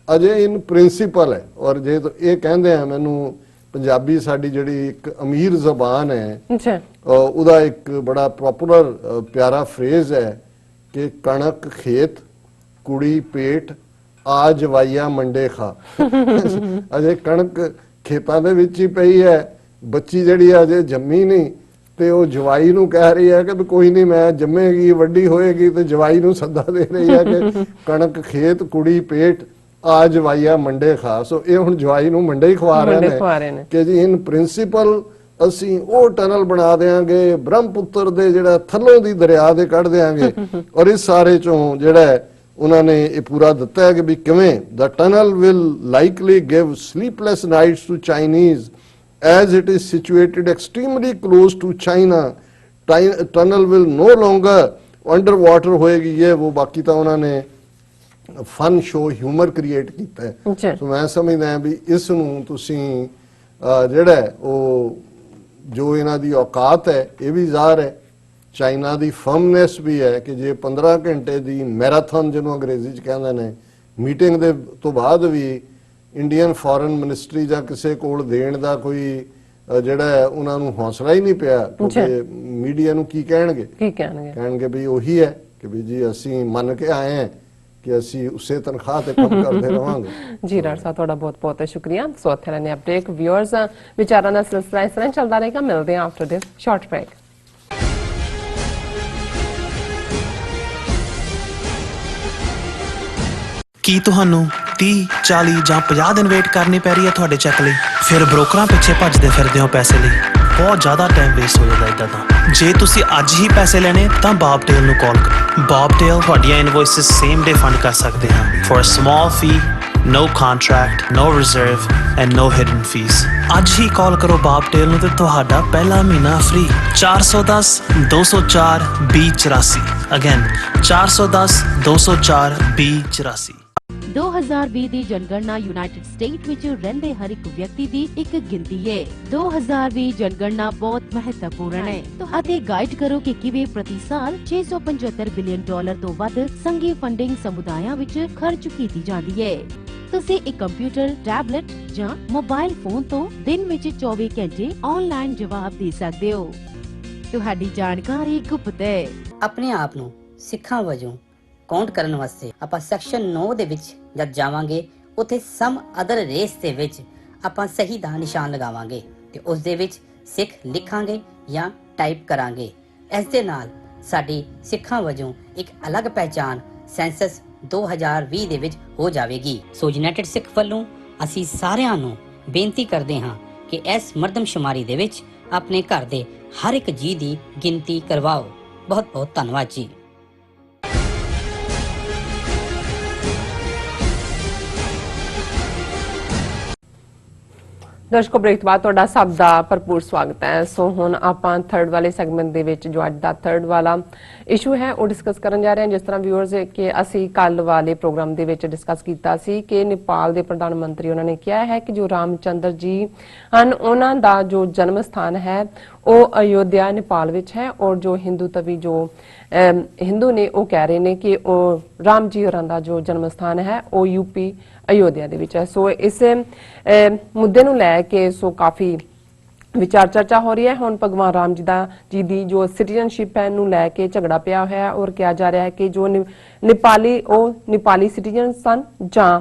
Ajay in principal ਹੈ। ਔਰ ਜੇ ਇਹ ਕਹਿੰਦੇ ਆ, ਮੈਨੂੰ ਪੰਜਾਬੀ ਸਾਡੀ ਜਿਹੜੀ ਇੱਕ ਅਮੀਰ ਜ਼ਬਾਨ ਹੈ ਉਹਦਾ ਇੱਕ ਬੜਾ ਪਪੂਲਰ ਪਿਆਰਾ ਫਰੇਜ਼ ਹੈ ਕਿ ਕਣਕ ਖੇਤ ਕੁੜੀ ਪੇਟ ਆ ਜਵਾਈਆ ਮੰਡੇ ਖਾ। ਅਜੇ ਕਣਕ ਖੇਤਾਂ ਦੇ ਵਿੱਚ ਹੀ ਪਈ ਹੈ, ਬੱਚੀ ਜਿਹੜੀ ਅਜੇ ਜੰਮੀ ਨਹੀਂ, ਤੇ ਉਹ ਜਵਾਈ ਨੂੰ ਕਹਿ ਰਹੀ ਹੈ ਕਿ ਕੋਈ ਨਹੀਂ ਮੈਂ ਜੰਮੇਗੀ ਵੱਡੀ ਹੋਏਗੀ, ਤੇ ਜਵਾਈ ਨੂੰ ਸੱਦਾ ਦੇ ਰਹੀ ਹੈ ਕਿ ਕਣਕ ਖੇਤ ਕੁੜੀ ਪੇਟ ਆ ਜਵਾਈਆ ਮੰਡੇ ਖਾ। ਸੋ ਇਹ ਹੁਣ ਜਵਾਈ ਨੂੰ ਮੰਡੇ ਹੀ ਖਵਾ ਰਹੇ ਨੇ ਕਿ ਜੀ ਇਨ ਪ੍ਰਿੰਸੀਪਲ ਅਸੀਂ ਉਹ ਟਨਲ ਬਣਾ ਦੇਾਂਗੇ, ਬ੍ਰਹਮਪੁੱਤਰ ਦੇ ਜਿਹੜਾ ਥੱਲੋਂ ਦੀ ਦਰਿਆ ਦੇ ਕੱਢ ਦੇਾਂਗੇ। ਔਰ ਇਸ ਸਾਰੇ ਚੋਂ ਜਿਹੜਾ ਉਹਨਾਂ ਨੇ ਇਹ ਪੂਰਾ ਦਿੱਤਾ ਹੈ ਕਿ ਵੀ ਕਿਵੇਂ the tunnel will likely give sleepless nights to Chinese as it is situated extremely close to China. Tunnel will no longer underwater ਹੋਏਗੀ। ਇਹ ਉਹ ਬਾਕੀ ਤਾਂ ਉਹਨਾਂ ਨੇ ਫਨ ਸ਼ੋ ਹਿਊਮਰ ਕ੍ਰੀਏਟ ਕੀਤਾ ਹੈ। ਸੋ ਮੈਂ ਸਮਝਦਾ ਵੀ ਇਸ ਨੂੰ ਤੁਸੀਂ ਜਿਹੜਾ ਉਹ ਜੋ ਇਹਨਾਂ ਦੀ ਔਕਾਤ ਹੈ ਇਹ ਵੀ ਜ਼ਾਹਰ ਹੈ, ਚਾਈਨਾ ਦੀ ਫਰਮਨੈਸ ਵੀ ਹੈ ਕਿ ਜੇ 15 ਘੰਟੇ ਦੀ ਮੈਰਾਥਨ ਜਿਹਨੂੰ ਅੰਗਰੇਜ਼ੀ 'ਚ ਕਹਿੰਦੇ ਨੇ ਮੀਟਿੰਗ ਦੇ ਤੋਂ ਬਾਅਦ ਵੀ ਇੰਡੀਅਨ ਫੋਰਨ ਮਿਨਿਸਟਰੀ ਜਾਂ ਕਿਸੇ ਕੋਲ ਦੇਣ ਦਾ ਕੋਈ ਜਿਹੜਾ ਉਹਨਾਂ ਨੂੰ ਹੌਸਲਾ ਹੀ ਨਹੀਂ ਪਿਆ, ਕਿਉਂਕਿ ਮੀਡੀਆ ਨੂੰ ਕੀ ਕਹਿਣਗੇ ਵੀ ਉਹੀ ਹੈ ਕਿ ਵੀ ਜੀ ਅਸੀਂ ਮੰਨ ਕੇ ਆਏ ਹਾਂ ਕਿ ਅਸੀਂ ਉਸੇ ਤਨਖਾਹ ਤੇ ਕੰਮ ਕਰਦੇ ਰਵਾਂਗੇ। ਜੀ ਡਾਕਟਰ ਸਾਹਿਬ ਤੁਹਾਡਾ ਬਹੁਤ ਬਹੁਤ ਸ਼ੁਕਰੀਆ। ਸੋ ਇੱਥੇ ਰਹਿਣੇ ਅਪਡੇਟ ਵਿਊਅਰਸ ਵਿਚਾਰਾਂ ਦਾ ਸਿਲਸਿਲਾ ਇਸ ਤਰ੍ਹਾਂ ਚੱਲਦਾ ਰਹੇਗਾ। ਮਿਲਦੇ ਹਾਂ ਆਫਟਰ ਦਿਸ ਸ਼ਾਰਟ ਬ੍ਰੇਕ। ਕੀ ਤੁਹਾਨੂੰ 30, 40 ਜਾਂ 50 ਦਿਨ ਵੇਟ ਕਰਨੀ ਪੈ ਰਹੀ ਹੈ ਤੁਹਾਡੇ ਚੈੱਕ ਲਈ? ਫਿਰ ਬ੍ਰੋਕਰਾਂ ਪਿੱਛੇ ਭੱਜਦੇ ਫਿਰਦੇ ਹੋ ਪੈਸੇ ਲਈ। ਬਹੁਤ ਜ਼ਿਆਦਾ ਟਾਈਮ ਵੇਸਟ ਹੋ ਜਾਂਦਾ ਇੱਦਾਂ ਤਾਂ। ਜੇ ਤੁਸੀਂ ਅੱਜ ਹੀ ਪੈਸੇ ਲੈਣੇ ਤਾਂ ਬਾਬਟੇਲ ਨੂੰ ਕਾਲ ਕਰੋ। ਬਾਬਟੇਲ ਤੁਹਾਡੀਆਂ ਇਨਵੋਇਸਿਸ ਸੇਮ ਡੇ ਫੰਡ ਕਰ ਸਕਦੇ ਹਨ for a small fee, no contract, no reserve and no hidden fees. ਅੱਜ ਹੀ ਕਾਲ ਕਰੋ ਬਾਬਟੇਲ ਨੂੰ ਤੇ ਤੁਹਾਡਾ ਪਹਿਲਾ ਮਹੀਨਾ ਫ੍ਰੀ। 410 204 2084 ਅਗੇਨ 410 204 2084। 2020 ਦੀ ਜਨਗਣਨਾ ਯੂਨਾਈਟਿਡ ਸਟੇਟ ਵਿੱਚ ਰਹਿੰਦੇ ਹਰ ਇੱਕ ਵਿਅਕਤੀ ਦੀ ਇੱਕ ਗਿਣਤੀ ਹੈ। 2020 ਜਨਗਣਨਾ ਬਹੁਤ ਮਹੱਤਵਪੂਰਨ ਹੈ ਅਤੇ ਗਾਈਡ ਕਰੋ ਕਿ ਕਿਵੇਂ ਪ੍ਰਤੀ ਸਾਲ $675 ਬਿਲੀਅਨ ਤੋਂ ਵੱਧ ਸੰਘੀ ਫੰਡਿੰਗ ਸਮੁਦਾਇਆਂ ਵਿੱਚ ਖਰਚ ਕੀਤੀ ਜਾਂਦੀ ਹੈ। ਤੁਸੀਂ ਇੱਕ ਕੰਪਿਊਟਰ, ਟੈਬਲੇਟ ਜਾਂ ਮੋਬਾਈਲ ਫੋਨ ਤੋਂ ਦਿਨ ਵਿੱਚ 24 ਘੰਟੇ ਆਨਲਾਈਨ ਜਵਾਬ ਦੇ ਸਕਦੇ ਹੋ। ਤੁਹਾਡੀ ਜਾਣਕਾਰੀ ਗੁਪਤ ਹੈ। ਆਪਣੇ ਆਪ ਨੂੰ ਸਿੱਖਾਂ ਵਜੋਂ ਕਾਊਂਟ ਕਰਨ ਵਾਸਤੇ ਆਪਾਂ ਸੈਕਸ਼ਨ 9 ਦੇ ਵਿੱਚ ਜਦ ਜਾਵਾਂਗੇ ਉੱਥੇ ਸਮ ਅਦਰ ਰੇਸ ਦੇ ਵਿੱਚ ਆਪਾਂ ਸਹੀ ਦਾ ਨਿਸ਼ਾਨ ਲਗਾਵਾਂਗੇ ਤੇ ਉਸ ਦੇ ਵਿੱਚ ਸਿੱਖ ਲਿਖਾਂਗੇ ਜਾਂ ਟਾਈਪ ਕਰਾਂਗੇ। ਇਸ ਦੇ ਨਾਲ ਸਾਡੀ ਸਿੱਖਾਂ ਵਜੋਂ ਇੱਕ ਅਲੱਗ ਪਹਿਚਾਨ ਸੈਂਸਸ 2020 ਦੇ ਵਿੱਚ ਹੋ ਜਾਵੇਗੀ। ਸੋ ਯੂਨਾਈਟਿਡ ਸਿੱਖ ਵੱਲੋਂ ਅਸੀਂ ਸਾਰਿਆਂ ਨੂੰ ਬੇਨਤੀ ਕਰਦੇ ਹਾਂ ਕਿ ਇਸ ਮਰਦਮਸ਼ੁਮਾਰੀ ਦੇ ਵਿੱਚ ਆਪਣੇ ਘਰ ਦੇ ਹਰ ਇੱਕ ਜੀ ਦੀ ਗਿਣਤੀ ਕਰਵਾਓ। ਬਹੁਤ ਬਹੁਤ ਧੰਨਵਾਦ ਜੀ। ਦਰਸ਼ਕੋ ਬ੍ਰੇਕ ਤੋਂ ਬਾਅਦ ਤੁਹਾਡਾ ਸਭ ਦਾ ਭਰਪੂਰ ਸਵਾਗਤ ਹੈ। ਸੋ ਹੁਣ ਆਪਾਂ ਥਰਡ ਵਾਲੇ ਸੈਗਮੈਂਟ ਦੇ ਵਿੱਚ ਜੋ ਅੱਜ ਦਾ ਥਰਡ ਵਾਲਾ ਇਸ਼ੂ ਹੈ ਉਹ ਡਿਸਕਸ ਕਰਨ ਜਾ ਰਹੇ ਹਾਂ। ਜਿਸ ਤਰ੍ਹਾਂ ਵਿਊਅਰਸ ਕਿ ਅਸੀਂ ਕੱਲ ਵਾਲੇ ਪ੍ਰੋਗਰਾਮ ਦੇ ਵਿੱਚ ਡਿਸਕਸ ਕੀਤਾ ਸੀ ਕਿ ਨੇਪਾਲ ਦੇ ਪ੍ਰਧਾਨ ਮੰਤਰੀ ਉਹਨਾਂ ਨੇ ਕਿਹਾ ਹੈ ਕਿ ਜੋ ਰਾਮਚੰਦਰ ਜੀ ਹਨ ਉਹਨਾਂ ਦਾ ਜੋ ਜਨਮ ਸਥਾਨ ਹੈ ਉਹ ਅਯੋਧਿਆ ਨੇਪਾਲ ਵਿੱਚ ਹੈ ਔਰ ਜੋ ਹਿੰਦੂ ਤਵੀ ਜੋ ਹਿੰਦੂ ਨੇ ਉਹ ਕਹਿ ਰਹੇ ਨੇ ਕਿ ਉਹ ਰਾਮ ਜੀ ਹੋਰਾਂ ਦਾ ਜੋ ਜਨਮ ਸਥਾਨ ਹੈ ਉਹ ਯੂਪੀ ਅਯੋਧਿਆ ਦੇ ਵਿੱਚ ਹੈ। ਸੋ ਇਸ ਮੁੱਦੇ ਨੂੰ ਲੈ ਕੇ ਸੋ ਕਾਫੀ ਵਿਚਾਰ ਚਰਚਾ ਹੋ ਰਹੀ ਹੈ। ਹੁਣ ਭਗਵਾਨ ਰਾਮ ਜੀ ਦੀ ਜੋ ਸਿਟੀਜ਼ਨਸ਼ਿਪ ਹੈ ਨੂੰ ਲੈ ਕੇ ਝਗੜਾ ਪਿਆ ਹੋਇਆ ਹੈ ਔਰ ਕਿਹਾ ਜਾ ਰਿਹਾ ਹੈ ਕਿ ਜੋ ਨੇਪਾਲੀ ਸਿਟੀਜ਼ਨ ਸਨ ਜਾਂ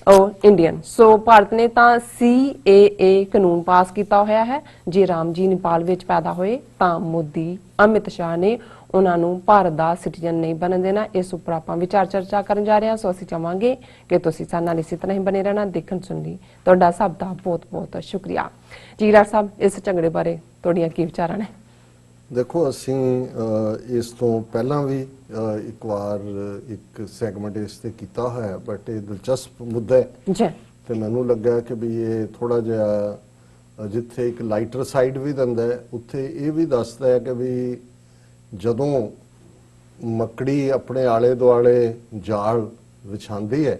ਉਹ ਇੰਡੀਅਨ। ਸੋ ਭਾਰਤ ਨੇ ਤਾਂ CAA ਕਾਨੂੰਨ ਪਾਸ ਕੀਤਾ ਹੋਇਆ ਹੈ। ਜੇ ਰਾਮ ਜੀ ਨੇਪਾਲ ਵਿੱਚ ਪੈਦਾ ਹੋਏ ਤਾਂ ਮੋਦੀ ਅਮਿਤ ਸ਼ਾਹ ਨੇ ਉਹਨਾਂ ਨੂੰ ਭਾਰਤ ਦਾ ਸਿਟੀਜ਼ਨ ਨਹੀਂ ਬਣਨ ਦੇਣਾ। ਇਸ ਉੱਪਰ ਆਪਾਂ ਵਿਚਾਰ ਚਰਚਾ ਕਰਨ ਜਾ ਰਹੇ ਹਾਂ। ਸੋ ਅਸੀਂ ਚਾਹਾਂਗੇ ਕਿ ਤੁਸੀਂ ਸਾਡੇ ਨਾਲ ਇਸੇ ਤਰ੍ਹਾਂ ਹੀ ਬਣੇ ਰਹਿਣਾ। ਦੇਖਣ ਸੁਣ ਲਈ ਤੁਹਾਡਾ ਸਭ ਦਾ ਬਹੁਤ ਬਹੁਤ ਸ਼ੁਕਰੀਆ। ਜੀ ਡਾਕਟਰ ਸਾਹਿਬ, ਇਸ ਝਗੜੇ ਬਾਰੇ ਤੁਹਾਡੀਆਂ ਕੀ ਵਿਚਾਰਾਂ ਨੇ? ਦੇਖੋ, ਅਸੀਂ ਇਸ ਤੋਂ ਪਹਿਲਾਂ ਵੀ ਇੱਕ ਵਾਰ ਇੱਕ ਸੈਗਮੈਂਟ ਇਸ ਤੇ ਕੀਤਾ ਹੋਇਆ, ਬਟ ਇਹ ਦਿਲਚਸਪ ਮੁੱਦਾ ਹੈ ਜੀ। ਤੇ ਮੈਨੂੰ ਲੱਗਾ ਕਿ ਵੀ ਇਹ ਥੋੜਾ ਜਿਹਾ ਜਿੱਥੇ ਇੱਕ ਲਾਈਟਰ ਸਾਈਡ ਵੀ ਦਿੰਦਾ ਹੈ ਉੱਥੇ ਇਹ ਵੀ ਦੱਸਦਾ ਹੈ ਕਿ ਵੀ ਜਦੋਂ ਮੱਕੜੀ ਆਪਣੇ ਆਲੇ ਦੁਆਲੇ ਜਾਲ ਵਿਛਾਉਂਦੀ ਹੈ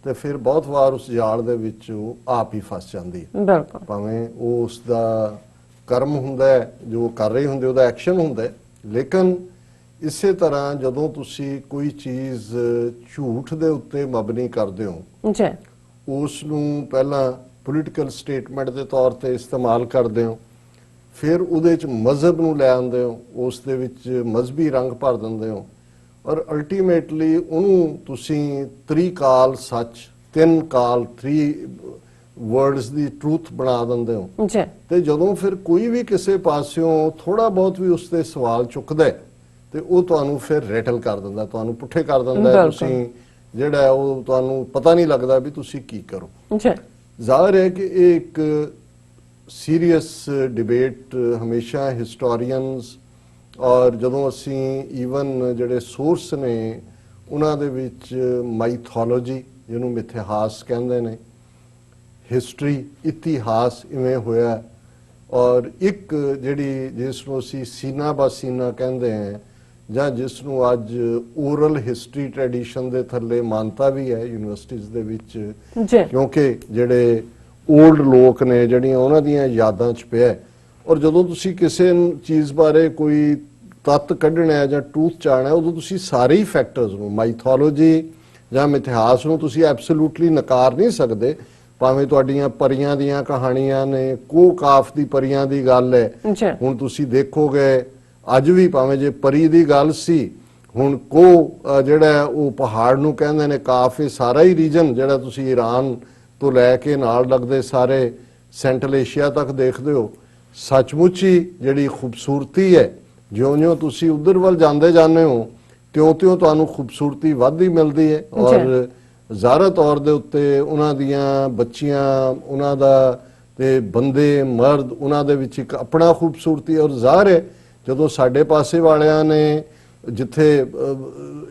ਤੇ ਫਿਰ ਬਹੁਤ ਵਾਰ ਉਸ ਜਾਲ ਦੇ ਵਿੱਚ ਉਹ ਆਪ ਹੀ ਫਸ ਜਾਂਦੀ ਹੈ। ਭਾਵੇਂ ਉਹ ਉਸ ਦਾ ਕਰਮ ਹੁੰਦਾ ਹੈ, ਜੋ ਕਰ ਰਹੇ ਹੁੰਦੇ ਉਹਦਾ ਐਕਸ਼ਨ ਹੁੰਦਾ ਹੈ, ਲੇਕਿਨ ਇਸੇ ਤਰ੍ਹਾਂ ਜਦੋਂ ਤੁਸੀਂ ਕੋਈ ਚੀਜ਼ ਝੂਠ ਦੇ ਉੱਤੇ ਮਬਨੀ ਕਰਦੇ ਹੋ ਉਸ ਨੂੰ ਪਹਿਲਾਂ ਪੋਲੀਟੀਕਲ ਸਟੇਟਮੈਂਟ ਦੇ ਤੌਰ ਤੇ ਇਸਤੇਮਾਲ ਕਰਦੇ ਹੋ, ਫਿਰ ਉਹਦੇ ਚ ਮਜ਼ਹਬ ਨੂੰ ਲੈ ਆਉਂਦੇ ਹੋ, ਉਸ ਦੇ ਵਿੱਚ ਮਜ਼ਹਬੀ ਰੰਗ ਭਰ ਦਿੰਦੇ ਹੋ ਔਰ ਅਲਟੀਮੇਟਲੀ ਉਹਨੂੰ ਤੁਸੀਂ ਤ੍ਰਿਕਾਲ ਸੱਚ, 3 ਕਾਲ 3 ਵਰਡਸ ਦੀ ਟਰੂਥ ਬਣਾ ਦਿੰਦੇ ਹੋ। ਤੇ ਜਦੋਂ ਫਿਰ ਕੋਈ ਵੀ ਕਿਸੇ ਪਾਸਿਓਂ ਥੋੜਾ ਬਹੁਤ ਵੀ ਉਸ ਤੇ ਸਵਾਲ ਚੁੱਕਦਾ ਤੇ ਉਹ ਤੁਹਾਨੂੰ ਫਿਰ ਰੈਟਲ ਕਰ ਦਿੰਦਾ, ਤੁਹਾਨੂੰ ਪੁੱਠੇ ਕਰ ਦਿੰਦਾ। ਤੁਸੀਂ ਜਿਹੜਾ ਉਹ ਤੁਹਾਨੂੰ ਪਤਾ ਨਹੀਂ ਲੱਗਦਾ ਵੀ ਤੁਸੀਂ ਕੀ ਕਰੋ। ਜ਼ਾਹਿਰ ਹੈ ਕਿ ਇਹ ਇੱਕ ਸੀਰੀਅਸ ਡਿਬੇਟ ਹਮੇਸ਼ਾ ਹਿਸਟੋਰੀਅਨਸ ਔਰ ਜਦੋਂ ਅਸੀਂ ਈਵਨ ਜਿਹੜੇ ਸੋਰਸ ਨੇ ਉਹਨਾਂ ਦੇ ਵਿੱਚ ਮਾਈਥੋਲੋਜੀ, ਜਿਹਨੂੰ ਮਿਥਿਹਾਸ ਕਹਿੰਦੇ ਨੇ, ਹਿਸਟਰੀ, ਇਤਿਹਾਸ ਇਵੇਂ ਹੋਇਆ ਔਰ ਇੱਕ ਜਿਹੜੀ ਜਿਸ ਨੂੰ ਅਸੀਂ ਸੀਨਾ ਬਾ ਸੀਨਾ ਕਹਿੰਦੇ ਹਾਂ ਜਾਂ ਜਿਸ ਨੂੰ ਅੱਜ ਓਰਲ ਹਿਸਟਰੀ ਟ੍ਰੈਡੀਸ਼ਨ ਦੇ ਥੱਲੇ ਮਾਨਤਾ ਵੀ ਹੈ ਯੂਨੀਵਰਸਿਟੀਜ਼ ਦੇ ਵਿੱਚ, ਕਿਉਂਕਿ ਜਿਹੜੇ ਓਲਡ ਲੋਕ ਨੇ ਜਿਹੜੀਆਂ ਉਹਨਾਂ ਦੀਆਂ ਯਾਦਾਂ 'ਚ ਪਿਆ ਔਰ ਜਦੋਂ ਤੁਸੀਂ ਕਿਸੇ ਚੀਜ਼ ਬਾਰੇ ਕੋਈ ਤੱਤ ਕੱਢਣਾ ਹੈ ਜਾਂ ਟਰੂਥ ਚਾਹਣਾ ਉਦੋਂ ਤੁਸੀਂ ਸਾਰੇ ਹੀ ਫੈਕਟਰਸ ਨੂੰ, ਮਾਈਥੋਲੋਜੀ ਜਾਂ ਮਿਥਿਹਾਸ ਨੂੰ ਤੁਸੀਂ ਐਬਸੋਲੂਟਲੀ ਨਕਾਰ ਨਹੀਂ ਸਕਦੇ। ਭਾਵੇਂ ਤੁਹਾਡੀਆਂ ਪਰੀਆਂ ਦੀਆਂ ਕਹਾਣੀਆਂ ਨੇ, ਕੋ ਕਾਫ ਦੀ ਪਰੀਆਂ ਦੀ ਗੱਲ ਹੈ, ਹੁਣ ਤੁਸੀਂ ਦੇਖੋਗੇ ਅੱਜ ਵੀ ਭਾਵੇਂ ਜੇ ਪਰੀ ਦੀ ਗੱਲ ਸੀ, ਹੁਣ ਕੋ ਜਿਹੜਾ ਉਹ ਪਹਾੜ ਨੂੰ ਕਹਿੰਦੇ ਨੇ, ਕਾਫ ਇਹ ਸਾਰਾ ਹੀ ਰੀਜਨ ਜਿਹੜਾ ਤੁਸੀਂ ਈਰਾਨ ਤੋਂ ਲੈ ਕੇ ਨਾਲ ਲੱਗਦੇ ਸਾਰੇ ਸੈਂਟਰਲ ਏਸ਼ੀਆ ਤੱਕ ਦੇਖਦੇ ਹੋ, ਸੱਚਮੁੱਚ ਹੀ ਜਿਹੜੀ ਖੂਬਸੂਰਤੀ ਹੈ, ਜਿਉਂ-ਜਿਉਂ ਤੁਸੀਂ ਉਧਰ ਵੱਲ ਜਾਂਦੇ ਹੋ ਤਿਉਂ-ਤਿਉਂ ਤੁਹਾਨੂੰ ਖੂਬਸੂਰਤੀ ਵੱਧਦੀ ਮਿਲਦੀ ਹੈ ਔਰ ਜ਼ਾਹਰਾ ਤੌਰ ਦੇ ਉੱਤੇ ਉਹਨਾਂ ਦੀਆਂ ਬੱਚੀਆਂ, ਉਹਨਾਂ ਦਾ ਤੇ ਬੰਦੇ ਮਰਦ, ਉਹਨਾਂ ਦੇ ਵਿੱਚ ਇੱਕ ਆਪਣਾ ਖੂਬਸੂਰਤੀ ਔਰ ਜ਼ਾਹਰ ਹੈ ਜਦੋਂ ਸਾਡੇ ਪਾਸੇ ਵਾਲਿਆਂ ਨੇ ਜਿੱਥੇ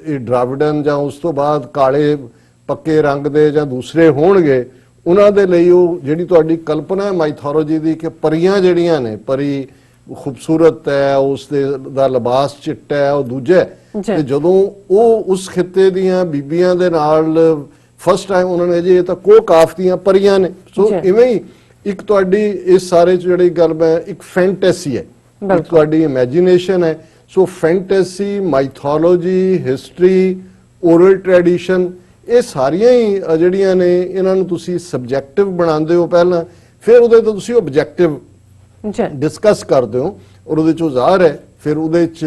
ਇਹ ਡਰਾਵਿਡਨ ਜਾਂ ਉਸ ਤੋਂ ਬਾਅਦ ਕਾਲੇ ਪੱਕੇ ਰੰਗ ਦੇ ਜਾਂ ਦੂਸਰੇ ਹੋਣਗੇ, ਉਹਨਾਂ ਦੇ ਲਈ ਉਹ ਜਿਹੜੀ ਤੁਹਾਡੀ ਕਲਪਨਾ ਹੈ ਮਾਈਥੋਲੋਜੀ ਦੀ ਕਿ ਪਰੀਆਂ ਜਿਹੜੀਆਂ ਨੇ, ਪਰੀ ਖੂਬਸੂਰਤ ਹੈ, ਉਸ ਦੇ ਦਾ ਲਿਬਾਸ ਚਿੱਟਾ ਹੈ, ਉਹ ਦੂਜਾ ਤੇ ਜਦੋਂ ਉਹ ਉਸ ਖਿੱਤੇ ਦੀਆਂ ਬੀਬੀਆਂ ਦੇ ਨਾਲ ਫਸਟ ਟਾਈਮ ਉਹਨਾਂ ਨੇ ਜੀ ਇਹ ਤਾਂ ਕੋ ਕਾਫ ਦੀਆਂ ਪਰੀਆਂ ਨੇ। ਸੋ ਇਵੇਂ ਹੀ ਇੱਕ ਤੁਹਾਡੀ ਇਸ ਸਾਰੇ ਚ ਜਿਹੜੀ ਗੱਲ ਮੈਂ ਇੱਕ ਫੈਂਟੈਸੀ ਹੈ, ਇੱਕ ਤੁਹਾਡੀ ਇਮੈਜੀਨੇਸ਼ਨ ਹੈ। ਸੋ ਫੈਂਟੈਸੀ, ਮਾਈਥੋਲੋਜੀ, ਹਿਸਟਰੀ, ਓਰਲ ਟ੍ਰੈਡੀਸ਼ਨ, ਇਹ ਸਾਰੀਆਂ ਹੀ ਜਿਹੜੀਆਂ ਨੇ ਇਹਨਾਂ ਨੂੰ ਤੁਸੀਂ ਸਬਜੈਕਟਿਵ ਬਣਾਉਂਦੇ ਹੋ ਪਹਿਲਾਂ, ਫਿਰ ਉਹਦੇ ਤੋਂ ਤੁਸੀਂ ਆਬਜੈਕਟਿਵ ਡਿਸਕਸ ਕਰਦੇ ਹੋ ਔਰ ਉਹਦੇ ਚੋਂ ਜ਼ਾਹਰ ਹੈ ਫਿਰ ਉਹਦੇ ਚ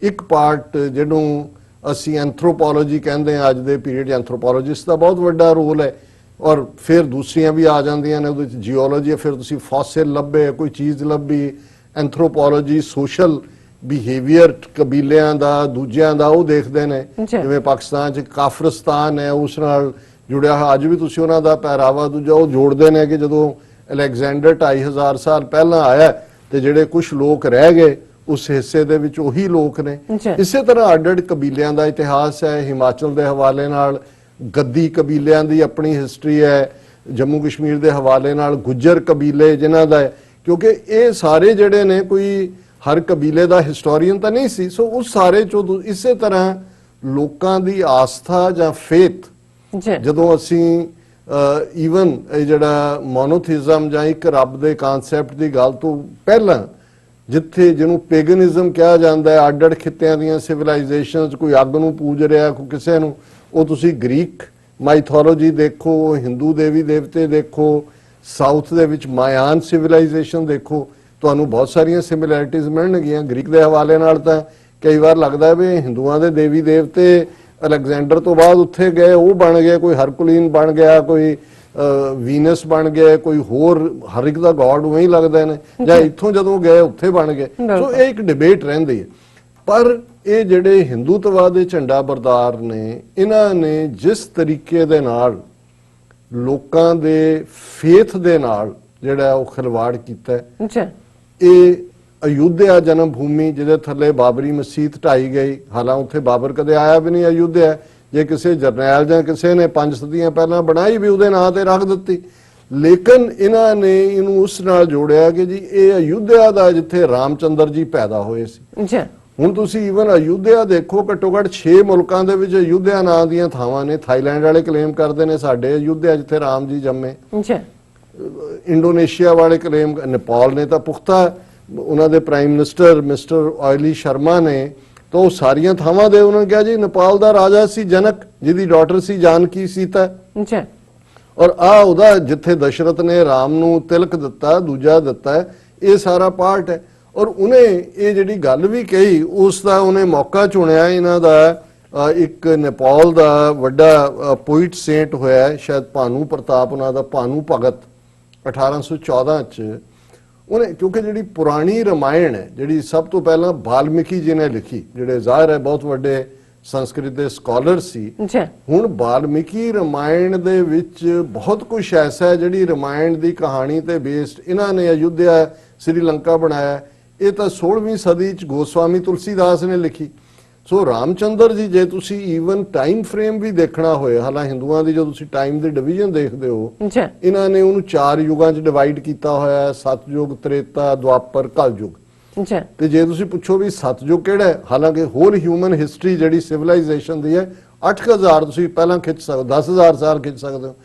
ਇੱਕ ਪਾਰਟ ਜਿਹਨੂੰ ਅਸੀਂ ਐਂਥਰੋਪੋਲੋਜੀ ਕਹਿੰਦੇ ਹਾਂ ਅੱਜ ਦੇ ਪੀਰੀਅਡ, ਐਂਥਰੋਪੋਲੋਜਿਸਟ ਦਾ ਬਹੁਤ ਵੱਡਾ ਰੋਲ ਹੈ ਔਰ ਫਿਰ ਦੂਸਰੀਆਂ ਵੀ ਆ ਜਾਂਦੀਆਂ ਨੇ ਉਹਦੇ ਚ, ਜੀਓਲੋਜੀ, ਫਿਰ ਤੁਸੀਂ ਫੋਸਿਲ ਲੱਭੇ, ਕੋਈ ਚੀਜ਼ ਲੱਭੀ, ਐਂਥਰੋਪੋਲੋਜੀ ਸੋਸ਼ਲ ਬਿਹੇਵੀਅਰ ਕਬੀਲਿਆਂ ਦਾ, ਦੂਜਿਆਂ ਦਾ ਉਹ ਦੇਖਦੇ ਨੇ, ਜਿਵੇਂ ਪਾਕਿਸਤਾਨ ਚ ਕਾਫਰਿਸਤਾਨ ਹੈ ਉਸ ਨਾਲ ਜੁੜਿਆ ਹੋਇਆ, ਅੱਜ ਵੀ ਤੁਸੀਂ ਉਹਨਾਂ ਦਾ ਪਹਿਰਾਵਾ ਦੂਜਾ ਉਹ ਜੋੜਦੇ ਨੇ ਕਿ ਜਦੋਂ ਅਲੈਗਜ਼ੈਂਡਰ 2500 ਸਾਲ ਪਹਿਲਾਂ ਆਇਆ ਤੇ ਜਿਹੜੇ ਕੁਝ ਲੋਕ ਰਹਿ ਗਏ ਉਸ ਹਿੱਸੇ ਦੇ ਵਿੱਚ ਉਹੀ ਲੋਕ ਨੇ। ਇਸੇ ਤਰ੍ਹਾਂ ਅੱਡ-ਅੱਡ ਕਬੀਲਿਆਂ ਦਾ ਇਤਿਹਾਸ ਹੈ। ਹਿਮਾਚਲ ਦੇ ਹਵਾਲੇ ਨਾਲ ਗੱਦੀ ਕਬੀਲਿਆਂ ਦੀ ਆਪਣੀ ਹਿਸਟਰੀ ਹੈ, ਜੰਮੂ ਕਸ਼ਮੀਰ ਦੇ ਹਵਾਲੇ ਨਾਲ ਗੁੱਜਰ ਕਬੀਲੇ ਜਿਨ੍ਹਾਂ ਦਾ ਹੈ, ਕਿਉਂਕਿ ਇਹ ਸਾਰੇ ਜਿਹੜੇ ਨੇ ਕੋਈ ਹਰ ਕਬੀਲੇ ਦਾ ਹਿਸਟੋਰੀਅਨ ਤਾਂ ਨਹੀਂ ਸੀ, ਸੋ ਉਸ ਸਾਰੇ ਚੋਂ ਇਸੇ ਤਰ੍ਹਾਂ ਲੋਕਾਂ ਦੀ ਆਸਥਾ ਜਾਂ ਫੇਥ, ਜਦੋਂ ਅਸੀਂ ਈਵਨ ਇਹ ਜਿਹੜਾ ਮੋਨੋਥੀਜ਼ਮ ਜਾਂ ਇੱਕ ਰੱਬ ਦੇ ਕਨਸੈਪਟ ਦੀ ਗੱਲ ਤੋਂ ਪਹਿਲਾਂ, ਜਿੱਥੇ ਜਿਹਨੂੰ ਪੈਗਨਿਜ਼ਮ ਕਿਹਾ ਜਾਂਦਾ ਹੈ, ਅੱਡ-ਅੱਡ ਖਿੱਤਿਆਂ ਦੀਆਂ ਸਿਵਲਾਈਜੇਸ਼ਨਸ, ਕੋਈ ਅੱਗ ਨੂੰ ਪੂਜ ਰਿਹਾ, ਕੋਈ ਕਿਸੇ ਨੂੰ, ਉਹ ਤੁਸੀਂ ਗ੍ਰੀਕ ਮਾਈਥੋਲੋਜੀ ਦੇਖੋ, ਹਿੰਦੂ ਦੇਵੀ ਦੇਵਤੇ ਦੇਖੋ, ਸਾਊਥ ਦੇ ਵਿੱਚ ਮਾਇਆਨ ਸਿਵਲਾਈਜੇਸ਼ਨ ਦੇਖੋ, ਤੁਹਾਨੂੰ ਬਹੁਤ ਸਾਰੀਆਂ ਸਿਮਿਲੈਰਿਟੀਜ਼ ਮਿਲਣਗੀਆਂ। ਗ੍ਰੀਕ ਦੇ ਹਵਾਲੇ ਨਾਲ ਤਾਂ ਕਈ ਵਾਰ ਲੱਗਦਾ ਹੈ ਵੀ ਹਿੰਦੂਆਂ ਦੇ ਦੇਵੀ ਦੇਵਤੇ ਅਲੈਗਜ਼ੈਂਡਰ ਤੋਂ ਬਾਅਦ ਉੱਥੇ ਗਏ, ਉਹ ਬਣ ਗਏ, ਕੋਈ ਹਰਕੁਲੀਨ ਬਣ ਗਿਆ, ਕੋਈ ਵੀਨਸ ਬਣ ਗਏ, ਕੋਈ ਹੋਰ, ਹਰ ਇੱਕ ਦਾ ਗॉड ਉਵੇਂ ਹੀ ਲੱਗਦੇ ਨੇ, ਜਾਂ ਇੱਥੋਂ ਜਦੋਂ ਗਏ ਉੱਥੇ ਬਣ ਗਏ। ਸੋ ਇਹ ਇੱਕ ਡਿਬੇਟ ਰਹਿੰਦੀ ਹੈ। ਪਰ ਇਹ ਜਿਹੜੇ ਹਿੰਦੂਤਵਾਦ ਦੇ ਝੰਡਾ ਬਰਦਾਰ ਨੇ, ਇਹਨਾਂ ਨੇ ਜਿਸ ਤਰੀਕੇ ਦੇ ਨਾਲ ਲੋਕਾਂ ਦੇ ਫੇਥ ਦੇ ਨਾਲ ਜਿਹੜਾ ਉਹ ਖਿਲਵਾੜ ਕੀਤਾ ਹੈ, ਇਹ ਅਯੁੱਧਿਆ ਜਨਮ ਭੂਮੀ ਜਿਹਦੇ ਥੱਲੇ ਬਾਬਰੀ ਮਸਜਿਦ ਢਾਈ ਗਈ, ਹਾਲਾਂਕਿ ਉੱਥੇ ਬਾਬਰ ਕਦੇ ਆਇਆ ਵੀ ਨਹੀਂ ਅਯੁੱਧਿਆ, ਜੇ ਕਿਸੇ ਜਰਨੈਲ ਜਾਂ ਕਿਸੇ ਨੇ 5 ਸਦੀਆਂ ਪਹਿਲਾਂ ਬਣਾਈ ਵੀ ਉਹਦੇ ਨਾਂ ਤੇ ਰੱਖ ਦਿੱਤੀ, ਲੇਕਿਨ ਇਹਨਾਂ ਨੇ ਇਹਨੂੰ ਉਸ ਨਾਲ ਜੋੜਿਆ ਕਿ ਜੀ ਇਹ ਅਯੁੱਧਿਆ ਦਾ ਜਿੱਥੇ ਰਾਮਚੰਦਰ ਜੀ ਪੈਦਾ ਹੋਏ ਸੀ। ਹੁਣ ਤੁਸੀਂ ਈਵਨ ਅਯੁੱਧਿਆ ਦੇਖੋ, ਘੱਟੋ ਘੱਟ 6 ਮੁਲਕਾਂ ਦੇ ਵਿੱਚ ਅਯੁੱਧਿਆ ਨਾਂ ਦੀਆਂ ਥਾਵਾਂ ਨੇ। ਥਾਈਲੈਂਡ ਵਾਲੇ ਕਲੇਮ ਕਰਦੇ ਨੇ ਸਾਡੇ ਅਯੁੱਧਿਆ ਜਿੱਥੇ ਰਾਮ ਜੀ ਜੰਮੇ, ਇੰਡੋਨੇਸ਼ੀਆ ਵਾਲੇ ਕਲੇਮ, ਨੇਪਾਲ ਨੇ ਤਾਂ ਪੁਖਤਾ, ਉਹਨਾਂ ਦੇ prime minister mister oily Sharma ਨੇ ਤਾਂ ਉਹ ਸਾਰੀਆਂ ਥਾਵਾਂ ਦੇ ਉਹਨਾਂ ਨੇ ਕਿਹਾ ਜੀ ਨੇਪਾਲ ਦਾ ਰਾਜਾ ਸੀ ਜਨਕ, ਜਿਹਦੀ ਡਾਟਰ ਸੀ ਜਾਨਕੀ ਸੀਤਾ, ਔਰ ਆ ਉਹਦਾ ਜਿੱਥੇ ਦਸ਼ਰਥ ਨੇ ਰਾਮ ਨੂੰ ਤਿਲਕ ਦਿੱਤਾ, ਦੂਜਾ ਦਿੱਤਾ, ਇਹ ਸਾਰਾ ਪਾਰਟ ਹੈ। ਔਰ ਉਹਨੇ ਇਹ ਜਿਹੜੀ ਗੱਲ ਵੀ ਕਹੀ, ਉਸ ਦਾ ਉਹਨੇ ਮੌਕਾ ਚੁਣਿਆ। ਇਹਨਾਂ ਦਾ ਇੱਕ ਨੇਪਾਲ ਦਾ ਵੱਡਾ ਪੋਇਟ ਸੇਂਟ ਹੋਇਆ ਸ਼ਾਇਦ ਭਾਨੂ ਪ੍ਰਤਾਪ ਉਹਨਾਂ ਦਾ, ਭਾਨੂ ਭਗਤ, 1814 ਚ ਉਹਨੇ, ਕਿਉਂਕਿ ਜਿਹੜੀ ਪੁਰਾਣੀ ਰਮਾਇਣ ਹੈ ਜਿਹੜੀ ਸਭ ਤੋਂ ਪਹਿਲਾਂ ਬਾਲਮੀਕੀ ਜੀ ਨੇ ਲਿਖੀ, ਜਿਹੜੇ ਜ਼ਾਹਿਰ ਹੈ ਬਹੁਤ ਵੱਡੇ ਸੰਸਕ੍ਰਿਤ ਦੇ ਸਕਾਲਰ ਸੀ। ਹੁਣ ਬਾਲਮੀਕੀ ਰਮਾਇਣ ਦੇ ਵਿੱਚ ਬਹੁਤ ਕੁਝ ਐਸਾ ਹੈ ਜਿਹੜੀ ਰਮਾਇਣ ਦੀ ਕਹਾਣੀ ਤੇ ਬੇਸਡ ਇਹਨਾਂ ਨੇ ਅਯੁੱਧਿਆ ਸ੍ਰੀਲੰਕਾ ਬਣਾਇਆ। ਇਹ ਤਾਂ 16ਵੀਂ ਸਦੀ ਚ ਗੋਸਵਾਮੀ ਤੁਲਸੀਦਾਸ ਨੇ ਲਿਖੀ। ਸੋ ਰਾਮਚੰਦਰ ਜੀ, ਜੇ ਤੁਸੀਂ ਈਵਨ ਟਾਈਮ ਫਰੇਮ ਵੀ ਦੇਖਣਾ ਹੋਏ, ਹਾਲਾਂ ਹਿੰਦੂਆਂ ਦੀ ਜਦੋਂ ਤੁਸੀਂ ਟਾਈਮ ਦੇ ਡਿਵੀਜ਼ਨ ਦੇਖਦੇ ਹੋ, ਇਹਨਾਂ ਨੇ ਉਹਨੂੰ 4 ਯੁਗਾਂ ਚ ਡਿਵਾਈਡ ਕੀਤਾ ਹੋਇਆ, ਸਤਯੁਗ, ਤ੍ਰੇਤਾ, ਦੁਆਪਰ, ਕਲਯੁਗ। ਤੇ ਜੇ ਤੁਸੀਂ ਪੁੱਛੋ ਵੀ ਸਤਯੁਗ ਕਿਹੜਾ ਹੈ, ਹਾਲਾਂਕਿ ਹੋਲ ਹਿਊਮਨ ਹਿਸਟਰੀ ਜਿਹੜੀ ਸਿਵਲਾਈਜੇਸ਼ਨ ਦੀ ਹੈ 8000 ਤੁਸੀਂ ਪਹਿਲਾਂ ਖਿੱਚ ਸਕਦੇ, 10000 ਸਾਲ ਖਿੱਚ ਸਕਦੇ ਹੋ।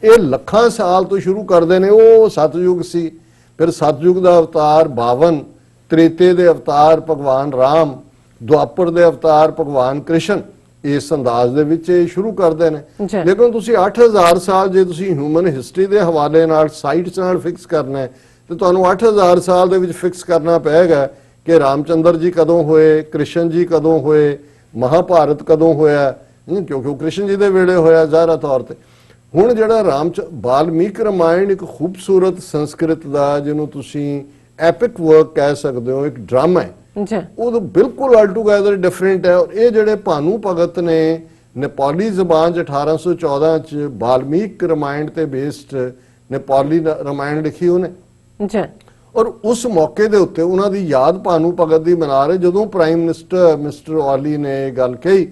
ਇਹ ਲੱਖਾਂ ਸਾਲ ਤੋਂ ਸ਼ੁਰੂ ਕਰਦੇ ਨੇ, ਉਹ ਸਤਯੁਗ ਸੀ। ਫਿਰ ਸਤਯੁਗ ਦਾ ਅਵਤਾਰ 52, ਤ੍ਰੇਤੇ ਦੇ ਅਵਤਾਰ ਭਗਵਾਨ ਰਾਮ, ਦੁਆਪਰ ਦੇ ਅਵਤਾਰ ਭਗਵਾਨ ਕ੍ਰਿਸ਼ਨ, ਇਸ ਅੰਦਾਜ਼ ਦੇ ਵਿੱਚ ਇਹ ਸ਼ੁਰੂ ਕਰਦੇ ਨੇ। ਲੇਕਿਨ ਤੁਸੀਂ 8000 ਸਾਲ ਜੇ ਤੁਸੀਂ ਹਿਊਮਨ ਹਿਸਟਰੀ ਦੇ ਹਵਾਲੇ ਨਾਲ ਸਾਈਟਸ ਨਾਲ ਫਿਕਸ ਕਰਨਾ ਹੈ, ਤੇ ਤੁਹਾਨੂੰ 8000 ਸਾਲ ਦੇ ਵਿੱਚ ਫਿਕਸ ਕਰਨਾ ਪਏਗਾ ਕਿ ਰਾਮਚੰਦਰ ਜੀ ਕਦੋਂ ਹੋਏ, ਕ੍ਰਿਸ਼ਨ ਜੀ ਕਦੋਂ ਹੋਏ, ਮਹਾਭਾਰਤ ਕਦੋਂ ਹੋਇਆ, ਕਿਉਂਕਿ ਉਹ ਕ੍ਰਿਸ਼ਨ ਜੀ ਦੇ ਵੇਲੇ ਹੋਇਆ ਜ਼ਾਹਰਾ ਤੌਰ ਤੇ। ਹੁਣ ਜਿਹੜਾ ਬਾਲਮੀਕ ਰਮਾਇਣ ਇੱਕ ਖੂਬਸੂਰਤ ਸੰਸਕ੍ਰਿਤ ਦਾ, ਜਿਹਨੂੰ ਤੁਸੀਂ ਐਪਿਕ ਵਰਕ ਕਹਿ ਸਕਦੇ ਹੋ, ਇੱਕ ਡਰਾਮਾ ਹੈ, ਉਹ ਬਿਲਕੁਲ ਆਲਟੂਗੈਦਰ ਡਿਫਰੈਂਟ ਹੈ। ਔਰ ਇਹ ਜਿਹੜੇ ਭਾਨੂ ਭਗਤ ਨੇ ਨੇਪਾਲੀ ਜ਼ਬਾਨ 'ਚ 1814 ਚ ਬਾਲਮੀਕ ਰਮਾਇਣ ਤੇ ਬੇਸਡ ਨੇਪਾਲੀ ਰਮਾਇਣ ਲਿਖੀ ਉਹਨੇ। ਔਰ ਉਸ ਮੌਕੇ ਦੇ ਉੱਤੇ ਉਹਨਾਂ ਦੀ ਯਾਦ ਭਾਨੂ ਭਗਤ ਦੀ ਮਨਾ ਰਹੇ, ਜਦੋਂ ਪ੍ਰਾਈਮ ਮਿਨਿਸਟਰ ਮਿਸਟਰ ਆਲੀ ਨੇ ਗੱਲ ਕਹੀ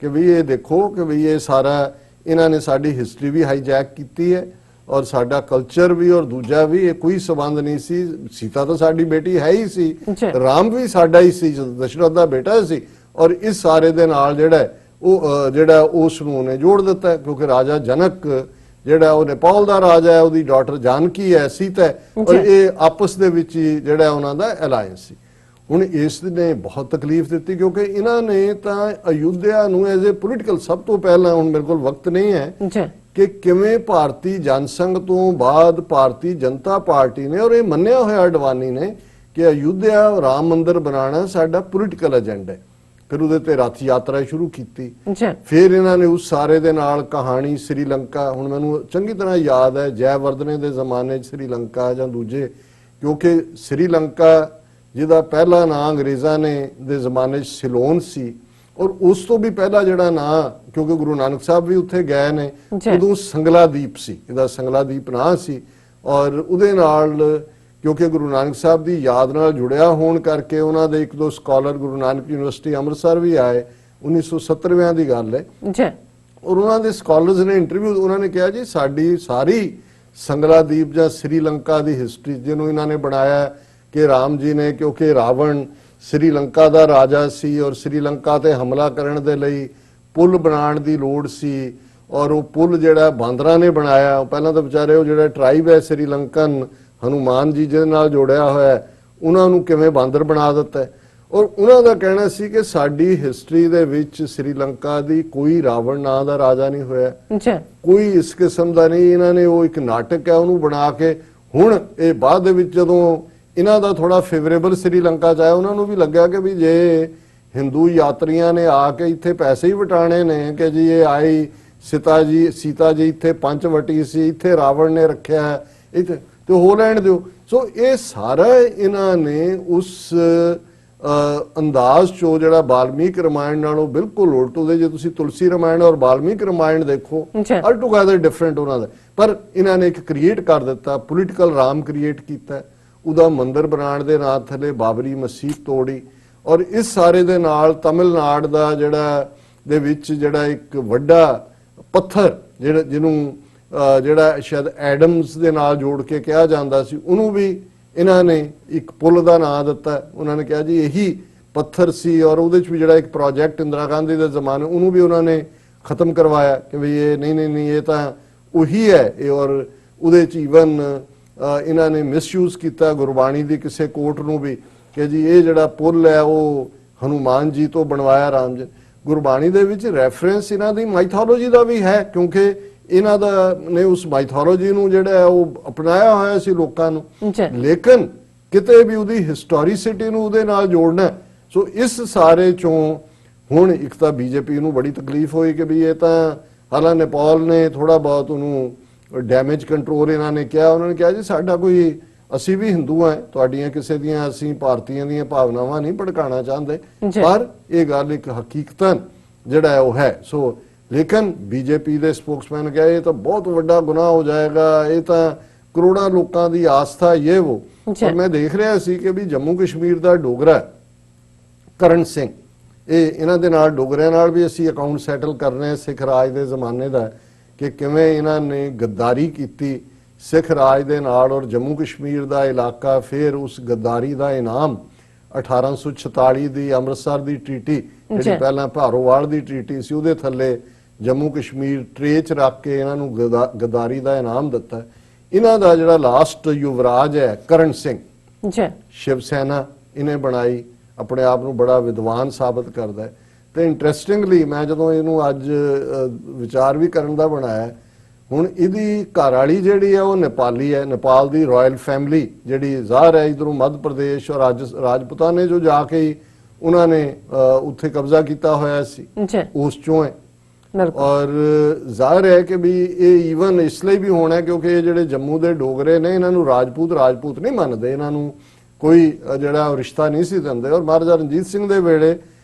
ਕਿ ਵੀ ਇਹ ਦੇਖੋ ਕਿ ਵੀ ਇਹ ਸਾਰਾ ਇਹਨਾਂ ਨੇ ਸਾਡੀ ਹਿਸਟਰੀ ਵੀ ਹਾਈਜੈਕ ਕੀਤੀ ਹੈ ਔਰ ਸਾਡਾ ਕਲਚਰ ਵੀ, ਔਰ ਦੂਜਾ ਵੀ, ਇਹ ਕੋਈ ਸੰਬੰਧ ਨਹੀਂ ਸੀ। ਸੀਤਾ ਤਾਂ ਸਾਡੀ ਬੇਟੀ ਹੈ ਹੀ ਸੀ, ਰਾਮ ਵੀ ਸਾਡਾ ਹੀ ਸੀ, ਦਸ਼ਰਥ ਦਾ ਬੇਟਾ ਸੀ। ਔਰ ਇਸ ਸਾਰੇ ਦੇ ਨਾਲ ਜਿਹੜਾ ਉਸ ਨੂੰ ਨੇ ਜੋੜ ਦਿੱਤਾ, ਕਿਉਂਕਿ ਰਾਜਾ ਜਨਕ ਜਿਹੜਾ ਉਹ ਨੇਪਾਲ ਦਾ ਰਾਜਾ ਹੈ, ਉਹਦੀ ਡਾਟਰ ਜਾਨਕੀ ਹੈ, ਸੀਤਾ ਹੈ, ਔਰ ਇਹ ਆਪਸ ਦੇ ਵਿੱਚ ਹੀ ਜਿਹੜਾ ਉਹਨਾਂ ਦਾ ਅਲਾਈਅੰਸ ਸੀ। ਹੁਣ ਇਸ ਨੇ ਬਹੁਤ ਤਕਲੀਫ ਦਿੱਤੀ, ਕਿਉਂਕਿ ਇਹਨਾਂ ਨੇ ਤਾਂ ਅਯੁੱਧਿਆ ਨੂੰ ਐਜ਼ ਏ ਪੋਲੀਟੀਕਲ, ਸਭ ਤੋਂ ਪਹਿਲਾਂ, ਹੁਣ ਮੇਰੇ ਕੋਲ ਵਕਤ ਨਹੀਂ ਹੈ ਕਿ ਕਿਵੇਂ ਭਾਰਤੀ ਜਨਸੰਘ ਤੋਂ ਬਾਅਦ ਭਾਰਤੀ ਜਨਤਾ ਪਾਰਟੀ ਨੇ, ਔਰ ਇਹ ਮੰਨਿਆ ਹੋਇਆ ਅਡਵਾਨੀ ਨੇ, ਕਿ ਅਯੁੱਧਿਆ ਰਾਮ ਮੰਦਿਰ ਬਣਾਉਣਾ ਸਾਡਾ ਪੋਲੀਟੀਕਲ ਏਜੰਡਾ ਹੈ। ਫਿਰ ਉਹਦੇ ਤੇ ਰੱਥ ਯਾਤਰਾ ਸ਼ੁਰੂ ਕੀਤੀ। ਫਿਰ ਇਹਨਾਂ ਨੇ ਉਸ ਸਾਰੇ ਦੇ ਨਾਲ ਕਹਾਣੀ ਸ੍ਰੀਲੰਕਾ, ਹੁਣ ਮੈਨੂੰ ਚੰਗੀ ਤਰ੍ਹਾਂ ਯਾਦ ਹੈ ਜੈਵਰਧਨੇ ਦੇ ਜ਼ਮਾਨੇ 'ਚ ਸ੍ਰੀਲੰਕਾ ਜਾਂ ਦੂਜੇ, ਕਿਉਂਕਿ ਸ੍ਰੀਲੰਕਾ ਜਿਹਦਾ ਪਹਿਲਾ ਨਾਂ ਅੰਗਰੇਜ਼ਾਂ ਨੇ ਦੇ ਜ਼ਮਾਨੇ 'ਚ ਸਿਲੋਨ ਸੀ, ਔਰ ਉਸ ਤੋਂ ਵੀ ਪਹਿਲਾਂ ਜਿਹੜਾ ਨਾਂ, ਕਿਉਂਕਿ ਗੁਰੂ ਨਾਨਕ ਸਾਹਿਬ ਵੀ ਉੱਥੇ ਗਏ ਨੇ, ਉਦੋਂ ਸੰਗਲਾਦੀਪ ਸੀ, ਇਹਦਾ ਸੰਗਲਾਦੀਪ ਨਾਂ ਸੀ। ਔਰ ਉਹਦੇ ਨਾਲ ਕਿਉਂਕਿ ਗੁਰੂ ਨਾਨਕ ਸਾਹਿਬ ਦੀ ਯਾਦ ਨਾਲ ਜੁੜਿਆ ਹੋਣ ਕਰਕੇ ਉਹਨਾਂ ਦੇ 1-2 ਸਕਾਲਰ ਗੁਰੂ ਨਾਨਕ ਯੂਨੀਵਰਸਿਟੀ ਅੰਮ੍ਰਿਤਸਰ ਵੀ ਆਏ, 1970ਵਿਆਂ ਦੀ ਗੱਲ ਹੈ। ਔਰ ਉਹਨਾਂ ਦੇ ਸਕਾਲਰਸ ਨੇ ਇੰਟਰਵਿਊ, ਉਹਨਾਂ ਨੇ ਕਿਹਾ ਜੀ ਸਾਡੀ ਸਾਰੀ ਸੰਗਲਾਦੀਪ ਜਾਂ ਸ੍ਰੀਲੰਕਾ ਦੀ ਹਿਸਟਰੀ ਜਿਹਨੂੰ ਇਹਨਾਂ ਨੇ ਬਣਾਇਆ ਕਿ ਰਾਮ ਜੀ ਨੇ, ਕਿਉਂਕਿ ਰਾਵਣ ਸ੍ਰੀਲੰਕਾ ਦਾ ਰਾਜਾ ਸੀ ਔਰ ਸ੍ਰੀਲੰਕਾ ਤੇ ਹਮਲਾ ਕਰਨ ਦੇ ਲਈ ਪੁਲ ਬਣਾਉਣ ਦੀ ਲੋੜ ਸੀ, ਔਰ ਉਹ ਪੁਲ ਜਿਹੜਾ ਬਾਂਦਰਾਂ ਨੇ ਬਣਾਇਆ। ਪਹਿਲਾਂ ਤਾਂ ਵਿਚਾਰੇ ਉਹ ਜਿਹੜਾ ਟ੍ਰਾਈਬ ਹੈ ਸ੍ਰੀਲੰਕਨ, ਹਨੂਮਾਨ ਜੀ ਜਿਹਦੇ ਨਾਲ ਜੋੜਿਆ ਹੋਇਆ, ਉਹਨਾਂ ਨੂੰ ਕਿਵੇਂ ਬਾਂਦਰ ਬਣਾ ਦਿੱਤਾ। ਔਰ ਉਹਨਾਂ ਦਾ ਕਹਿਣਾ ਸੀ ਕਿ ਸਾਡੀ ਹਿਸਟਰੀ ਦੇ ਵਿੱਚ ਸ੍ਰੀਲੰਕਾ ਦੀ ਕੋਈ ਰਾਵਣ ਨਾਂ ਦਾ ਰਾਜਾ ਨਹੀਂ ਹੋਇਆ, ਕੋਈ ਇਸ ਕਿਸਮ ਦਾ ਨਹੀਂ। ਇਹਨਾਂ ਨੇ ਉਹ ਇੱਕ ਨਾਟਕ ਹੈ ਉਹਨੂੰ ਬਣਾ ਕੇ, ਹੁਣ ਇਹ ਬਾਅਦ ਦੇ ਵਿੱਚ ਜਦੋਂ ਇਹਨਾਂ ਦਾ ਥੋੜਾ ਫੇਵਰੇਬਲ ਸ੍ਰੀਲੰਕਾ ਚ ਆਇਆ, ਉਹਨਾਂ ਨੂੰ ਵੀ ਲੱਗਿਆ ਕਿ ਵੀ ਜੇ ਹਿੰਦੂ ਯਾਤਰੀਆਂ ਨੇ ਆ ਕੇ ਇੱਥੇ ਪੈਸੇ ਹੀ ਵਟਾਣੇ ਨੇ ਕਿ ਜੀ ਇਹ ਆਈ ਸੀਤਾ ਜੀ ਇੱਥੇ ਪੰਚਵਟੀ ਸੀ, ਇੱਥੇ ਰਾਵਣ ਨੇ ਰੱਖਿਆ, ਇੱਥੇ ਤੇ ਹੋ ਲੈਣ ਦਿਓ। ਸੋ ਇਹ ਸਾਰਾ ਇਹਨਾਂ ਨੇ ਉਸ ਅੰਦਾਜ਼ ਚੋਂ ਜਿਹੜਾ ਵਾਲਮੀਕ ਰਾਮਾਇਣ ਨਾਲੋਂ ਬਿਲਕੁਲ ਉਲਟ ਉਹਦੇ, ਜੇ ਤੁਸੀਂ ਤੁਲਸੀ ਰਾਮਾਇਣ ਔਰ ਵਾਲਮੀਕ ਰਾਮਾਇਣ ਦੇਖੋ ਆਲ ਟੂਗੇਦਰ ਡਿਫਰੈਂਟ ਉਹਨਾਂ ਦਾ, ਪਰ ਇਹਨਾਂ ਨੇ ਇੱਕ ਕ੍ਰੀਏਟ ਕਰ ਦਿੱਤਾ, ਪੋਲੀਟੀਕਲ ਰਾਮ ਕ੍ਰੀਏਟ ਕੀਤਾ। ਉਹਦਾ ਮੰਦਿਰ ਬਣਾਉਣ ਦੇ ਨਾਂ ਥੱਲੇ ਬਾਬਰੀ ਮਸਜਿਦ ਤੋੜੀ, ਔਰ ਇਸ ਸਾਰੇ ਦੇ ਨਾਲ ਤਮਿਲਨਾਡੂ ਦਾ ਦੇ ਵਿੱਚ ਜਿਹੜਾ ਇੱਕ ਵੱਡਾ ਪੱਥਰ ਜਿਹਨੂੰ ਜਿਹੜਾ ਸ਼ਾਇਦ ਐਡਮਸ ਦੇ ਨਾਲ ਜੋੜ ਕੇ ਕਿਹਾ ਜਾਂਦਾ ਸੀ, ਉਹਨੂੰ ਵੀ ਇਹਨਾਂ ਨੇ ਇੱਕ ਪੁੱਲ ਦਾ ਨਾਂ ਦਿੱਤਾ। ਉਹਨਾਂ ਨੇ ਕਿਹਾ ਜੀ ਇਹੀ ਪੱਥਰ ਸੀ, ਔਰ ਉਹਦੇ 'ਚ ਵੀ ਜਿਹੜਾ ਇੱਕ ਪ੍ਰੋਜੈਕਟ ਇੰਦਰਾ ਗਾਂਧੀ ਦੇ ਜ਼ਮਾਨੇ ਉਹਨੂੰ ਵੀ ਉਹਨਾਂ ਨੇ ਖਤਮ ਕਰਵਾਇਆ ਕਿ ਵੀ ਇਹ ਨਹੀਂ ਇਹ ਤਾਂ ਉਹੀ ਹੈ ਇਹ। ਔਰ ਉਹਦੇ 'ਚ ਈਵਨ ਇਹਨਾਂ ਨੇ ਮਿਸਯੂਜ਼ ਕੀਤਾ ਗੁਰਬਾਣੀ ਦੀ ਕਿਸੇ ਕੋਟ ਨੂੰ ਵੀ ਕਿ ਜੀ ਇਹ ਜਿਹੜਾ ਪੁੱਲ ਹੈ ਉਹ ਹਨੂਮਾਨ ਜੀ ਤੋਂ ਬਣਵਾਇਆ ਰਾਮ ਜੀ। ਗੁਰਬਾਣੀ ਦੇ ਵਿੱਚ ਰੈਫਰੈਂਸ ਇਹਨਾਂ ਦੀ ਮਾਈਥੋਲੋਜੀ ਦਾ ਵੀ ਹੈ, ਕਿਉਂਕਿ ਇਹਨਾਂ ਦਾ ਨੇ ਉਸ ਮਾਈਥੋਲੋਜੀ ਨੂੰ ਜਿਹੜਾ ਉਹ ਅਪਣਾਇਆ ਹੋਇਆ ਸੀ ਲੋਕਾਂ ਨੂੰ, ਲੇਕਿਨ ਕਿਤੇ ਵੀ ਉਹਦੀ ਹਿਸਟੋਰੀਸਿਟੀ ਨੂੰ ਉਹਦੇ ਨਾਲ ਜੋੜਨਾ। ਸੋ ਇਸ ਸਾਰੇ ਚੋਂ ਹੁਣ ਇੱਕ ਤਾਂ ਬੀਜੇਪੀ ਨੂੰ ਬੜੀ ਤਕਲੀਫ ਹੋਈ ਕਿ ਵੀ ਇਹ ਤਾਂ ਹਾਲਾਂ ਨੇਪਾਲ ਨੇ ਥੋੜਾ ਬਹੁਤ ਉਹਨੂੰ ਡੈਮੇਜ ਕੰਟਰੋਲ ਇਹਨਾਂ ਨੇ ਕਿਹਾ। ਉਹਨਾਂ ਨੇ ਕਿਹਾ ਜੀ ਸਾਡਾ ਕੋਈ, ਅਸੀਂ ਵੀ ਹਿੰਦੂ ਹਾਂ, ਤੁਹਾਡੀਆਂ ਕਿਸੇ ਦੀਆਂ ਅਸੀਂ ਭਾਰਤੀਆਂ ਦੀਆਂ ਭਾਵਨਾਵਾਂ ਨਹੀਂ ਭੜਕਾਉਣਾ ਚਾਹੁੰਦੇ, ਪਰ ਇਹ ਗੱਲ ਇੱਕ ਹਕੀਕਤਨ ਜਿਹੜਾ ਉਹ ਹੈ। ਸੋ ਲੇਕਿਨ ਬੀਜੇਪੀ ਦੇ ਸਪੋਕਸਮੈਨ ਕਹੇ ਇਹ ਤਾਂ ਬਹੁਤ ਵੱਡਾ ਗੁਨਾਹ ਹੋ ਜਾਏਗਾ, ਇਹ ਤਾਂ ਕਰੋੜਾਂ ਲੋਕਾਂ ਦੀ ਆਸਥਾ ਇਹ ਉਹ। ਪਰ ਮੈਂ ਦੇਖ ਰਿਹਾ ਸੀ ਕਿ ਵੀ ਜੰਮੂ ਕਸ਼ਮੀਰ ਦਾ ਡੋਗਰਾ ਕਰਨ ਸਿੰਘ, ਇਹ ਇਹਨਾਂ ਦੇ ਨਾਲ ਡੋਗਰਿਆਂ ਨਾਲ ਵੀ ਅਸੀਂ ਅਕਾਊਂਟ ਸੈਟਲ ਕਰਨੇ ਆ ਸਿੱਖ ਰਾਜ ਦੇ ਜ਼ਮਾਨੇ ਦਾ, ਕਿ ਕਿਵੇਂ ਇਹਨਾਂ ਨੇ ਗੱਦਾਰੀ ਕੀਤੀ ਸਿੱਖ ਰਾਜ ਦੇ ਨਾਲ, ਔਰ ਜੰਮੂ ਕਸ਼ਮੀਰ ਦਾ ਇਲਾਕਾ ਫਿਰ ਉਸ ਗੱਦਾਰੀ ਦਾ ਇਨਾਮ 1846 ਦੀ ਅੰਮ੍ਰਿਤਸਰ ਦੀ ਟ੍ਰੀਟੀ, ਜਿਹੜੀ ਪਹਿਲਾਂ ਭਾਰੋਵਾਲ ਦੀ ਟ੍ਰੀਟੀ ਸੀ, ਉਹਦੇ ਥੱਲੇ ਜੰਮੂ ਕਸ਼ਮੀਰ ਟਰੇ 'ਚ ਰੱਖ ਕੇ ਇਹਨਾਂ ਨੂੰ ਗੱਦਾਰੀ ਦਾ ਇਨਾਮ ਦਿੱਤਾ। ਇਹਨਾਂ ਦਾ ਜਿਹੜਾ ਲਾਸਟ ਯੁਵਰਾਜ ਹੈ ਕਰਨ ਸਿੰਘ, ਸ਼ਿਵ ਸੈਨਾ ਇਹਨੇ ਬਣਾਈ, ਆਪਣੇ ਆਪ ਨੂੰ ਬੜਾ ਵਿਦਵਾਨ ਸਾਬਤ ਕਰਦਾ ਹੈ। ਤੇ ਇੰਟਰਸਟਿੰਗਲੀ ਮੈਂ ਜਦੋਂ ਇਹਨੂੰ ਅੱਜ ਵਿਚਾਰ ਵੀ ਕਰਨ ਦਾ ਬਣਾਇਆ, ਹੁਣ ਇਹਦੀ ਘਰ ਵਾਲੀ ਜਿਹੜੀ ਹੈ ਉਹ ਨੇਪਾਲੀ ਹੈ, ਨੇਪਾਲ ਦੀ ਰਾਇਲ ਫੈਮਿਲੀ ਜਿਹੜੀ ਜ਼ਾਹਰ ਹੈ ਇਧਰੋਂ ਮੱਧ ਪ੍ਰਦੇਸ਼ ਔਰ ਰਾਜਪੂਤਾਂ ਨੇ ਜੋ ਜਾ ਕੇ ਉਹਨਾਂ ਨੇ ਉੱਥੇ ਕਬਜ਼ਾ ਕੀਤਾ ਹੋਇਆ ਸੀ, ਉਸ ਚੋਂ ਹੈ। ਔਰ ਜ਼ਾਹਰ ਹੈ ਕਿ ਵੀ ਇਹ ਈਵਨ ਇਸ ਲਈ ਵੀ ਹੋਣਾ ਕਿਉਂਕਿ ਇਹ ਜਿਹੜੇ ਜੰਮੂ ਦੇ ਡੋਗਰੇ ਨੇ ਇਹਨਾਂ ਨੂੰ ਰਾਜਪੂਤ ਨਹੀਂ ਮੰਨਦੇ, ਇਹਨਾਂ ਨੂੰ ਕੋਈ ਜਿਹੜਾ ਰਿਸ਼ਤਾ ਨਹੀਂ ਸੀ ਦਿੰਦੇ। ਔਰ ਮਹਾਰਾਜਾ ਰਣਜੀਤ ਸਿੰਘ ਦੇ ਵੇਲੇ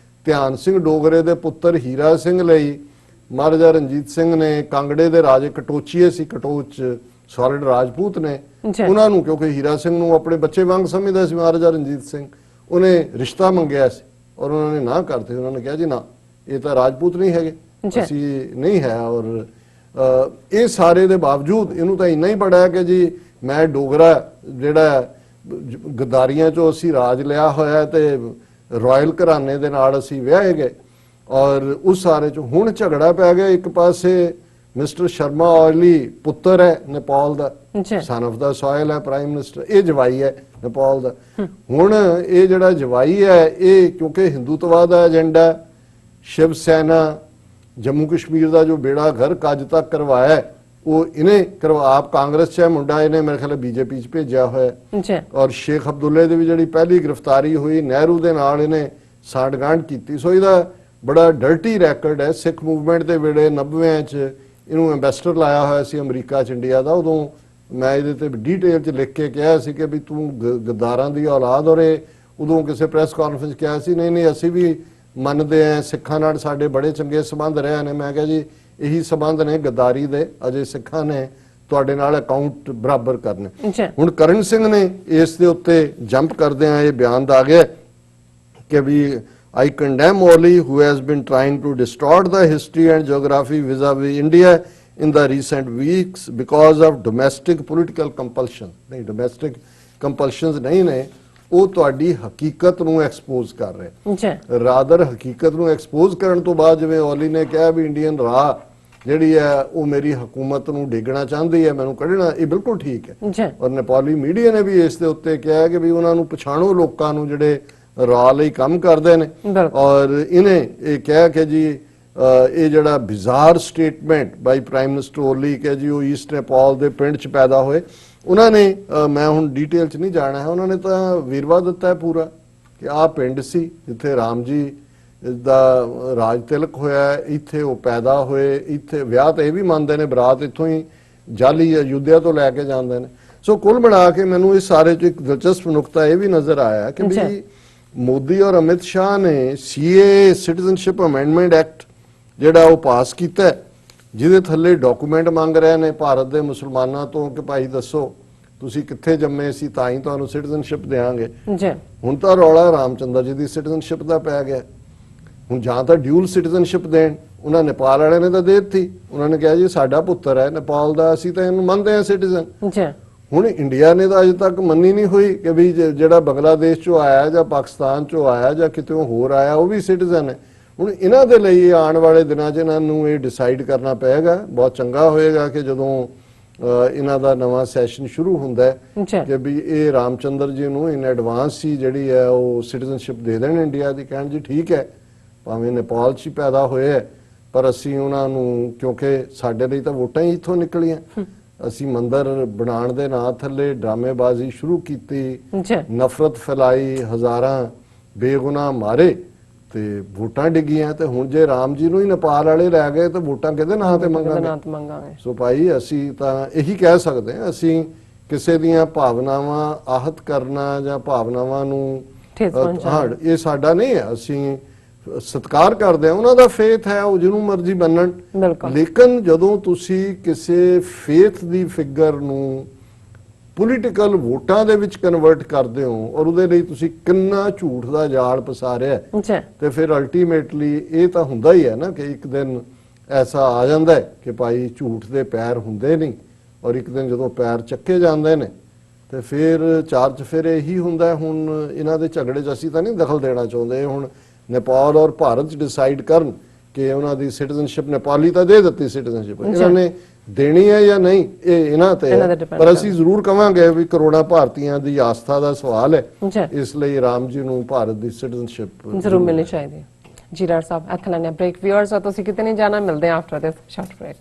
ਧਿਆਨ ਸਿੰਘ ਡੋਗਰੇ ਦੇ ਪੁੱਤਰ ਹੀਰਾ ਸਿੰਘ ਲਈ ਮਹਾਰਾਜਾ ਰਣਜੀਤ ਸਿੰਘ ਨੇ ਕਾਂਗੜੇ ਦੇ ਰਾਜੇ ਕਟੋਚੀਏ ਸੀ, ਕਟੋਚ ਸੋਲਿਡ ਰਾਜਪੂਤ ਨੇ, ਉਹਨਾਂ ਨੂੰ ਕਿਉਂਕਿ ਹੀਰਾ ਸਿੰਘ ਨੂੰ ਆਪਣੇ ਬੱਚੇ ਵਾਂਗ ਸਮਝਦਾ ਸੀ ਮਹਾਰਾਜਾ ਰਣਜੀਤ ਸਿੰਘ, ਉਹਨੇ ਰਿਸ਼ਤਾ ਮੰਗਿਆ ਸੀ ਔਰ ਉਹਨਾਂ ਨੇ ਨਾ ਕਰਤੇ। ਉਹਨਾਂ ਨੇ ਕਿਹਾ ਜੀ ਨਾ, ਇਹ ਤਾਂ ਰਾਜਪੂਤ ਨਹੀਂ ਹੈਗੇ, ਅਸੀਂ ਨਹੀਂ ਹੈ। ਔਰ ਇਹ ਸਾਰੇ ਦੇ ਬਾਵਜੂਦ ਇਹਨੂੰ ਤਾਂ ਇੰਨਾ ਹੀ ਬੜਾ ਹੈ ਕਿ ਜੀ ਮੈਂ ਡੋਗਰਾ ਜਿਹੜਾ ਗਦਾਰੀਆਂ ਚੋਂ ਅਸੀਂ ਰਾਜ ਲਿਆ ਹੋਇਆ ਤੇ ਰਾਇਲ ਘਰਾਣੇ ਦੇ ਨਾਲ ਅਸੀਂ ਵਿਆਹੇ ਗਏ। ਔਰ ਉਸ ਸਾਰੇ ਚ ਹੁਣ ਝਗੜਾ ਪੈ ਗਿਆ। ਇੱਕ ਪਾਸੇ ਮਿਸਟਰ ਸ਼ਰਮਾ ਔਲੀ ਪੁੱਤਰ ਹੈ ਨੇਪਾਲ ਦਾ, ਸਨ ਆਫ ਦਾ ਸੋਇਲ ਹੈ ਪ੍ਰਾਈਮ ਮਿਨਿਸਟਰ, ਇਹ ਜਵਾਈ ਹੈ ਨੇਪਾਲ ਦਾ। ਹੁਣ ਇਹ ਜਿਹੜਾ ਜਵਾਈ ਹੈ ਇਹ ਕਿਉਂਕਿ ਹਿੰਦੂਤਵਾ ਦਾ ਏਜੰਡਾ, ਸ਼ਿਵ ਸੈਨਾ, ਜੰਮੂ ਕਸ਼ਮੀਰ ਦਾ ਜੋ ਬੇੜਾ ਘਰ ਅੱਜ ਤੱਕ ਕਰਵਾਇਆ ਉਹ ਇਹਨੇ ਆਪ ਕਾਂਗਰਸ ਚ ਹੈ ਮੁੰਡਾ, ਇਹਨੇ ਮੇਰੇ ਖਿਆਲ ਬੀਜੇਪੀ ਚ ਭੇਜਿਆ ਹੋਇਆ। ਔਰ ਸ਼ੇਖ ਅਬਦੁੱਲੇ ਦੀ ਵੀ ਜਿਹੜੀ ਪਹਿਲੀ ਗ੍ਰਿਫਤਾਰੀ ਹੋਈ ਨਹਿਰੂ ਦੇ ਨਾਲ ਇਹਨੇ ਸਾਂਠਗਾਂਠ ਕੀਤੀ। ਸੋ ਇਹਦਾ ਬੜਾ ਡਰਟੀ ਰੈਕਰਡ ਹੈ। ਸਿੱਖ ਮੂਵਮੈਂਟ ਦੇ ਵੇਲੇ 90ਵਿਆਂ ਚ ਇਹਨੂੰ ਐਂਬੈਸਡਰ ਲਾਇਆ ਹੋਇਆ ਸੀ ਅਮਰੀਕਾ ਚ ਇੰਡੀਆ ਦਾ। ਉਦੋਂ ਮੈਂ ਇਹਦੇ ਤੇ ਡੀਟੇਲ ਚ ਲਿਖ ਕੇ ਕਿਹਾ ਸੀ ਕਿ ਵੀ ਤੂੰ ਗੱਦਾਰਾਂ ਦੀ ਔਲਾਦ, ਔਰ ਇਹ ਉਦੋਂ ਕਿਸੇ ਪ੍ਰੈਸ ਕਾਨਫਰੰਸ ਕਿਹਾ ਸੀ ਨਹੀਂ ਅਸੀਂ ਵੀ ਮੰਨਦੇ ਆ ਸਿੱਖਾਂ ਨਾਲ ਸਾਡੇ ਬੜੇ ਚੰਗੇ ਸੰਬੰਧ ਰਹੇ ਨੇ। ਮੈਂ ਕਿਹਾ ਜੀ ਇਹੀ ਸੰਬੰਧ ਨੇ ਗੱਦਾਰੀ ਦੇ, ਅਜੇ ਸਿੱਖਾਂ ਨੇ ਤੁਹਾਡੇ ਨਾਲ ਅਕਾਊਂਟ ਬਰਾਬਰ ਕਰਨੇ। ਹੁਣ ਕਰਨ ਸਿੰਘ ਨੇ ਇਸ ਦੇ ਉੱਤੇ ਜੰਪ ਕਰਦਿਆਂ ਇਹ ਬਿਆਨ ਦਾ ਆ ਗਿਆ ਕਿ ਵੀ I condemn Oli who has been trying to distort the history and geography vis-a-vis India in the recent weeks because of domestic political compulsion. ਨਹੀਂ, domestic compulsions ਨਹੀਂ ਨੇ, ਉਹ ਤੁਹਾਡੀ ਹਕੀਕਤ ਨੂੰ ਐਕਸਪੋਜ਼ ਕਰ ਰਹੇ। ਰਾਦਰ ਹਕੀਕਤ ਨੂੰ ਐਕਸਪੋਜ਼ ਕਰਨ ਤੋਂ ਬਾਅਦ, ਜਿਵੇਂ ਓਲੀ ਨੇ ਕਿਹਾ ਵੀ ਇੰਡੀਅਨ ਰਾਹ ਜਿਹੜੀ ਹੈ ਉਹ ਮੇਰੀ ਹਕੂਮਤ ਨੂੰ ਡੇਗਣਾ ਚਾਹੁੰਦੀ ਹੈ, ਮੈਨੂੰ ਕੱਢਣਾ, ਇਹ ਬਿਲਕੁਲ ਠੀਕ ਹੈ। ਔਰ ਨੇਪਾਲੀ ਮੀਡੀਆ ਨੇ ਵੀ ਇਸ ਦੇ ਉੱਤੇ ਕਿਹਾ ਕਿ ਵੀ ਉਹਨਾਂ ਨੂੰ ਪਛਾਣੋ, ਲੋਕਾਂ ਨੂੰ ਜਿਹੜੇ ਰਾਹ ਲਈ ਕੰਮ ਕਰਦੇ ਨੇ। ਔਰ ਇਹਨੇ ਇਹ ਕਿਹਾ ਕਿ ਜੀ ਇਹ ਜਿਹੜਾ ਬਿਜ਼ਾਰ ਸਟੇਟਮੈਂਟ ਬਾਈ ਪ੍ਰਾਈਮ ਮਿਨਿਸਟਰ ਓਲੀ ਕਿ ਜੀ ਉਹ ਈਸਟ ਨੇਪਾਲ ਦੇ ਪਿੰਡ 'ਚ ਪੈਦਾ ਹੋਏ, ਉਹਨਾਂ ਨੇ ਮੈਂ ਹੁਣ ਡੀਟੇਲ 'ਚ ਨਹੀਂ ਜਾਣਾ ਹੈ, ਉਹਨਾਂ ਨੇ ਤਾਂ ਵੇਰਵਾ ਦਿੱਤਾ ਹੈ ਪੂਰਾ ਕਿ ਆਹ ਪਿੰਡ ਸੀ ਜਿੱਥੇ ਰਾਮ ਜੀ ਦਾ ਰਾਜ ਤਿਲਕ ਹੋਇਆ, ਇੱਥੇ ਉਹ ਪੈਦਾ ਹੋਏ, ਇੱਥੇ ਵਿਆਹ ਤਾਂ ਇਹ ਵੀ ਮੰਨਦੇ ਨੇ, ਬਰਾਤ ਇੱਥੋਂ ਹੀ ਜਾਲੀ ਅਯੁੱਧਿਆ ਤੋਂ ਲੈ ਕੇ ਜਾਂਦੇ ਨੇ। ਸੋ ਕੁੱਲ ਮਿਲਾ ਕੇ ਮੈਨੂੰ ਇਸ ਸਾਰੇ 'ਚ ਇੱਕ ਦਿਲਚਸਪ ਨੁਕਤਾ ਇਹ ਵੀ ਨਜ਼ਰ ਆਇਆ ਕਿ ਵੀ ਮੋਦੀ ਔਰ ਅਮਿਤ ਸ਼ਾਹ ਨੇ ਸੀਏ ਸਿਟੀਜ਼ਨਸ਼ਿਪ ਅਮੈਂਡਮੈਂਟ ਐਕਟ ਜਿਹੜਾ ਉਹ ਪਾਸ ਕੀਤਾ, ਜਿਹਦੇ ਥੱਲੇ ਡਾਕੂਮੈਂਟ ਮੰਗ ਰਹੇ ਨੇ ਭਾਰਤ ਦੇ ਮੁਸਲਮਾਨਾਂ ਤੋਂ ਕਿ ਭਾਈ ਦੱਸੋ ਤੁਸੀਂ ਕਿੱਥੇ ਜੰਮੇ ਸੀ, ਤਾਂ ਹੀ ਤੁਹਾਨੂੰ ਸਿਟੀਜ਼ਨਸ਼ਿਪ ਦੇਵਾਂਗੇ। ਹੁਣ ਤਾਂ ਰੌਲਾ ਰਾਮਚੰਦਰ ਜੀ ਦੀ ਸਿਟੀਜ਼ਨਸ਼ਿਪ ਦਾ ਪੈ ਗਿਆ। ਹੁਣ ਜਾਂ ਤਾਂ ਡਿਊਲ ਸਿਟੀਜ਼ਨਸ਼ਿਪ ਦੇਣ, ਉਹਨਾਂ ਨੇਪਾਲ ਵਾਲਿਆਂ ਨੇ ਤਾਂ ਦੇ ਦਿੱਤੀ, ਉਹਨਾਂ ਨੇ ਕਿਹਾ ਜੀ ਸਾਡਾ ਪੁੱਤਰ ਹੈ ਨੇਪਾਲ ਦਾ, ਅਸੀਂ ਤਾਂ ਇਹਨੂੰ ਮੰਨਦੇ ਹਾਂ ਸਿਟੀਜ਼ਨ। ਹੁਣ ਇੰਡੀਆ ਨੇ ਤਾਂ ਅਜੇ ਤੱਕ ਮੰਨੀ ਨਹੀਂ ਹੋਈ ਕਿ ਵੀ ਜਿਹੜਾ ਬੰਗਲਾਦੇਸ਼ ਚੋਂ ਆਇਆ ਜਾਂ ਪਾਕਿਸਤਾਨ ਚੋਂ ਆਇਆ ਜਾਂ ਕਿਤੇ ਹੋਰ ਆਇਆ ਉਹ ਵੀ ਸਿਟੀਜ਼ਨ ਹੈ। ਹੁਣ ਇਹਨਾਂ ਦੇ ਲਈ ਆਉਣ ਵਾਲੇ ਦਿਨਾਂ 'ਚ ਇਹਨਾਂ ਨੂੰ ਇਹ ਡਿਸਾਈਡ ਕਰਨਾ ਪਏਗਾ। ਬਹੁਤ ਚੰਗਾ ਹੋਏਗਾ ਕਿ ਜਦੋਂ ਇਹਨਾਂ ਦਾ ਨਵਾਂ ਸੈਸ਼ਨ ਸ਼ੁਰੂ ਹੁੰਦਾ ਹੈ ਕਿ ਵੀ ਇਹ ਰਾਮਚੰਦਰ ਜੀ ਨੂੰ ਇਨ ਐਡਵਾਂਸ ਹੀ ਜਿਹੜੀ ਹੈ ਉਹ ਸਿਟੀਜ਼ਨਸ਼ਿਪ ਦੇ ਦੇਣ ਇੰਡੀਆ ਦੀ, ਕਹਿਣ ਜੀ ਠੀਕ ਹੈ ਭਾਵੇਂ ਨੇਪਾਲ 'ਚ ਹੀ ਪੈਦਾ ਹੋਏ ਹੈ ਪਰ ਅਸੀਂ ਉਹਨਾਂ ਨੂੰ, ਕਿਉਂਕਿ ਸਾਡੇ ਲਈ ਤਾਂ ਵੋਟਾਂ ਹੀ ਇੱਥੋਂ ਨਿਕਲੀਆਂ, ਅਸੀਂ ਮੰਦਰ ਬਣਾਉਣ ਦੇ ਨਾਂ ਥੱਲੇ ਡਰਾਮੇਬਾਜ਼ੀ ਸ਼ੁਰੂ ਕੀਤੀ, ਨਫ਼ਰਤ ਫੈਲਾਈ, ਹਜ਼ਾਰਾਂ ਬੇਗੁਨਾਹ ਮਾਰੇ ਤੇ ਵੋਟਾਂ ਡਿੱਗੀਆਂ। ਤੇ ਹੁਣ ਜੇ ਰਾਮ ਜੀ ਨੂੰ ਹੀ ਨੇਪਾਲ ਵਾਲੇ ਲੈ ਗਏ ਤਾਂ ਵੋਟਾਂ ਕਿਹਦੇ ਨਾਂ ਤੇ ਮੰਗਾਂਗੇ? ਸੋ ਭਾਈ ਅਸੀਂ ਤਾਂ ਇਹੀ ਕਹਿ ਸਕਦੇ ਹਾਂ, ਅਸੀਂ ਕਿਸੇ ਦੀਆਂ ਭਾਵਨਾਵਾਂ ਆਹਤ ਕਰਨਾ ਜਾਂ ਭਾਵਨਾਵਾਂ ਨੂੰ ਇਹ ਸਾਡਾ ਨਹੀਂ ਹੈ। ਅਸੀਂ ਸਤਿਕਾਰ ਕਰਦੇ ਹਾਂ, ਉਹਨਾਂ ਦਾ ਫੇਥ ਹੈ, ਉਹ ਜਿਹਨੂੰ ਮਰਜ਼ੀ ਮੰਨਣ, ਲੇਕਿਨ ਜਦੋਂ ਤੁਸੀਂ ਕਿਸੇ ਫੇਥ ਦੀ ਫਿਗਰ ਨੂੰ ਪੋਲੀਟੀਕਲ ਵੋਟਾਂ ਦੇ ਵਿੱਚ ਕਨਵਰਟ ਕਰਦੇ ਹੋ ਔਰ ਉਹਦੇ ਲਈ ਤੁਸੀਂ ਕਿੰਨਾ ਝੂਠ ਦਾ ਜਾਲ ਪਸਾਰਿਆ, ਤੇ ਫਿਰ ਅਲਟੀਮੇਟਲੀ ਇਹ ਤਾਂ ਹੁੰਦਾ ਹੀ ਹੈ ਨਾ ਕਿ ਇੱਕ ਦਿਨ ਐਸਾ ਆ ਜਾਂਦਾ ਹੈ ਕਿ ਭਾਈ ਝੂਠ ਦੇ ਪੈਰ ਹੁੰਦੇ ਨਹੀਂ, ਔਰ ਇੱਕ ਦਿਨ ਜਦੋਂ ਪੈਰ ਚੱਕੇ ਜਾਂਦੇ ਨੇ ਤੇ ਫਿਰ ਚਾਰ ਚਫੇਰੇ ਇਹੀ ਹੁੰਦਾ। ਹੁਣ ਇਹਨਾਂ ਦੇ ਝਗੜੇ 'ਚ ਅਸੀਂ ਤਾਂ ਨਹੀਂ ਦਖਲ ਦੇਣਾ ਚਾਹੁੰਦੇ। ਹੁਣ ਨੇਪਾਲ ਔਰ ਭਾਰਤ 'ਚ ਡਿਸਾਈਡ ਕਰਨ ਕਿ ਉਹਨਾਂ ਦੀ ਸਿਟੀਜ਼ਨਸ਼ਿਪ, ਨੇਪਾਲੀ ਤਾਂ ਦੇ ਦਿੱਤੀ ਸਿਟੀਜ਼ਨਸ਼ਿਪ, ਇਹਨਾਂ ਨੇ ਦੇਣੀ ਹੈ ਜਾਂ ਨਹੀਂ ਇਹ ਇਹਨਾਂ ਤੇ ਹੈ। ਪਰ ਅਸੀਂ ਜ਼ਰੂਰ ਕਵਾਂਗੇ ਵੀ ਕਰੋੜਾਂ ਭਾਰਤੀਆਂ ਦੀ ਆਸਥਾ ਦਾ ਸਵਾਲ ਹੈ, ਇਸ ਲਈ ਰਾਮ ਜੀ ਨੂੰ ਭਾਰਤ ਦੀ ਸਿਟੀਜ਼ਨਸ਼ਿਪ ਜ਼ਰੂਰ ਮਿਲਣੀ ਚਾਹੀਦੀ ਹੈ। ਜੀ ਡਾਕਟਰ ਸਾਹਿਬ ਇੱਥੇ ਲੈਣੇ ਬ੍ਰੇਕ। ਵਿਊਅਰਸ ਤੁਸੀਂ ਕਿਤੇ ਨਹੀਂ ਜਾਣਾ, ਮਿਲਦੇ ਹਾਂ after this short break.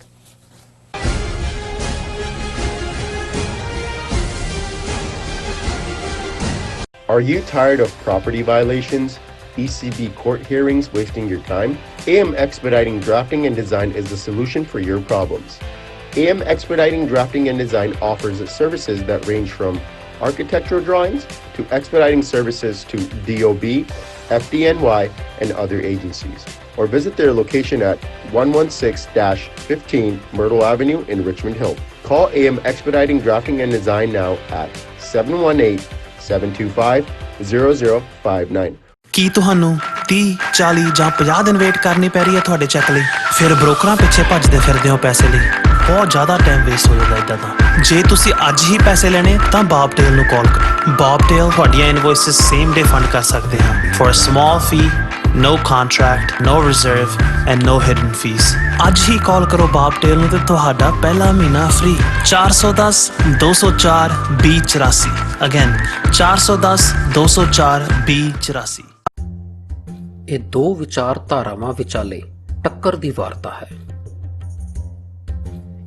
Are you tired of property violations, ECB court hearings wasting your time? AM Expediting Drafting and Design is the solution for your problems. AM Expediting Drafting and Design offers services that range from architectural drawings to expediting services to DOB, FDNY, and other agencies. Or visit their location at 116-15 Myrtle Avenue in Richmond Hill. Call AM Expediting Drafting and Design now at 718-725-0059. ਕੀ ਤੁਹਾਨੂੰ 30, 40 ਜਾਂ 50 ਦਿਨ ਵੇਟ ਕਰਨੀ ਪੈ ਰਹੀ ਹੈ ਤੁਹਾਡੇ ਚੈੱਕ ਲਈ? ਫਿਰ ਬ੍ਰੋਕਰਾਂ ਪਿੱਛੇ ਭੱਜਦੇ ਫਿਰਦੇ ਹੋ ਪੈਸੇ ਲਈ, ਬਹੁਤ ਜ਼ਿਆਦਾ ਟਾਈਮ ਵੇਸਟ ਹੋ ਜਾਂਦਾ ਇਦਾਂ ਤਾਂ। ਜੇ ਤੁਸੀਂ ਅੱਜ ਹੀ ਪੈਸੇ ਲੈਣੇ ਤਾਂ ਬਾਬਟੇਲ ਨੂੰ ਕਾਲ ਕਰੋ। ਬਾਬਟੇਲ ਤੁਹਾਡੀਆਂ ਇਨਵੋਇਸਿਸ ਸੇਮ ਡੇ ਫੰਡ ਕਰ ਸਕਦੇ ਹਨ for a small fee, no contract, no reserve and no hidden fees. ਅੱਜ ਹੀ ਕਾਲ ਕਰੋ ਬਾਬਟੇਲ ਨੂੰ ਤੇ ਤੁਹਾਡਾ ਪਹਿਲਾ ਮਹੀਨਾ ਫ੍ਰੀ। 410 204 2084 ਅਗੇਨ 410 204 2084। ਇਹ ਦੋ ਵਿਚਾਰਧਾਰਾਵਾਂ ਵਿਚਾਲੇ ਟੱਕਰ ਦੀ ਵਾਰਤਾ ਹੈ।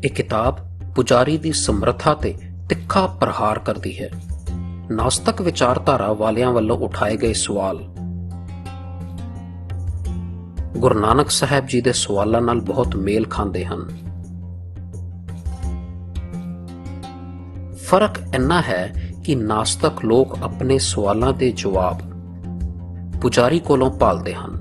ਇਹ ਕਿਤਾਬ ਪੁਜਾਰੀ ਦੀ ਸਮਰੱਥਾ ਤੇ ਤਿੱਖਾ ਪ੍ਰਹਾਰ ਕਰਦੀ ਹੈ। ਨਾਸਤਕ ਵਿਚਾਰਧਾਰਾ ਵਾਲਿਆਂ ਵੱਲੋਂ ਉਠਾਏ ਗਏ ਸਵਾਲ ਗੁਰੂ ਨਾਨਕ ਸਾਹਿਬ ਜੀ ਦੇ ਸਵਾਲਾਂ ਨਾਲ ਬਹੁਤ ਮੇਲ ਖਾਂਦੇ ਹਨ। ਫਰਕ ਇੰਨਾ ਹੈ ਕਿ ਨਾਸਤਕ ਲੋਕ ਆਪਣੇ ਸਵਾਲਾਂ ਦੇ ਜਵਾਬ ਪੁਜਾਰੀ ਕੋਲੋਂ ਭਾਲਦੇ ਹਨ,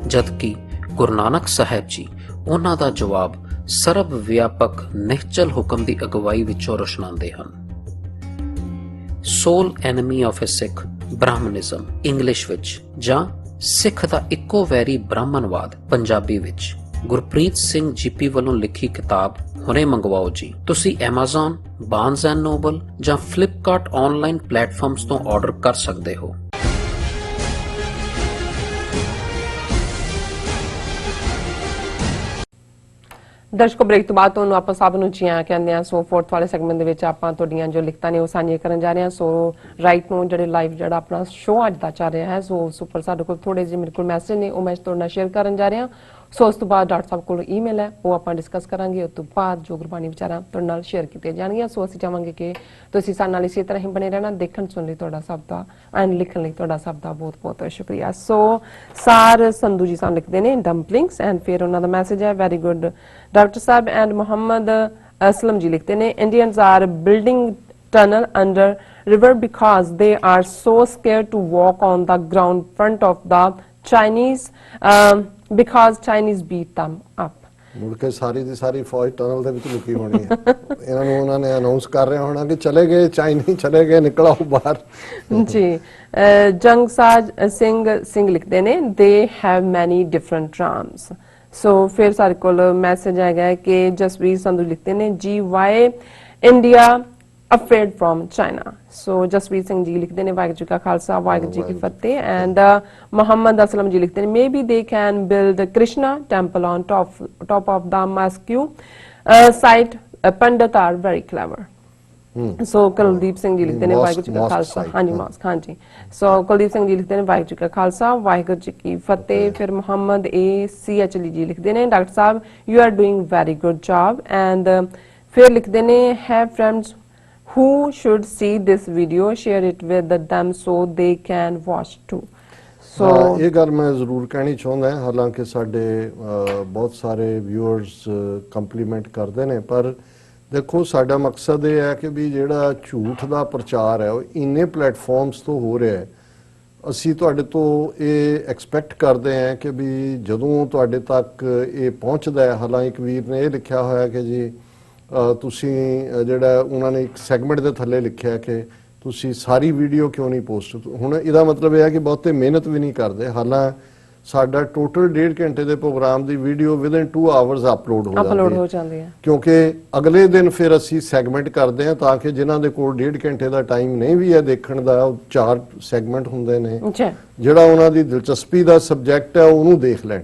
ਜਦਕਿ ਗੁਰੂ ਨਾਨਕ ਸਾਹਿਬ ਜੀ ਉਹਨਾਂ ਦਾ ਜਵਾਬ ਸਰਬ ਵਿਆਪਕ ਨਿਹਚਲ ਹੁਕਮ ਦੀ ਅਗਵਾਈ ਵਿੱਚੋਂ ਰੋਸ਼ਨਾਉਂਦੇ ਹਨ। Sole enemy of a Sikh Brahminism English ਵਿੱਚ, ਜਾਂ ਸਿੱਖ ਦਾ ਇੱਕੋ ਵੈਰੀ ਬ੍ਰਾਹਮਣਵਾਦ ਪੰਜਾਬੀ ਵਿੱਚ। ਗੁਰਪ੍ਰੀਤ ਸਿੰਘ ਜੀਪੀ ਵੱਲੋਂ ਲਿਖੀ ਕਿਤਾਬ ਹੁਣੇ ਮੰਗਵਾਓ ਜੀ। ਤੁਸੀਂ Amazon, Barnes and Noble ਜਾਂ Flipkart ਆਨਲਾਈਨ ਪਲੇਟਫਾਰਮਸ ਤੋਂ ਆਰਡਰ ਕਰ ਸਕਦੇ ਹੋ। ਦਰਸ਼ਕੋ, ਬ੍ਰੇਕ ਤੋਂ ਬਾਅਦ ਤੁਹਾਨੂੰ ਆਪਾਂ ਸਭ ਨੂੰ ਜੀ ਆਇਆਂ ਕਹਿੰਦੇ ਆ। ਸੋ ਫੋਰਥ ਵਾਲੇ ਸੈਗਮੈਂਟ ਦੇ ਵਿੱਚ ਆਪਾਂ ਤੁਹਾਡੀਆਂ ਜੋ ਲਿਖਤਾਂ ਨੇ ਉਹ ਸਾਂਝੀਆਂ ਕਰਨ ਜਾ ਰਹੇ ਹਾਂ। ਸੋ ਰਾਈਟ ਨੂੰ ਜਿਹੜੇ ਲਾਈਵ ਜਿਹੜਾ ਆਪਣਾ ਸ਼ੋਅ ਅੱਜ ਦਾ ਚੱਲ ਰਿਹਾ ਹੈ, ਸੋ ਉਸ ਉੱਪਰ ਸਾਡੇ ਕੋਲ ਥੋੜੇ ਜਿਹੇ ਮੇਰੇ ਕੋਲ ਮੈਸੇਜ ਨੇ, ਉਹ ਮੈਂ ਤੁਹਾਡੇ ਨਾਲ ਸ਼ੇਅਰ ਕਰਨ ਜਾ ਰਿਹਾ। ਸੋ ਉਸ ਤੋਂ ਬਾਅਦ ਡਾਕਟਰ ਸਾਹਿਬ ਕੋਲ ਈਮੇਲ ਹੈ, ਉਹ ਆਪਾਂ ਡਿਸਕਸ ਕਰਾਂਗੇ। ਉਸ ਤੋਂ ਬਾਅਦ ਜੋ ਗੁਰਬਾਣੀ ਵਿਚਾਰਾਂ ਤੁਹਾਡੇ ਨਾਲ ਸ਼ੇਅਰ ਕੀਤੀਆਂ ਜਾਣਗੀਆਂ। ਸੋ ਅਸੀਂ ਚਾਹਾਂਗੇ ਕਿ ਤੁਸੀਂ ਸਾਡੇ ਨਾਲ ਇਸੇ ਤਰ੍ਹਾਂ ਹੀ ਬਣੇ ਰਹਿਣਾ। ਦੇਖਣ ਸੁਣ ਲਈ ਤੁਹਾਡਾ ਸਭ ਦਾ ਐਂਡ ਲਿਖਣ ਲਈ ਤੁਹਾਡਾ ਸਭ ਦਾ ਬਹੁਤ ਬਹੁਤ ਸ਼ੁਕਰੀਆ। ਸੋ ਸਾਰ ਸੰਧੂ ਜੀ ਸਾਨੂੰ ਲਿਖਦੇ ਨੇ ਡੰਪਲਿੰਗਸ, ਐਂਡ ਫਿਰ ਉਹਨਾਂ ਦਾ ਮੈਸੇਜ ਹੈ ਵੈਰੀ ਗੁੱਡ ਡਾਕਟਰ ਸਾਹਿਬ। ਐਂਡ ਮੁਹੰਮਦ ਅਸਲਮ ਜੀ ਲਿਖਦੇ ਨੇ Indians are building tunnel under river because they are so scared to walk on the ground front of the Chinese because Chinese beat them up. ਮੁੜ ਕੇ ਸਾਰੀ ਦੀ ਸਾਰੀ ਫੌਜ ਟਨਲ ਦੇ ਵਿੱਚ ਲੁਕੀ ਹੋਣੀ ਹੈ। ਇਹਨਾਂ ਨੂੰ ਉਹਨਾਂ ਨੇ ਅਨਾਉਂਸ ਕਰ ਰਿਹਾ ਹੋਣਾ ਕਿ ਚਲੇ ਗਏ ਚਾਈਨੀ, ਚਲੇ ਗਏ, ਨਿਕਲ ਆਓ ਬਾਹਰ। ਜੀ ਜੰਗਸਾਜ ਸਿੰਘ ਲਿਖਦੇ ਨੇ they have many different drums. ਸੋ ਫਿਰ ਸਾਡੇ ਕੋਲ ਮੈਸੇਜ ਆਏਗਾ ਕਿ ਜਸਵੀਰ ਸੰਧੂ ਲਿਖਦੇ ਨੇ ਜੀ why India afraid from China. So Jasvir Singh ji ਲਿਖਦੇ ਨੇ ਵਾਹਿਗੁਰੂ ਜੀ ਕਾ ਖਾਲਸਾ ਵਾਹਿਗੁਰੂ ਜੀ ਕੀ ਫਤਿਹ। ਐਂਡ ਮੁਹੰਮਦ ਅਸਲਮ ਜੀ ਲਿਖਦੇ ਨੇ maybe they can build Krishna temple on top of the mosque site. Pandit are very clever. ਸੋ ਕੁਲਦੀਪ ਸਿੰਘ ਜੀ ਲਿਖਦੇ ਨੇ ਵਾਹਿਗੁਰੂ ਜੀ ਕਾ ਖਾਲਸਾ। ਹਾਂਜੀ ਮਾਸਕ, ਹਾਂਜੀ। ਸੋ ਕੁਲਦੀਪ ਸਿੰਘ ਜੀ ਲਿਖਦੇ ਨੇ ਵਾਹਿਗੁਰੂ ਜੀ ਕਾ ਖਾਲਸਾ ਵਾਹਿਗੁਰੂ ਜੀ ਕੀ ਫਤਿਹ। ਫਿਰ ਮੁਹੰਮਦ ACH ਜੀ ਲਿਖਦੇ ਨੇ doctor Sahib you are doing very good job. And ਫਿਰ ਲਿਖਦੇ ਨੇ have friends who should see this video, share it with them so they can watch too. So ਇਹ ਗੱਲ ਮੈਂ ਜ਼ਰੂਰ ਕਹਿਣੀ ਚਾਹੁੰਦਾ ਹਾਂ, ਹਾਲਾਂਕਿ ਸਾਡੇ ਬਹੁਤ ਸਾਰੇ ਵਿਊਅਰਸ ਕੰਪਲੀਮੈਂਟ ਕਰਦੇ ਨੇ, ਪਰ ਦੇਖੋ ਸਾਡਾ ਮਕਸਦ ਇਹ ਹੈ ਕਿ ਵੀ ਜਿਹੜਾ ਝੂਠ ਦਾ ਪ੍ਰਚਾਰ ਹੈ ਉਹ ਇੰਨੇ ਪਲੇਟਫਾਰਮਸ ਤੋਂ ਹੋ ਰਿਹਾ ਹੈ। ਅਸੀਂ ਤੁਹਾਡੇ ਤੋਂ ਇਹ ਐਕਸਪੈਕਟ ਕਰਦੇ ਹਾਂ ਕਿ ਵੀ ਜਦੋਂ ਤੁਹਾਡੇ ਤੱਕ ਇਹ ਪਹੁੰਚਦਾ ਹੈ, ਹਾਲਾਂਕਿ ਇੱਕ ਵੀਰ ਨੇ ਇਹ ਲਿਖਿਆ ਹੋਇਆ ਕਿ ਜੀ ਤੁਸੀਂ ਜਿਹੜਾ ਉਹਨਾਂ ਨੇ ਇੱਕ ਸੈਗਮੈਂਟ ਦੇ ਥੱਲੇ ਲਿਖਿਆ ਕਿ ਤੁਸੀਂ ਸਾਰੀ ਵੀਡੀਓ ਕਿਉਂ ਨਹੀਂ ਪੋਸਟ। ਹੁਣ ਇਹਦਾ ਮਤਲਬ ਇਹ ਹੈ ਕਿ ਬਹੁਤੇ ਮਿਹਨਤ ਵੀ ਨਹੀਂ ਕਰਦੇ। ਹਾਲਾਂ ਸਾਡਾ ਟੋਟਲ 1.5 ਘੰਟੇ ਦੇ ਪ੍ਰੋਗਰਾਮ ਦੀ ਵੀਡੀਓ ਵਿਦਨ 2 ਆਵਰਸ ਅਪਲੋਡ ਹੋ ਜਾਂਦੀ ਹੈ, ਕਿਉਂਕਿ ਅਗਲੇ ਦਿਨ ਫਿਰ ਅਸੀਂ ਸੈਗਮੈਂਟ ਕਰਦੇ ਹਾਂ ਤਾਂ ਕਿ ਜਿਨ੍ਹਾਂ ਦੇ ਕੋਲ 1.5 ਘੰਟੇ ਦਾ ਟਾਈਮ ਨਹੀਂ ਵੀ ਹੈ ਦੇਖਣ ਦਾ, ਉਹ 4 ਸੈਗਮੈਂਟ ਹੁੰਦੇ ਨੇ ਜਿਹੜਾ ਉਹਨਾਂ ਦੀ ਦਿਲਚਸਪੀ ਦਾ ਸਬਜੈਕਟ ਹੈ ਉਹਨੂੰ ਦੇਖ ਲੈਣ।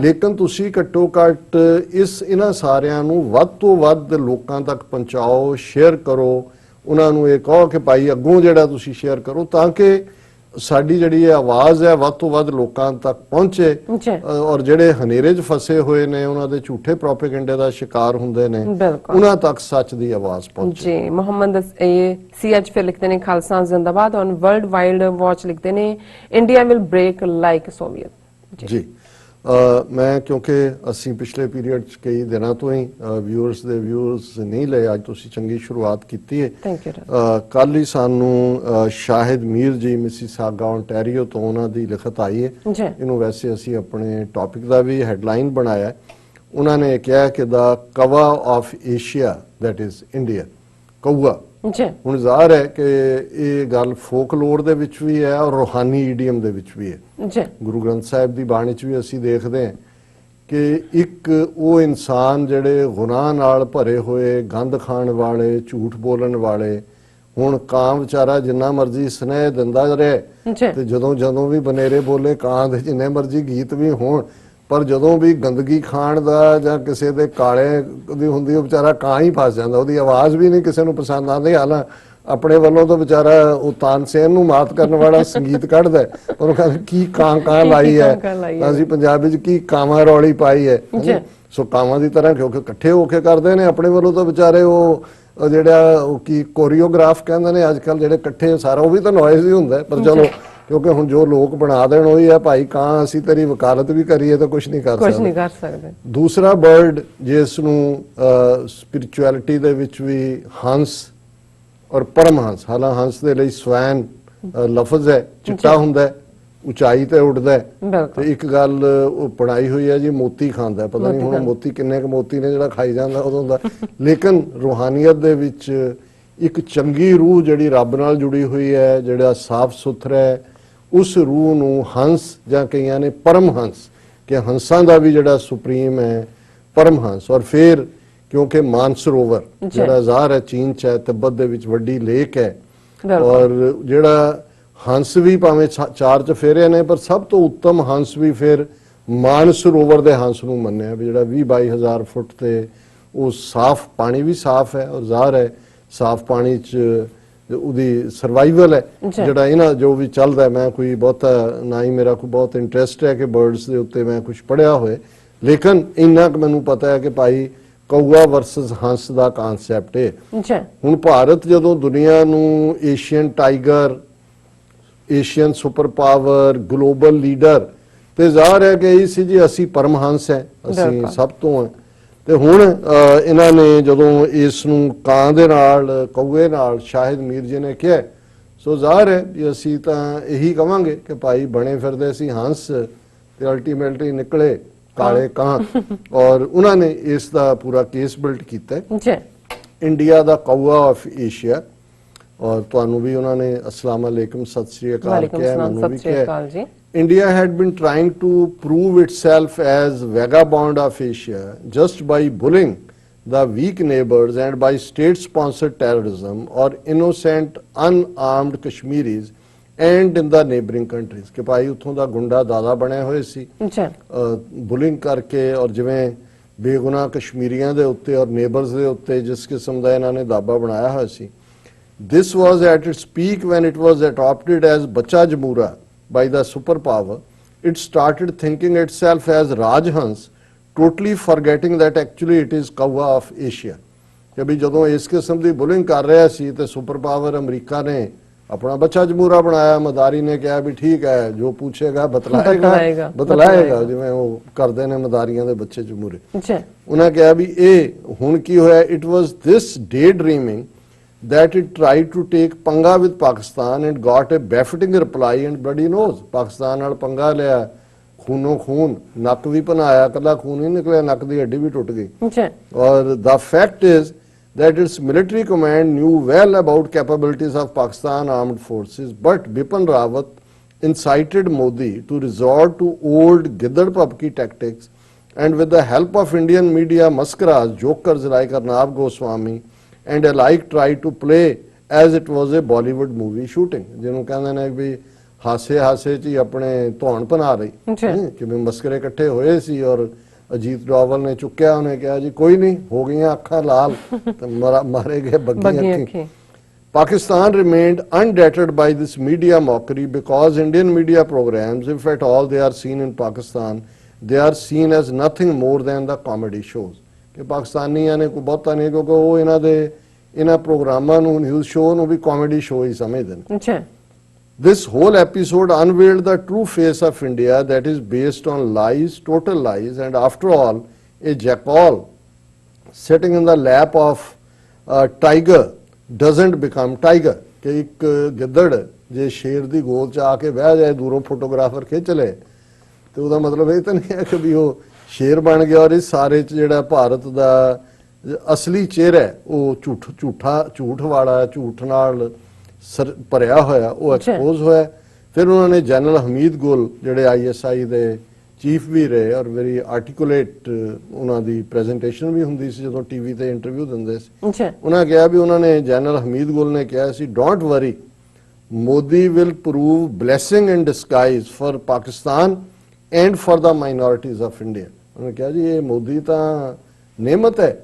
ਲੇਕਿਨ ਤੁਸੀਂ ਘੱਟੋ ਘੱਟ ਇਹਨਾਂ ਸਾਰਿਆਂ ਨੂੰ ਵੱਧ ਤੋਂ ਵੱਧ ਲੋਕਾਂ ਤੱਕ ਪਹੁੰਚਾਓ, ਸ਼ੇਅਰ ਕਰੋ, ਉਹਨਾਂ ਨੂੰ ਇਹ ਕਹੋ ਕਿ ਭਾਈ ਅੱਗੋਂ ਜਿਹੜਾ ਤੁਸੀਂ ਸ਼ੇਅਰ ਕਰੋ ਤਾਂ ਕਿ ਸਾਡੀ ਜਿਹੜੀ ਆਵਾਜ਼ ਹੈ ਵੱਧ ਤੋਂ ਵੱਧ ਲੋਕਾਂ ਤੱਕ ਪਹੁੰਚੇ, ਔਰ ਜਿਹੜੇ ਹਨੇਰੇ 'ਚ ਫਸੇ ਹੋਏ ਨੇ, ਉਹਨਾਂ ਦੇ ਝੂਠੇ ਪ੍ਰੋਪੇਗੈਂਡੇ ਦਾ ਸ਼ਿਕਾਰ ਹੁੰਦੇ ਨੇ, ਉਹਨਾਂ ਤੱਕ ਸੱਚ ਦੀ ਆਵਾਜ਼ ਪਹੁੰਚੇ। ਜੀ ਮੁਹੰਮਦ CH ਫਿਰ ਲਿਖਦੇ ਨੇ ਖਾਲਸਾ ਜ਼ਿੰਦਾਬਾਦ। ਔਨ ਵਰਲਡ ਵਾਈਡ ਵਾਚ ਲਿਖਦੇ ਨੇ India will break like Soviet. ਜੀ ਮੈਂ ਕਿਉਂਕਿ ਅਸੀਂ ਪਿਛਲੇ ਪੀਰੀਅਡ 'ਚ ਕਈ ਦਿਨਾਂ ਤੋਂ ਹੀ ਵਿਊਅਰਸ ਦੇ ਵਿਊਜ਼ ਨਹੀਂ ਲਏ, ਅੱਜ ਤੁਸੀਂ ਚੰਗੀ ਸ਼ੁਰੂਆਤ ਕੀਤੀ ਹੈ। ਕੱਲ ਹੀ ਸਾਨੂੰ ਸ਼ਾਹਿਦ ਮੀਰ ਜੀ ਮਿਸੀਸਾਗਾ ਓਨਟਾਰੀਓ ਤੋਂ ਉਹਨਾਂ ਦੀ ਲਿਖਤ ਆਈ ਹੈ। ਇਹਨੂੰ ਵੈਸੇ ਅਸੀਂ ਆਪਣੇ ਟੌਪਿਕ ਦਾ ਵੀ ਹੈਡਲਾਈਨ ਬਣਾਇਆ। ਉਹਨਾਂ ਨੇ ਕਿਹਾ ਕਿ the kawa of Asia that is India, ਕਊਆ। ਹੁਣ ਜ਼ਾਹਰ ਹੈ ਕਿ ਇਹ ਗੱਲ ਫੋਕਲੋਰ ਦੇ ਵਿੱਚ ਵੀ ਹੈ ਔਰ ਰੂਹਾਨੀ ਈਡੀਅਮ ਦੇ ਵਿੱਚ ਵੀ ਹੈ। ਗੁਰੂ ਗ੍ਰੰਥ ਸਾਹਿਬ ਦੀ ਬਾਣੀ 'ਚ ਵੀ ਅਸੀਂ ਦੇਖਦੇ ਹਾਂ ਕਿ ਇੱਕ ਉਹ ਇਨਸਾਨ ਜਿਹੜੇ ਗੁਨਾਹ ਨਾਲ ਭਰੇ ਹੋਏ, ਗੰਦ ਖਾਣ ਵਾਲੇ, ਝੂਠ ਬੋਲਣ ਵਾਲੇ, ਹੁਣ ਕਾਂ ਵਿਚਾਰਾ ਜਿੰਨਾ ਮਰਜ਼ੀ ਸਨੇਹ ਦਿੰਦਾ ਰਹੇ ਤੇ ਜਦੋਂ ਵੀ ਬਨੇਰੇ ਬੋਲੇ, ਕਾਂ ਦੇ ਜਿੰਨੇ ਮਰਜ਼ੀ ਗੀਤ ਵੀ ਹੋਣ, ਪਰ ਜਦੋਂ ਵੀ ਗੰਦਗੀ ਖਾਣ ਦਾ ਜਾਂ ਕਿਸੇ ਦੇ ਕਾਲੇ ਦੀ ਹੁੰਦੀ ਉਹ ਵਿਚਾਰਾ ਕਾਂ ਹੀ ਫਸ ਜਾਂਦਾ, ਉਹਦੀ ਆਵਾਜ਼ ਵੀ ਨਹੀਂ ਕਿਸੇ ਨੂੰ ਪਸੰਦ ਆਉਂਦੀ। ਹਾਲਾਂ ਆਪਣੇ ਵੱਲੋਂ ਤਾਂ ਵਿਚਾਰਾ ਉਹ ਤਾਨਸੇਨ ਨੂੰ ਮਾਤ ਕਰਨ ਵਾਲਾ ਸੰਗੀਤ ਕੱਢਦਾ, ਪਰ ਉਹ ਕਹਿੰਦਾ ਕੀ ਕਾਂ ਲਾਈ ਹੈ, ਤਾਂ ਅਸੀਂ ਪੰਜਾਬੀ 'ਚ ਕੀ ਕਾਵਾਂ ਰੌਲੀ ਪਾਈ ਹੈ। ਸੋ ਕਾਵਾਂ ਦੀ ਤਰ੍ਹਾਂ ਕਿਉਂਕਿ ਇਕੱਠੇ ਹੋ ਕੇ ਕਰਦੇ ਨੇ, ਆਪਣੇ ਵੱਲੋਂ ਤਾਂ ਵਿਚਾਰੇ ਉਹ ਜਿਹੜਾ ਉਹ ਕੀ ਕੋਰੀਓਗ੍ਰਾਫ ਕਹਿੰਦੇ ਨੇ ਅੱਜ ਕੱਲ੍ਹ ਜਿਹੜੇ ਇਕੱਠੇ, ਸਾਰਾ ਉਹ ਵੀ ਤਾਂ ਨੋਇਜ਼ ਹੀ ਹੁੰਦਾ, ਪਰ ਚਲੋ ਕਿਉਂਕਿ ਹੁਣ ਜੋ ਲੋਕ ਬਣਾ ਦੇਣ ਉਹੀ ਹੈ ਭਾਈ ਕਾਂ, ਅਸੀਂ ਤੇਰੀ ਵਕਾਲਤ ਵੀ ਕਰੀਏ ਤਾਂ ਕੁਝ ਨਹੀਂ ਕਰ ਸਕਦੇ। ਦੂਸਰਾ ਬਰਡ ਜਿਸ ਨੂੰ ਸਪਿਰਿਚੁਅਲਿਟੀ ਦੇ ਵਿੱਚ ਵੀ ਹੰਸ ਔਰ ਪਰਮਹੰਸ, ਹਾਲਾਂ ਹੰਸ ਦੇ ਲਈ ਸਵੈਨ ਲਫ਼ਜ਼ ਹੈ, ਚਿੱਟਾ ਹੁੰਦਾ, ਉਚਾਈ ਤੇ ਉੱਡਦਾ, ਤੇ ਇੱਕ ਗੱਲ ਉਹ ਪੜਾਈ ਹੋਈ ਹੈ ਜੀ ਮੋਤੀ ਖਾਂਦਾ। ਪਤਾ ਨਹੀਂ ਹੁਣ ਮੋਤੀ ਕਿੰਨੇ ਕੁ ਮੋਤੀ ਨੇ ਜਿਹੜਾ ਖਾਈ ਜਾਂਦਾ ਉਦੋਂ ਦਾ। ਲੇਕਿਨ ਰੂਹਾਨੀਅਤ ਦੇ ਵਿੱਚ ਇੱਕ ਚੰਗੀ ਰੂਹ ਜਿਹੜੀ ਰੱਬ ਨਾਲ ਜੁੜੀ ਹੋਈ ਹੈ, ਜਿਹੜਾ ਸਾਫ਼ ਸੁਥਰਾ ਹੈ, ਉਸ ਰੂਹ ਨੂੰ ਹੰਸ ਜਾਂ ਕਈਆਂ ਨੇ ਪਰਮਹੰਸ ਕਿ ਹੰਸਾਂ ਦਾ ਵੀ ਜਿਹੜਾ ਸੁਪਰੀਮ ਹੈ ਪਰਮਹੰਸ। ਔਰ ਫਿਰ ਕਿਉਂਕਿ ਮਾਨਸਰੋਵਰ ਜਿਹੜਾ ਜ਼ਾਹਰ ਹੈ ਚੀਨ ਚ ਹੈ, ਤਿੱਬਤ ਦੇ ਵਿੱਚ ਵੱਡੀ ਲੇਕ ਹੈ, ਔਰ ਜਿਹੜਾ ਹੰਸ ਵੀ ਭਾਵੇਂ 4 ਚਫੇਰੇ ਨੇ, ਪਰ ਸਭ ਤੋਂ ਉੱਤਮ ਹੰਸ ਵੀ ਫਿਰ ਮਾਨਸਰੋਵਰ ਦੇ ਹੰਸ ਨੂੰ ਮੰਨਿਆ ਵੀ ਜਿਹੜਾ 20-22 ਹਜ਼ਾਰ ਫੁੱਟ ਤੇ ਉਹ ਸਾਫ਼ ਪਾਣੀ ਵੀ ਸਾਫ਼ ਹੈ, ਔਰ ਜ਼ਾਹਰ ਹੈ ਸਾਫ਼ ਪਾਣੀ ਚ ਉਹਦੀ ਸਰਵਾਈਵਲ ਹੈ ਜਿਹੜਾ ਇਹਨਾਂ ਜੋ ਵੀ ਚੱਲਦਾ। ਮੈਂ ਕੋਈ ਬਹੁਤਾ ਨਾ ਹੀ ਮੇਰਾ ਕੋਈ ਬਹੁਤ ਇੰਟਰਸਟ ਹੈ ਕਿ ਬਰਡਸ ਦੇ ਉੱਤੇ ਮੈਂ ਕੁਝ ਪੜ੍ਹਿਆ ਹੋਏ, ਲੇਕਿਨ ਇੰਨਾ ਕੁ ਮੈਨੂੰ ਪਤਾ ਹੈ ਕਿ ਭਾਈ ਕਊਆ ਵਰਸਸ ਹੰਸ ਦਾ ਕਨਸੈਪਟ ਹੈ। ਹੁਣ ਭਾਰਤ ਜਦੋਂ ਦੁਨੀਆ ਨੂੰ Asian tiger, Asian super power, global leader ਤੇ ਜ਼ਾਹਰ ਹੈ ਕਿ ਇਹ ਸੀ ਜੀ ਅਸੀਂ ਪਰਮਹੰਸ ਹੈ, ਅਸੀਂ ਸਭ ਤੋਂ ਹੈ। ਤੇ ਹੁਣ ਇਹਨਾਂ ਨੇ ਜਦੋਂ ਇਸ ਨੂੰ ਕਾਂ ਦੇ ਨਾਲ ਕਊਏ ਨਾਲ ਸ਼ਾਹਿਦ ਮੀਰ ਜੀ ਨੇ ਕਿਹਾ, ਸੋ ਜ਼ਾਹਰ ਹੈ ਵੀ ਅਸੀਂ ਤਾਂ ਇਹੀ ਕਵਾਂਗੇ ਕਿ ਭਾਈ ਬਣੇ ਫਿਰਦੇ ਸੀ ਹੰਸ ਤੇ ਅਲਟੀਮੇਟਲੀ ਨਿਕਲੇ ਕਾਲੇ ਕਾਂ। ਔਰ ਉਹਨਾਂ ਨੇ ਇਸ ਦਾ ਪੂਰਾ ਕੇਸ ਬਿਲਡ ਕੀਤਾ ਇੰਡੀਆ ਦਾ ਕਊਆ ਆਫ ਏਸ਼ੀਆ। ਔਰ ਤੁਹਾਨੂੰ ਵੀ ਉਹਨਾਂ ਨੇ ਅਸਲਾਮ ਅਲੈਕਮ, ਸਤਿ ਸ੍ਰੀ ਅਕਾਲ ਕਿਹਾ, ਮੈਨੂੰ ਵੀ ਕਿਹਾ। India had been trying to prove itself as vagabond of Asia just by bullying the weak neighbors and by state-sponsored terrorism or innocent unarmed Kashmiris and in the neighboring countries ਕਿ ਭਾਈ ਉੱਥੋਂ ਦਾ ਗੁੰਡਾ ਦਾਦਾ ਬਣੇ ਹੋਏ ਸੀ ਬੁਲਿੰਗ ਕਰਕੇ, ਔਰ ਜਿਵੇਂ ਬੇਗੁਨਾਹ ਕਸ਼ਮੀਰੀਆਂ ਦੇ ਉੱਤੇ ਔਰ ਨੇਬਰਸ ਦੇ ਉੱਤੇ ਜਿਸ ਕਿਸਮ ਦਾ ਇਹਨਾਂ ਨੇ ਦਾਬਾ ਬਣਾਇਆ ਹੋਇਆ ਸੀ। This was at its peak when it was adopted as Bacha Jamura by the superpower. It started thinking itself as Rajhans, totally forgetting that actually it is Kawa of Asia. ਕਿ ਵੀ ਜਦੋਂ ਇਸ ਕਿਸਮ ਦੀ ਬੁਲਿੰਗ ਕਰ ਰਿਹਾ ਸੀ ਤੇ ਸੁਪਰ ਪਾਵਰ ਅਮਰੀਕਾ ਨੇ ਆਪਣਾ ਬੱਚਾ ਜਮੂਰਾ ਬਣਾਇਆ, ਮਦਾਰੀ ਨੇ ਕਿਹਾ ਵੀ ਠੀਕ ਹੈ ਜੋ ਪੁੱਛੇਗਾ ਬਤਲਾਏਗਾ ਜਿਵੇਂ ਉਹ ਕਰਦੇ ਨੇ ਮਦਾਰੀਆਂ ਦੇ ਬੱਚੇ ਜਮੂਰੇ। ਉਹਨਾਂ ਕਿਹਾ ਵੀ ਇਹ ਹੁਣ ਕੀ ਹੋਇਆ, it was this daydreaming that it tried to take ਪੰਗਾ with Pakistan and got a befitting reply and bloody nose. Pakistan ਨਾਲ ਪੰਗਾ ਲਿਆ, ਖੂਨੋਂ ਖੂਨ, ਨੱਕ ਵੀ ਭਨਾਇਆ, ਕੱਲਾ ਖੂਨ ਨਹੀਂ ਨਿਕਲਿਆ, ਨੱਕ ਦੀ ਹੱਡੀ ਵੀ ਟੁੱਟ ਗਈ। ਔਰ the fact is that its military command knew well about capabilities of Pakistan armed forces, but Bipin Rawat incited Modi to resort to old giddar pupki tactics and with the help of Indian media mascaras, jokers like Arnab Goswami and alike tried to play as it was a Bollywood movie shooting. ਜਿਹਨੂੰ ਕਹਿੰਦੇ ਨੇ ਵੀ ਹਾਸੇ ਹਾਸੇ ਚ ਹੀ ਆਪਣੇ ਧੌਣ ਬਣਾ ਰਹੀ, ਕਿਵੇਂ ਮਸਕਰੇ ਇਕੱਠੇ ਹੋਏ ਸੀ। ਔਰ ਅਜੀਤ ਡੋਵਲ ਨੇ ਚੁੱਕਿਆ, ਉਹਨੇ ਕਿਹਾ ਜੀ ਕੋਈ ਨਹੀਂ, ਹੋ ਗਈਆਂ ਅੱਖਾਂ ਲਾਲ ਤੇ ਮਾਰੇ ਗਏ ਬੱਗੀਆਂ ਅੱਖੀਂ। Pakistan remained undeterred by this media mockery because Indian media programs, if at all they are seen in Pakistan, they are seen as nothing more than the comedy shows. ਕਿ ਪਾਕਿਸਤਾਨੀਆਂ ਨੇ ਕੋਈ ਬਹੁਤਾ ਨਹੀਂ, ਕਿਉਂਕਿ ਉਹ ਇਹਨਾਂ ਪ੍ਰੋਗਰਾਮਾਂ ਨੂੰ, ਨਿਊਜ਼ ਸ਼ੋਅ ਨੂੰ ਵੀ ਕਾਮੇਡੀ ਸ਼ੋਅ ਹੀ ਸਮਝਦੇ ਨੇ। This whole episode unveiled the true face of India that is based on lies, total lies, and after all, a jackal sitting in the lap of a tiger doesn't become tiger. ਕਿ ਇੱਕ ਗਿੱਦੜ ਜੇ ਸ਼ੇਰ ਦੀ ਗੋਦ ਚ ਆ ਕੇ ਬਹਿ ਜਾਏ, ਦੂਰੋਂ ਫੋਟੋਗ੍ਰਾਫਰ ਖਿੱਚ ਲਏ, ਤੇ ਉਹਦਾ ਮਤਲਬ ਇਹ ਤਾਂ ਨਹੀਂ ਹੈ ਕਿ ਵੀ ਉਹ ਸ਼ੇਰ ਬਣ ਗਿਆ। ਔਰ ਇਸ ਸਾਰੇ ਚ ਜਿਹੜਾ ਭਾਰਤ ਦਾ ਅਸਲੀ ਚਿਹਰਾ ਉਹ ਝੂਠ ਵਾਲਾ, ਝੂਠ ਨਾਲ ਭਰਿਆ ਹੋਇਆ, ਉਹ ਐਕਸਪੋਜ਼ ਹੋਇਆ। ਫਿਰ ਉਹਨਾਂ ਨੇ ਜਨਰਲ ਹਮੀਦ ਗੁਲ ਜਿਹੜੇ ISI ਦੇ ਚੀਫ ਵੀ ਰਹੇ, ਔਰ ਵੈਰੀ ਆਰਟੀਕੂਲੇਟ ਉਹਨਾਂ ਦੀ ਪ੍ਰੈਜੈਂਟੇਸ਼ਨ ਵੀ ਹੁੰਦੀ ਸੀ ਜਦੋਂ ਟੀਵੀ ਤੇ ਇੰਟਰਵਿਊ ਦਿੰਦੇ ਸੀ। ਉਹਨਾਂ ਕਿਹਾ ਵੀ ਉਹਨਾਂ ਨੇ, ਜਨਰਲ ਹਮੀਦ ਗੁਲ ਨੇ ਕਿਹਾ ਸੀ, don't worry, Modi will prove blessing in disguise for Pakistan and for the minorities of India. ਉਹਨੇ ਕਿਹਾ ਜੀ ਇਹ ਮੋਦੀ ਤਾਂ ਨਿਮਤ ਹੈ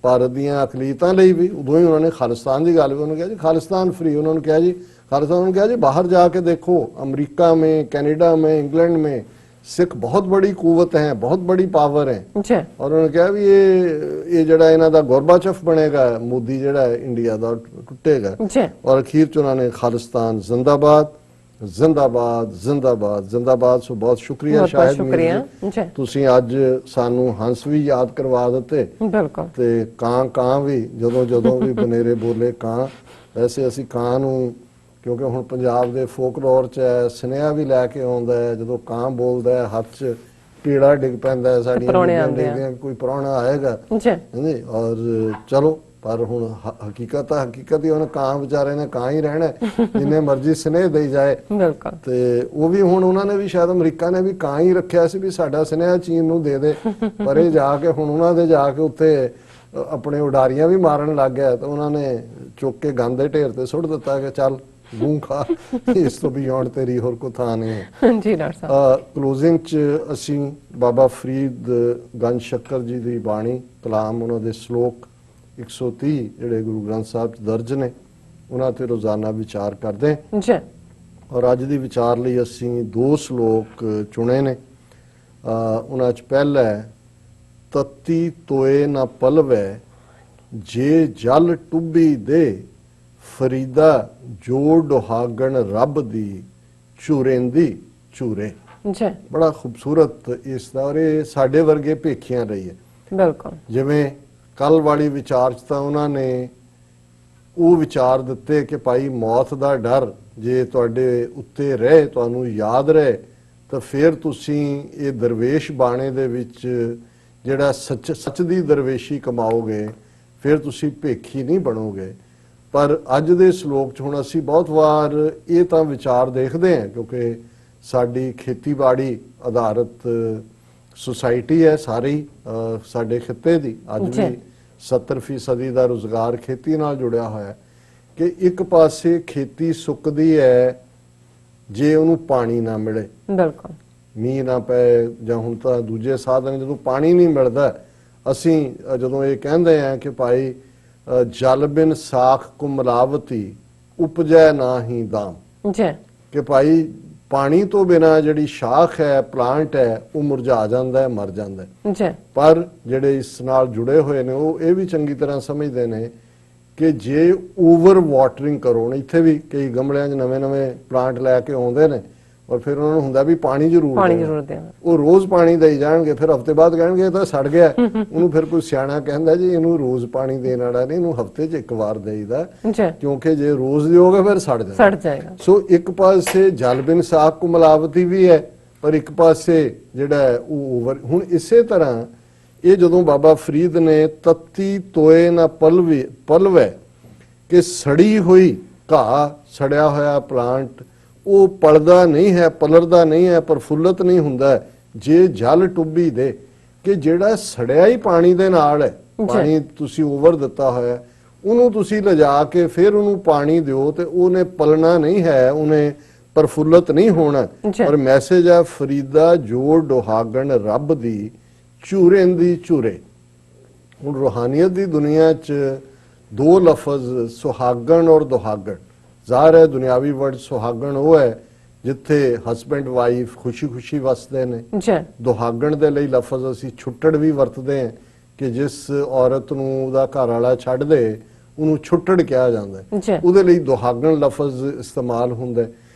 ਭਾਰਤ ਦੀਆਂ ਅਕਲੀਤਾਂ ਲਈ ਵੀ। ਉਦੋਂ ਹੀ ਉਹਨਾਂ ਨੇ ਖਾਲਿਸਤਾਨ ਦੀ ਗੱਲ ਵੀ, ਉਹਨੂੰ ਕਿਹਾ ਜੀ ਖਾਲਿਸਤਾਨ ਫ੍ਰੀ। ਉਹਨਾਂ ਨੂੰ ਕਿਹਾ ਜੀ खालिस्तान ने कहा जी बाहर जाके देखो, अमेरिका में, कनाडा में, इंग्लैंड में सिख बहुत बड़ी कुवत है, बहुत बड़ी पावर है। और उन्होंने कहा भी ये जड़ा इन्हां दा गोरबाचफ बनेगा, मोदी जड़ा इंडिया दा टुटेगा। और अखीर च उन्होंने खालिस्तान जिंदाबाद जिंदाबाद जिंदाबाद जिंदाबाद। सो बहुत शुक्रिया शायद तुसी अज सानू हंस भी याद करवा दिते ते कां भी जदों भी बनेरे बोले कां। वैसे असी कां नू क्योंकि हुण पंजाब दे फोकलोर च है, सुनेहा भी लैके आउंदा है, जदों कां बोलदा है हाथ च पीड़ा डिग पैंदा है, साडियां कोई प्राहुणा आएगा। और चलो ਪਰ ਹੁਣ ਹਕੀਕਤ ਤਾਂ ਹਕੀਕਤ ਹੀ, ਉਹਨੇ ਕਾਂ ਵਿਚਾਰੇ ਨੇ ਕਾਂ ਹੀ ਰਹਿਣਾ ਜਿੰਨੇ ਮਰਜ਼ੀ ਸਨੇਹ ਦੇਈ ਜਾਏ। ਬਿਲਕੁਲ। ਤੇ ਉਹ ਵੀ ਹੁਣ ਉਹਨਾਂ ਨੇ ਵੀ ਸ਼ਾਇਦ ਅਮਰੀਕਾ ਨੇ ਵੀ ਕਾਂ ਹੀ ਰੱਖਿਆ ਸੀ ਵੀ ਸਾਡਾ ਸੁਨੇਹਾ ਚੀਨ ਨੂੰ ਦੇ ਦੇ, ਪਰ ਇਹ ਜਾ ਕੇ ਹੁਣ ਉਹਨਾਂ ਦੇ ਜਾ ਕੇ ਉੱਥੇ ਆਪਣੇ ਉਡਾਰੀਆਂ ਵੀ ਮਾਰਨ ਲੱਗ ਗਿਆ, ਤਾਂ ਉਹਨਾਂ ਨੇ ਚੁੱਕ ਕੇ ਗੰਦ ਦੇ ਢੇਰ ਤੇ ਸੁੱਟ ਦਿੱਤਾ ਕਿ ਚੱਲ ਗੂੰ ਖਾ, ਇਸ ਤੋਂ ਬਿਯੋਂਡ ਤੇਰੀ ਹੋਰ ਕੋਈ ਥਾਂ ਨਹੀਂ ਹੈ। ਜੀ ਡਾਕਟਰ ਸਾਹਿਬ, ਕਲੋਜ਼ਿੰਗ 'ਚ ਅਸੀਂ ਬਾਬਾ ਫਰੀਦ ਗੰਜ ਸ਼ੱਕਰ ਜੀ ਦੀ ਬਾਣੀ, ਕਲਾਮ, ਉਹਨਾਂ ਦੇ ਸ਼ਲੋਕ 130 ਜਿਹੜੇ ਗੁਰੂ ਗ੍ਰੰਥ ਸਾਹਿਬ 'ਚ ਦਰਜ ਨੇ, ਉਹਨਾਂ ਤੇ ਰੋਜ਼ਾਨਾ ਵਿਚਾਰ ਕਰਦੇ ਹਾਂ ਜੀ। ਔਰ ਅੱਜ ਦੀ ਵਿਚਾਰ ਲਈ ਅਸੀਂ 2 ਸ਼ਲੋਕ ਚੁਣੇ ਨੇ। ਉਹਨਾਂ 'ਚ ਪਹਿਲਾ ਹੈ, ਤਤੀ ਤੋਏ ਨਾ ਪਲਵੈ ਜੇ ਜਲ ਟੁੱਬੀ ਦੇ, ਫਰੀਦਾ ਜੋ ਡੁਹਾਗਣ ਰੱਬ ਦੀ, ਝੂਰੇਂਦੀ ਝੂਰੇ। ਜੀ ਬੜਾ ਖੂਬਸੂਰਤ ਇਸ ਦਾ, ਔਰ ਇਹ ਸਾਡੇ ਵਰਗੇ ਭੇਖੀਆਂ ਰਹੀ ਹੈ। ਬਿਲਕੁਲ। ਜਿਵੇਂ ਕੱਲ ਵਾਲੀ ਵਿਚਾਰ 'ਚ ਤਾਂ ਉਹਨਾਂ ਨੇ ਉਹ ਵਿਚਾਰ ਦਿੱਤੇ ਕਿ ਭਾਈ ਮੌਤ ਦਾ ਡਰ ਜੇ ਤੁਹਾਡੇ ਉੱਤੇ ਰਹੇ, ਤੁਹਾਨੂੰ ਯਾਦ ਰਹੇ, ਤਾਂ ਫਿਰ ਤੁਸੀਂ ਇਹ ਦਰਵੇਸ਼ ਬਾਣੇ ਦੇ ਵਿੱਚ ਜਿਹੜਾ ਸੱਚ ਦੀ ਦਰਵੇਸ਼ੀ ਕਮਾਓਗੇ, ਫਿਰ ਤੁਸੀਂ ਭੇਖੀ ਨਹੀਂ ਬਣੋਗੇ। ਪਰ ਅੱਜ ਦੇ ਸ਼ਲੋਕ 'ਚ ਹੁਣ ਅਸੀਂ ਬਹੁਤ ਵਾਰ ਇਹ ਤਾਂ ਵਿਚਾਰ ਦੇਖਦੇ ਹਾਂ, ਕਿਉਂਕਿ ਸਾਡੀ ਖੇਤੀਬਾੜੀ ਆਧਾਰਿਤ ਸੁਸਾਇਟੀ ਹੈ ਸਾਰੀ ਸਾਡੇ ਖਿੱਤੇ ਦੀ, ਅੱਜ ਵੀ 70% ਦਾ ਰੁਜ਼ਗਾਰ ਖੇਤੀ ਨਾਲ ਜੁੜਿਆ ਹੋਇਆ, ਕਿ ਇੱਕ ਪਾਸੇ ਖੇਤੀ ਸੁੱਕਦੀ ਹੈ ਜੇ ਉਹਨੂੰ ਪਾਣੀ ਨਾ ਮਿਲੇ, ਬਿਲਕੁਲ, ਮੀਂਹ ਨਾ ਪਏ, ਜਾਂ ਹੁਣ ਤਾਂ ਦੂਜੇ ਸਾਧਨ, ਜਦੋਂ ਪਾਣੀ ਨਹੀਂ ਮਿਲਦਾ, ਅਸੀਂ ਜਦੋਂ ਇਹ ਕਹਿੰਦੇ ਆ ਕਿ ਭਾਈ ਜਲ ਬਿਨ ਸਾਖ ਕੋ ਮਿਲਾਵਤੀ, ਉਪਜੈ ਨਾ ਹੀ ਦਾਮ, ਕਿ ਭਾਈ ਪਾਣੀ ਤੋਂ ਬਿਨਾ ਜਿਹੜੀ ਸ਼ਾਖ ਹੈ, ਪਲਾਂਟ ਹੈ, ਉਹ ਮੁਰਝਾ ਜਾਂਦਾ ਹੈ, ਮਰ ਜਾਂਦਾ ਹੈ। ਪਰ ਜਿਹੜੇ ਇਸ ਨਾਲ ਜੁੜੇ ਹੋਏ ਨੇ ਉਹ ਇਹ ਵੀ ਚੰਗੀ ਤਰ੍ਹਾਂ ਸਮਝਦੇ ਨੇ ਕਿ ਜੇ ਓਵਰ ਵਾਟਰਿੰਗ ਕਰੋ, ਇੱਥੇ ਵੀ ਕਈ ਗਮਲਿਆਂ 'ਚ ਨਵੇਂ ਪਲਾਂਟ ਲੈ ਕੇ ਆਉਂਦੇ ਨੇ, ਔਰ ਫਿਰ ਉਹਨਾਂ ਨੂੰ ਹੁੰਦਾ ਵੀ ਪਾਣੀ ਜ਼ਰੂਰ ਦੇਣਾ, ਉਹ ਰੋਜ਼ ਪਾਣੀ ਦੇਈ ਜਾਣਗੇ, ਫਿਰ ਹਫ਼ਤੇ ਬਾਅਦ ਕਹਿਣਗੇ ਇਹ ਤਾਂ ਸੜ ਗਿਆ, ਉਹਨੂੰ ਫਿਰ ਕੋਈ ਸਿਆਣਾ ਕਹਿੰਦਾ ਜੀ ਇਹਨੂੰ ਰੋਜ਼ ਪਾਣੀ ਦੇਣ ਵਾਲਾ ਨਹੀਂ, ਇਹਨੂੰ ਹਫ਼ਤੇ 'ਚ ਇੱਕ ਵਾਰ ਦੇਈਦਾ, ਕਿਉਂਕਿ ਜੇ ਰੋਜ਼ ਦਿਓਗੇ ਫਿਰ ਸੜ ਜਾਏਗਾ। ਸੋ ਇੱਕ ਪਾਸੇ ਜਲ ਬਿਨ ਸਾਖ ਕੋ ਮਿਲਾਵਟੀ ਵੀ ਹੈ, ਪਰ ਇੱਕ ਪਾਸੇ ਜਿਹੜਾ ਉਹ ਓਵਰ। ਹੁਣ ਇਸੇ ਤਰ੍ਹਾਂ ਇਹ ਜਦੋਂ ਬਾਬਾ ਫਰੀਦ ਨੇ ਤਤੀ ਤੋਏ ਨਾ ਪਲਵੈ, ਕਿ ਸੜੀ ਹੋਈ ਘਾਹ, ਸੜਿਆ ਹੋਇਆ ਪਲਾਂਟ, ਉਹ ਪਲਦਾ ਨਹੀਂ ਹੈ, ਪਲਰਦਾ ਨਹੀਂ ਹੈ, ਪ੍ਰਫੁੱਲਤ ਨਹੀਂ ਹੁੰਦਾ ਜੇ ਜਲ ਟੁੱਬੀ ਦੇ, ਕਿ ਜਿਹੜਾ ਸੜਿਆ ਹੀ ਪਾਣੀ ਦੇ ਨਾਲ ਹੈ, ਪਾਣੀ ਤੁਸੀਂ ਓਵਰ ਦਿੱਤਾ ਹੋਇਆ, ਉਹਨੂੰ ਤੁਸੀਂ ਲਿਜਾ ਕੇ ਫਿਰ ਉਹਨੂੰ ਪਾਣੀ ਦਿਓ ਤੇ ਉਹਨੇ ਪਲਣਾ ਨਹੀਂ ਹੈ, ਉਹਨੇ ਪ੍ਰਫੁੱਲਤ ਨਹੀਂ ਹੋਣਾ। ਪਰ ਮੈਸੇਜ ਹੈ, ਫਰੀਦਾ ਜੋ ਡੁਹਾਗਣ ਰੱਬ ਦੀ, ਝੂਰੇਂਦੀ ਝੂਰੇ। ਹੁਣ ਰੂਹਾਨੀਅਤ ਦੀ ਦੁਨੀਆ 'ਚ 2 ਲਫ਼ਜ਼ ਸੁਹਾਗਣ ਔਰ ਦੁਹਾਗਣ, ਜ਼ਾਹਰ ਹੈ ਦੁਨਿਆਵੀ ਵਰਡ ਸੁਹਾਗਣ ਉਹ ਹੈ ਜਿੱਥੇ ਹਸਬੈਂਡ ਵਾਈਫ ਖੁਸ਼ੀ ਵਸਦੇ ਨੇ। ਦੁਹਾਗਣ ਦੇ ਲਈ ਲਫ਼ਜ਼ ਅਸੀਂ ਛੁੱਟੜ ਵੀ ਵਰਤਦੇ ਹਾਂ, ਕਿ ਜਿਸ ਔਰਤ ਨੂੰ ਉਹਦਾ ਘਰ ਵਾਲਾ ਛੱਡ ਦੇ ਉਹਨੂੰ ਛੁੱਟੜ ਕਿਹਾ ਜਾਂਦਾ, ਉਹਦੇ ਲਈ ਦੁਹਾਗਣ ਲਫ਼ਜ਼ ਇਸਤੇਮਾਲ ਹੁੰਦਾ।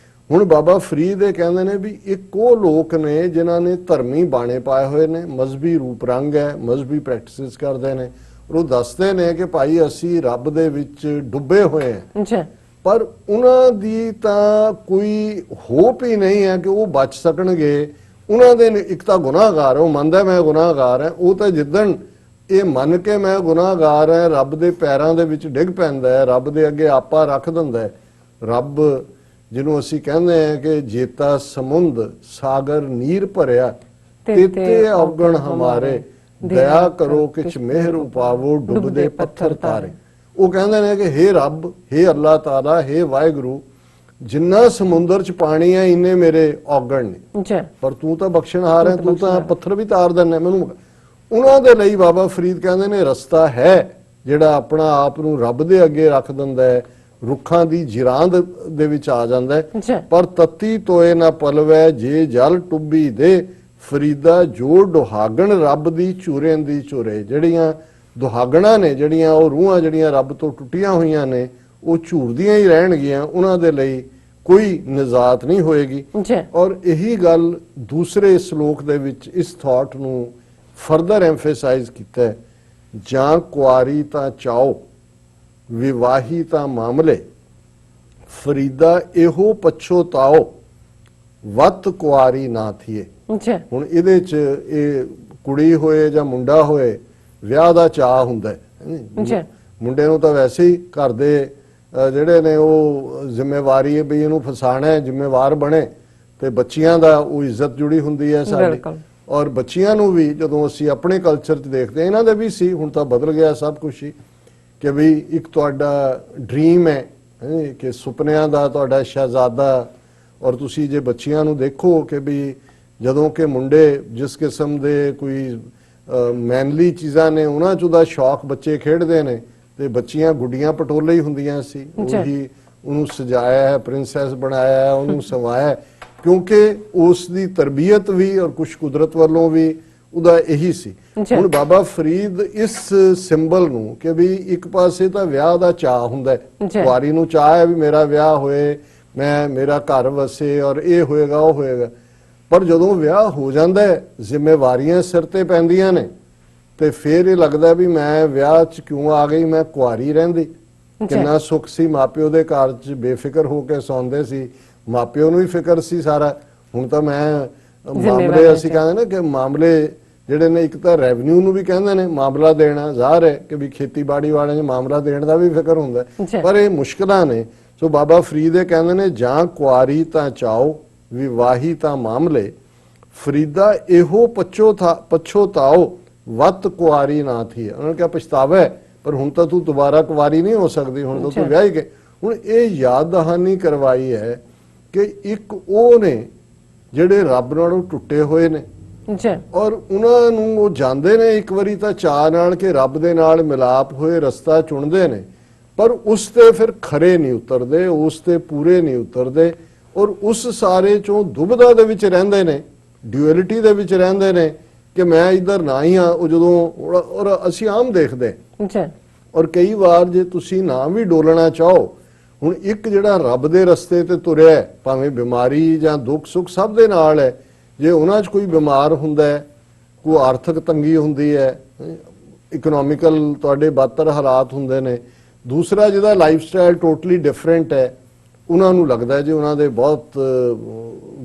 ਹੁਣ ਬਾਬਾ ਫਰੀਦ ਇਹ ਕਹਿੰਦੇ ਨੇ ਵੀ ਇੱਕ ਉਹ ਲੋਕ ਨੇ ਜਿਨ੍ਹਾਂ ਨੇ ਧਰਮੀ ਬਾਣੇ ਪਾਏ ਹੋਏ ਨੇ, ਮਜ਼ਹਬੀ ਰੂਪ ਰੰਗ ਹੈ, ਮਜ਼ਹਬੀ ਪ੍ਰੈਕਟਿਸਿਸ ਕਰਦੇ ਨੇ, ਉਹ ਦੱਸਦੇ ਨੇ ਕਿ ਭਾਈ ਅਸੀਂ ਰੱਬ ਦੇ ਵਿੱਚ ਡੁੱਬੇ ਹੋਏ ਹਾਂ, ਪਰ ਉਹਨਾਂ ਦੀ ਤਾਂ ਕੋਈ ਹੋਪ ਹੀ ਨਹੀਂ ਹੈ ਕਿ ਉਹ ਬਚ ਸਕਣਗੇ। ਉਹਨਾਂ ਦੇ ਇੱਕ ਤਾਂ ਗੁਨਾਹਗਾਰ, ਉਹ ਮੰਨਦਾ ਮੈਂ ਗੁਨਾਹਗਾਰ ਹਾਂ, ਉਹ ਤਾਂ ਜਿੱਦਣ ਇਹ ਮੰਨ ਕੇ ਮੈਂ ਗੁਨਾਹਗਾਰ ਹਾਂ ਰੱਬ ਦੇ ਪੈਰਾਂ ਦੇ ਵਿੱਚ ਡਿੱਗ ਪੈਂਦਾ ਹੈ, ਰੱਬ ਦੇ ਅੱਗੇ ਆਪਾ ਰੱਖ ਦਿੰਦਾ ਹੈ। ਰੱਬ ਜਿਹਨੂੰ ਅਸੀਂ ਕਹਿੰਦੇ ਹਾਂ ਕਿ ਜੇਤਾ ਸਮੁੰਦ ਸਾਗਰ ਨੀਰ ਭਰਿਆ, ਤੇਤੇ ਔਗਣ ਹਮਾਰੇ, ਦਇਆ ਕਰੋ ਕਿਛ ਮਿਹਰ ਉਪਾਵੋ, ਡੁੱਬਦੇ ਪੱਥਰ ਤਾਰੇ। ਉਹ ਕਹਿੰਦੇ ਨੇ ਕਿ ਹੇ ਰੱਬ, ਹੇ ਅੱਲਾਹ ਤਾਲਾ, ਹੇ ਵਾਹਿਗੁਰੂ, ਜਿੰਨਾ ਸਮੁੰਦਰ 'ਚ ਪਾਣੀ ਹੈ ਇੰਨੇ ਮੇਰੇ ਔਗਣ ਨੇ, ਪਰ ਤੂੰ ਤਾਂ ਬਖਸ਼ਣਹਾਰ ਹੈ, ਤੂੰ ਤਾਂ ਪੱਥਰ ਵੀ ਤਾਰ ਦਿੰਦਾ ਮੈਨੂੰ। ਉਹਨਾਂ ਦੇ ਲਈ ਬਾਬਾ ਫਰੀਦ ਕਹਿੰਦੇ ਨੇ ਰਸਤਾ ਹੈ ਜਿਹੜਾ ਆਪਣਾ ਆਪ ਨੂੰ ਰੱਬ ਦੇ ਅੱਗੇ ਰੱਖ ਦਿੰਦਾ ਹੈ, ਰੁੱਖਾਂ ਦੀ ਜਿਰਾਂਦ ਦੇ ਵਿੱਚ ਆ ਜਾਂਦਾ ਹੈ। ਪਰ ਤਤੀ ਤੋਏ ਨਾ ਪਲਵੈ ਜੇ ਜਲ ਟੁੱਬੀ ਦੇ, ਫਰੀਦਾ ਜੋ ਡੁਹਾਗਣ ਰੱਬ ਦੀ, ਝੂਰੇਂਦੀ ਝੂਰੇ। ਜਿਹੜੀਆਂ ਦੁਹਾਗਣਾ ਨੇ, ਜਿਹੜੀਆਂ ਉਹ ਰੂਹਾਂ ਜਿਹੜੀਆਂ ਰੱਬ ਤੋਂ ਟੁੱਟੀਆਂ ਹੋਈਆਂ ਨੇ, ਉਹ ਝੂਰਦੀਆਂ ਹੀ ਰਹਿਣਗੀਆਂ, ਉਹਨਾਂ ਦੇ ਲਈ ਕੋਈ ਨਿਜਾਤ ਨਹੀਂ ਹੋਏਗੀ। ਔਰ ਇਹੀ ਗੱਲ ਦੂਸਰੇ ਸ਼ਲੋਕ ਦੇ ਵਿੱਚ ਇਸ ਥਾਟ ਨੂੰ ਫਰਦਰ ਐਮਫੇਸਾਈਜ਼ ਕੀਤਾ ਹੈ, ਜਾਂ ਕੁਆਰੀ ਤਾਂ ਚਾਓ, ਵਿਵਾਹੀ ਤਾਂ ਮਾਮਲੇ, ਫਰੀਦਾ ਇਹੋ ਪਛੋਤਾਓ, ਵਤ ਕੁਆਰੀ ਨਾ ਥੀਏ। ਹੁਣ ਇਹਦੇ 'ਚ ਇਹ ਕੁੜੀ ਹੋਏ ਜਾਂ ਮੁੰਡਾ ਹੋਏ, ਵਿਆਹ ਦਾ ਚਾਅ ਹੁੰਦਾ ਹੈ, ਮੁੰਡੇ ਨੂੰ ਤਾਂ ਵੈਸੇ ਹੀ ਘਰ ਦੇ ਜਿਹੜੇ ਨੇ ਉਹ ਜ਼ਿੰਮੇਵਾਰੀ ਹੈ ਵੀ ਇਹਨੂੰ ਫਸਾਣਾ ਹੈ, ਜ਼ਿੰਮੇਵਾਰ ਬਣੇ, ਤੇ ਬੱਚੀਆਂ ਦਾ ਉਹ ਇੱਜ਼ਤ ਜੁੜੀ ਹੁੰਦੀ ਹੈ ਸਾਡੀ। ਔਰ ਬੱਚੀਆਂ ਨੂੰ ਵੀ ਜਦੋਂ ਅਸੀਂ ਆਪਣੇ ਕਲਚਰ 'ਚ ਦੇਖਦੇ ਹਾਂ, ਇਹਨਾਂ ਦੇ ਵੀ ਸੀ, ਹੁਣ ਤਾਂ ਬਦਲ ਗਿਆ ਸਭ ਕੁਛ ਹੀ, ਕਿ ਵੀ ਇੱਕ ਤੁਹਾਡਾ ਡ੍ਰੀਮ ਹੈ ਕਿ ਸੁਪਨਿਆਂ ਦਾ ਤੁਹਾਡਾ ਸ਼ਹਿਜ਼ਾਦਾ। ਔਰ ਤੁਸੀਂ ਜੇ ਬੱਚੀਆਂ ਨੂੰ ਦੇਖੋ ਕਿ ਵੀ ਜਦੋਂ ਕਿ ਮੁੰਡੇ ਜਿਸ ਕਿਸਮ ਦੇ ਕੋਈ ਮੈਨਲੀ ਚੀਜ਼ਾਂ ਨੇ ਉਹਨਾਂ 'ਚ ਉਹਦਾ ਸ਼ੌਕ ਬੱਚੇ ਖੇਡਦੇ ਨੇ, ਤੇ ਬੱਚੀਆਂ ਗੁੱਡੀਆਂ ਪਟੋਲੇ ਹੀ ਹੁੰਦੀਆਂ ਸੀ। ਉਹੀ ਉਹਨੂੰ ਸਜਾਇਆ ਹੈ, ਪ੍ਰਿੰਸੈਸ ਬਣਾਇਆ ਹੈ, ਉਹਨੂੰ ਸਵਾਇਆ, ਕਿਉਂਕਿ ਉਸ ਦੀ ਤਰਬੀਅਤ ਵੀ ਔਰ ਕੁਛ ਕੁਦਰਤ ਵੱਲੋਂ ਵੀ ਉਹਦਾ ਇਹੀ ਸੀ। ਹੁਣ ਬਾਬਾ ਫਰੀਦ ਇਸ ਸਿੰਬਲ ਨੂੰ ਕਿ ਵੀ ਇੱਕ ਪਾਸੇ ਤਾਂ ਵਿਆਹ ਦਾ ਚਾਅ ਹੁੰਦਾ, ਕੁਆਰੀ ਨੂੰ ਚਾਅ ਹੈ ਵੀ ਮੇਰਾ ਵਿਆਹ ਹੋਏ, ਮੇਰਾ ਘਰ ਵਸੇ ਔਰ ਇਹ ਹੋਏਗਾ ਉਹ ਹੋਏਗਾ, ਪਰ ਜਦੋਂ ਵਿਆਹ ਹੋ ਜਾਂਦਾ ਹੈ ਜ਼ਿੰਮੇਵਾਰੀਆਂ ਸਿਰ ਤੇ ਪੈਂਦੀਆਂ ਨੇ, ਤੇ ਫਿਰ ਇਹ ਲੱਗਦਾ ਵੀ ਮੈਂ ਵਿਆਹ 'ਚ ਕਿਉਂ ਆ ਗਈ, ਮੈਂ ਕੁਆਰੀ ਰਹਿੰਦੀ। ਕਿੰਨਾ ਸੁੱਖ ਸੀ, ਮਾਪਿਓ ਦੇ ਘਰ 'ਚ ਬੇਫਿਕਰ ਹੋ ਕੇ ਸੌਂਦੇ ਸੀ, ਮਾਪਿਓ ਨੂੰ ਵੀ ਫਿਕਰ ਸੀ ਸਾਰਾ। ਹੁਣ ਤਾਂ ਮੈਂ ਮਾਮਲੇ ਅਸੀਂ ਕਹਿੰਦੇ ਨਾ ਕਿ ਮਾਮਲੇ ਜਿਹੜੇ ਨੇ, ਇੱਕ ਤਾਂ ਰੈਵਨਿਊ ਨੂੰ ਵੀ ਕਹਿੰਦੇ ਨੇ ਮਾਮਲਾ ਦੇਣਾ, ਜ਼ਾਹਰ ਹੈ ਕਿ ਵੀ ਖੇਤੀਬਾੜੀ ਵਾਲਿਆਂ ਨੂੰ ਮਾਮਲਾ ਦੇਣ ਦਾ ਵੀ ਫਿਕਰ ਹੁੰਦਾ, ਪਰ ਇਹ ਮੁਸ਼ਕਲਾਂ ਨੇ। ਸੋ ਬਾਬਾ ਫਰੀਦ ਇਹ ਕਹਿੰਦੇ ਨੇ, ਜਾਂ ਕੁਆਰੀ ਤਾਂ ਚਾਓ ਵਿਵਾਹੀ ਤਾਂ ਮਾਮਲੇ, ਫਰੀਦਾ ਇਹੋ ਪਛੋਤਾਓ ਵੱਤ ਕੁਆਰੀ ਨਾ ਥੀ। ਉਹਨਾਂ ਨੇ ਕਿਹਾ ਪਛਤਾਵਾ ਹੈ, ਪਰ ਹੁਣ ਤਾਂ ਤੂੰ ਦੁਬਾਰਾ ਕੁਆਰੀ ਨਹੀਂ ਹੋ ਸਕਦੀ, ਹੁਣ ਤਾਂ ਤੂੰ ਵਿਆਹ ਹੀ ਗਏ। ਹੁਣ ਇਹ ਯਾਦ ਦਹਾਨੀ ਕਰਵਾਈ ਹੈ ਕਿ ਇੱਕ ਉਹ ਨੇ ਜਿਹੜੇ ਰੱਬ ਨਾਲੋਂ ਟੁੱਟੇ ਹੋਏ ਨੇ, ਔਰ ਉਹਨਾਂ ਨੂੰ ਉਹ ਜਾਂਦੇ ਨੇ ਇੱਕ ਵਾਰੀ ਤਾਂ ਚਾਅ ਨਾਲ ਕਿ ਰੱਬ ਦੇ ਨਾਲ ਮਿਲਾਪ ਹੋਏ ਰਸਤਾ ਚੁਣਦੇ ਨੇ, ਪਰ ਉਸ ਤੇ ਫਿਰ ਖਰੇ ਨਹੀਂ ਉਤਰਦੇ, ਉਸ ਤੇ ਪੂਰੇ ਨਹੀਂ ਉਤਰਦੇ, ਔਰ ਉਸ ਸਾਰੇ ਚੋਂ ਦੁਬਿਧਾ ਦੇ ਵਿੱਚ ਰਹਿੰਦੇ ਨੇ, ਡਿਊਅਲਿਟੀ ਦੇ ਵਿੱਚ ਰਹਿੰਦੇ ਨੇ ਕਿ ਮੈਂ ਇੱਧਰ ਨਾ ਹੀ ਹਾਂ। ਉਹ ਜਦੋਂ ਔਰ ਅਸੀਂ ਆਮ ਦੇਖਦੇ, ਔਰ ਕਈ ਵਾਰ ਜੇ ਤੁਸੀਂ ਨਾ ਵੀ ਡੋਲਣਾ ਚਾਹੋ, ਹੁਣ ਇੱਕ ਜਿਹੜਾ ਰੱਬ ਦੇ ਰਸਤੇ ਤੇ ਤੁਰਿਆ, ਭਾਵੇਂ ਬਿਮਾਰੀ ਜਾਂ ਦੁੱਖ ਸੁੱਖ ਸਭ ਦੇ ਨਾਲ ਹੈ, ਜੇ ਉਹਨਾਂ 'ਚ ਕੋਈ ਬਿਮਾਰ ਹੁੰਦਾ ਹੈ, ਕੋਈ ਆਰਥਿਕ ਤੰਗੀ ਹੁੰਦੀ ਹੈ, ਇਕਨੋਮਿਕਲ ਤੁਹਾਡੇ ਬਦਤਰ ਹਾਲਾਤ ਹੁੰਦੇ ਨੇ, ਦੂਸਰਾ ਜਿਹਦਾ ਲਾਈਫ ਸਟਾਈਲ ਟੋਟਲੀ ਡਿਫਰੈਂਟ ਹੈ, ਉਹਨਾਂ ਨੂੰ ਲੱਗਦਾ ਜੇ ਉਹਨਾਂ ਦੇ ਬਹੁਤ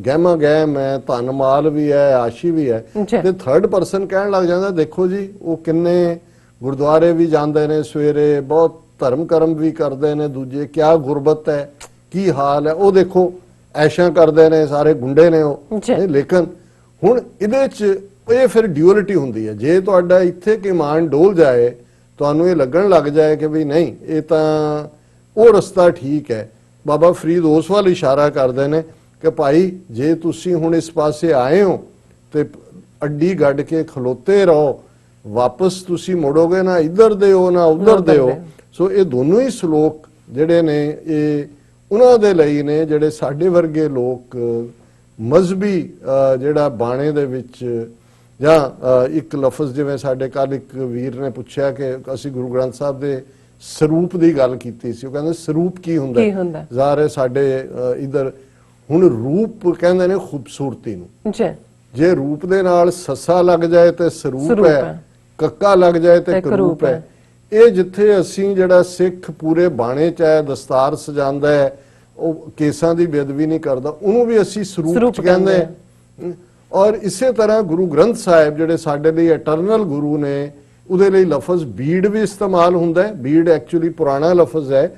ਗਹਿਮਾ ਗਹਿਮ ਹੈ, ਧਨ ਮਾਲ ਵੀ ਹੈ, ਆਸ਼ੀ ਵੀ ਹੈ, ਤੇ ਥਰਡ ਪਰਸਨ ਕਹਿਣ ਲੱਗ ਜਾਂਦਾ ਦੇਖੋ ਜੀ ਉਹ ਕਿੰਨੇ ਗੁਰਦੁਆਰੇ ਵੀ ਜਾਂਦੇ ਨੇ ਸਵੇਰੇ, ਬਹੁਤ ਧਰਮ ਕਰਮ ਵੀ ਕਰਦੇ ਨੇ, ਦੂਜੇ ਕਿਆ ਗੁਰਬਤ ਹੈ, ਕੀ ਹਾਲ ਹੈ, ਉਹ ਦੇਖੋ ਐਸ਼ਾਂ ਕਰਦੇ ਨੇ, ਸਾਰੇ ਗੁੰਡੇ ਨੇ ਉਹ। ਲੇਕਿਨ ਹੁਣ ਇਹਦੇ 'ਚ ਇਹ ਫਿਰ ਡਿਊਅਲਿਟੀ ਹੁੰਦੀ ਹੈ। ਜੇ ਤੁਹਾਡਾ ਇੱਥੇ ਕਿ ਮਾਨ ਡੋਲ ਜਾਏ, ਤੁਹਾਨੂੰ ਇਹ ਲੱਗਣ ਲੱਗ ਜਾਏ ਕਿ ਵੀ ਨਹੀਂ ਇਹ ਤਾਂ ਉਹ ਰਸਤਾ ਠੀਕ ਹੈ, ਬਾਬਾ ਫਰੀਦ ਉਸ ਵੱਲ ਇਸ਼ਾਰਾ ਕਰਦੇ ਨੇ ਕਿ ਭਾਈ ਜੇ ਤੁਸੀਂ ਹੁਣ ਇਸ ਪਾਸੇ ਆਏ ਹੋ ਤੇ ਅੱਡੀ ਗੱਡ ਕੇ ਖਲੋਤੇ ਰਹੋ, ਵਾਪਸ ਤੁਸੀਂ ਮੁੜੋਗੇ ਨਾ ਇੱਧਰ ਦੇ ਹੋ ਨਾ ਉੱਧਰ ਦੇ ਹੋ। ਸੋ ਇਹ ਦੋਨੋਂ ਹੀ ਸ਼ਲੋਕ ਜਿਹੜੇ ਨੇ ਇਹ ਉਹਨਾਂ ਦੇ ਲਈ ਨੇ ਜਿਹੜੇ ਸਾਡੇ ਵਰਗੇ ਲੋਕ ਮਜ਼ਹਬੀ ਜਿਹੜਾ ਬਾਣੇ ਦੇ ਵਿੱਚ, ਜਾਂ ਇੱਕ ਲਫ਼ਜ਼ ਜਿਵੇਂ ਸਾਡੇ ਕੱਲ ਇੱਕ ਵੀਰ ਨੇ ਪੁੱਛਿਆ ਕਿ ਅਸੀਂ ਗੁਰੂ ਗ੍ਰੰਥ ਸਾਹਿਬ ਦੇ ਸਰੂਪ ਦੀ ਗੱਲ ਕੀਤੀ ਸੀ, ਉਹ ਕਹਿੰਦੇ ਸਰੂਪ ਕੀ ਹੁੰਦਾ? ਜ਼ਾਹਰ ਹੈ ਸਾਡੇ ਇੱਧਰ ਹੁਣ ਰੂਪ ਕਹਿੰਦੇ ਨੇ ਖੂਬਸੂਰਤੀ ਨੂੰ, ਜੇ ਰੂਪ ਦੇ ਨਾਲ ਸੱਸਾ ਲੱਗ ਜਾਏ ਤੇ ਸਰੂਪ ਹੈ, ਕੱਕਾ ਲੱਗ ਜਾਏ ਤੇ ਕਰੂਪ ਹੈ। ਇਹ ਜਿੱਥੇ ਅਸੀਂ ਜਿਹੜਾ ਸਿੱਖ ਪੂਰੇ ਬਾਣੇ ਚ ਹੈ, ਦਸਤਾਰ ਸਜਾਉਂਦਾ ਹੈ, ਉਹ ਕੇਸਾਂ ਦੀ ਬੇਅਦਬੀ ਨਹੀਂ ਕਰਦਾ, ਉਹਨੂੰ ਵੀ ਅਸੀਂ ਸਰੂਪ ਚ ਕਹਿੰਦੇ ਹਾਂ। ਔਰ ਇਸੇ ਤਰ੍ਹਾਂ ਗੁਰੂ ਗ੍ਰੰਥ ਸਾਹਿਬ ਜਿਹੜੇ ਸਾਡੇ ਲਈ ਇਟਰਨਲ ਗੁਰੂ ਨੇ, ਉਹਦੇ ਲਈ ਲਫ਼ਜ਼ ਬੀੜ ਵੀ ਇਸਤੇਮਾਲ ਹੁੰਦਾ ਹੈ। ਬੀੜ ਐਕਚੁਅਲੀ ਪੁਰਾਣਾ ਲਫ਼ਜ਼ ਹੈ,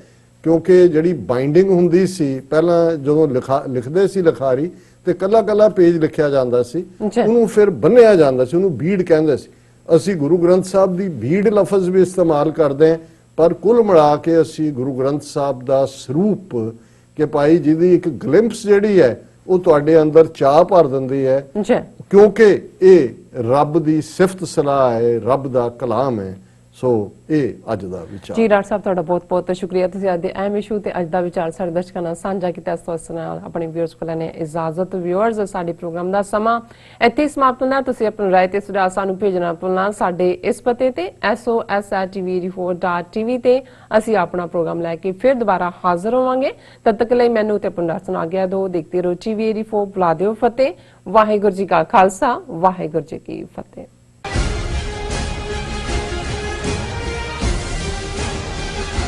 ਕਿਉਂਕਿ ਜਿਹੜੀ ਬਾਈਂਡਿੰਗ ਹੁੰਦੀ ਸੀ ਪਹਿਲਾਂ ਜਦੋਂ ਲਿਖਦੇ ਸੀ ਲਿਖਾਰੀ ਤੇ ਕੱਲਾ ਕੱਲਾ ਪੇਜ ਲਿਖਿਆ ਜਾਂਦਾ ਸੀ, ਉਹਨੂੰ ਫਿਰ ਬੰਨਿਆ ਜਾਂਦਾ ਸੀ, ਉਹਨੂੰ ਬੀੜ ਕਹਿੰਦੇ ਸੀ। ਅਸੀਂ ਗੁਰੂ ਗ੍ਰੰਥ ਸਾਹਿਬ ਦੀ ਬੀੜ ਲਫ਼ਜ਼ ਵੀ ਇਸਤੇਮਾਲ ਕਰਦੇ ਹਾਂ, ਪਰ ਕੁੱਲ ਮਿਲਾ ਕੇ ਅਸੀਂ ਗੁਰੂ ਗ੍ਰੰਥ ਸਾਹਿਬ ਦਾ ਸਰੂਪ ਕਿ ਭਾਈ ਜਿਹਦੀ ਇੱਕ ਗਲਿੰਪਸ ਜਿਹੜੀ ਹੈ ਉਹ ਤੁਹਾਡੇ ਅੰਦਰ ਚਾਹ ਭਰ ਦਿੰਦੀ ਹੈ, ਕਿਉਂਕਿ ਇਹ ਰੱਬ ਦੀ ਸਿਫਤ ਸਲਾਹ ਹੈ, ਰੱਬ ਦਾ ਕਲਾਮ ਹੈ। ਸੋ ਇਹ ਅੱਜ ਦਾ ਵਿਚਾਰ ਜੀ। ਡਾਕਟਰ ਸਾਹਿਬ ਤੁਹਾਡਾ ਬਹੁਤ ਬਹੁਤ ਸ਼ੁਕਰੀਆ, ਤੁਸੀਂ ਅੱਜ ਦੇ ਅਹਿਮ ਇਸ਼ੂ ਤੇ ਅੱਜ ਦਾ ਵਿਚਾਰ ਸਾਡੇ ਦਰਸ਼ਕਾਂ ਨਾਲ ਸਾਂਝਾ ਕੀਤਾ। ਇਸ ਨਾਲ ਆਪਣੇ ਵਿਊਅਰਸ ਕੋਲ ਨੇ ਇਜਾਜ਼ਤ। ਵਿਊਅਰਸ, ਸਾਡੇ ਪ੍ਰੋਗਰਾਮ ਦਾ ਸਮਾਂ ਇੱਥੇ ਸਮਾਪਤ ਹੁੰਦਾ। ਤੁਸੀਂ ਆਪਣੀ ਰਾਏ ਤੇ ਸੁਝਾਅ ਸਾਨੂੰ ਭੇਜਣਾ ਭੁੱਲਣਾ ਸਾਡੇ ਇਸ ਪਤੇ ਤੇ sos@tv4.tv ਤੇ। ਅਸੀਂ ਆਪਣਾ ਪ੍ਰੋਗਰਾਮ ਲੈ ਕੇ ਫਿਰ ਦੁਬਾਰਾ ਹਾਜ਼ਰ ਹੋਵਾਂਗੇ। ਤਦ ਤੱਕ ਲਈ ਮੈਨੂੰ ਤੇ ਆਪਣੇ ਦਰਸ਼ਕਾਂ ਨੂੰ ਆਗਿਆ ਦਿਓ। ਦੇਖਦੇ ਰਹੋ TV84। ਬੁਲਾ ਦਿਓ ਫਤਿਹ। ਵਾਹਿਗੁਰੂ ਜੀ ਕਾ ਖਾਲਸਾ, ਵਾਹਿਗੁਰੂ ਜੀ ਕੀ ਫਤਿਹ।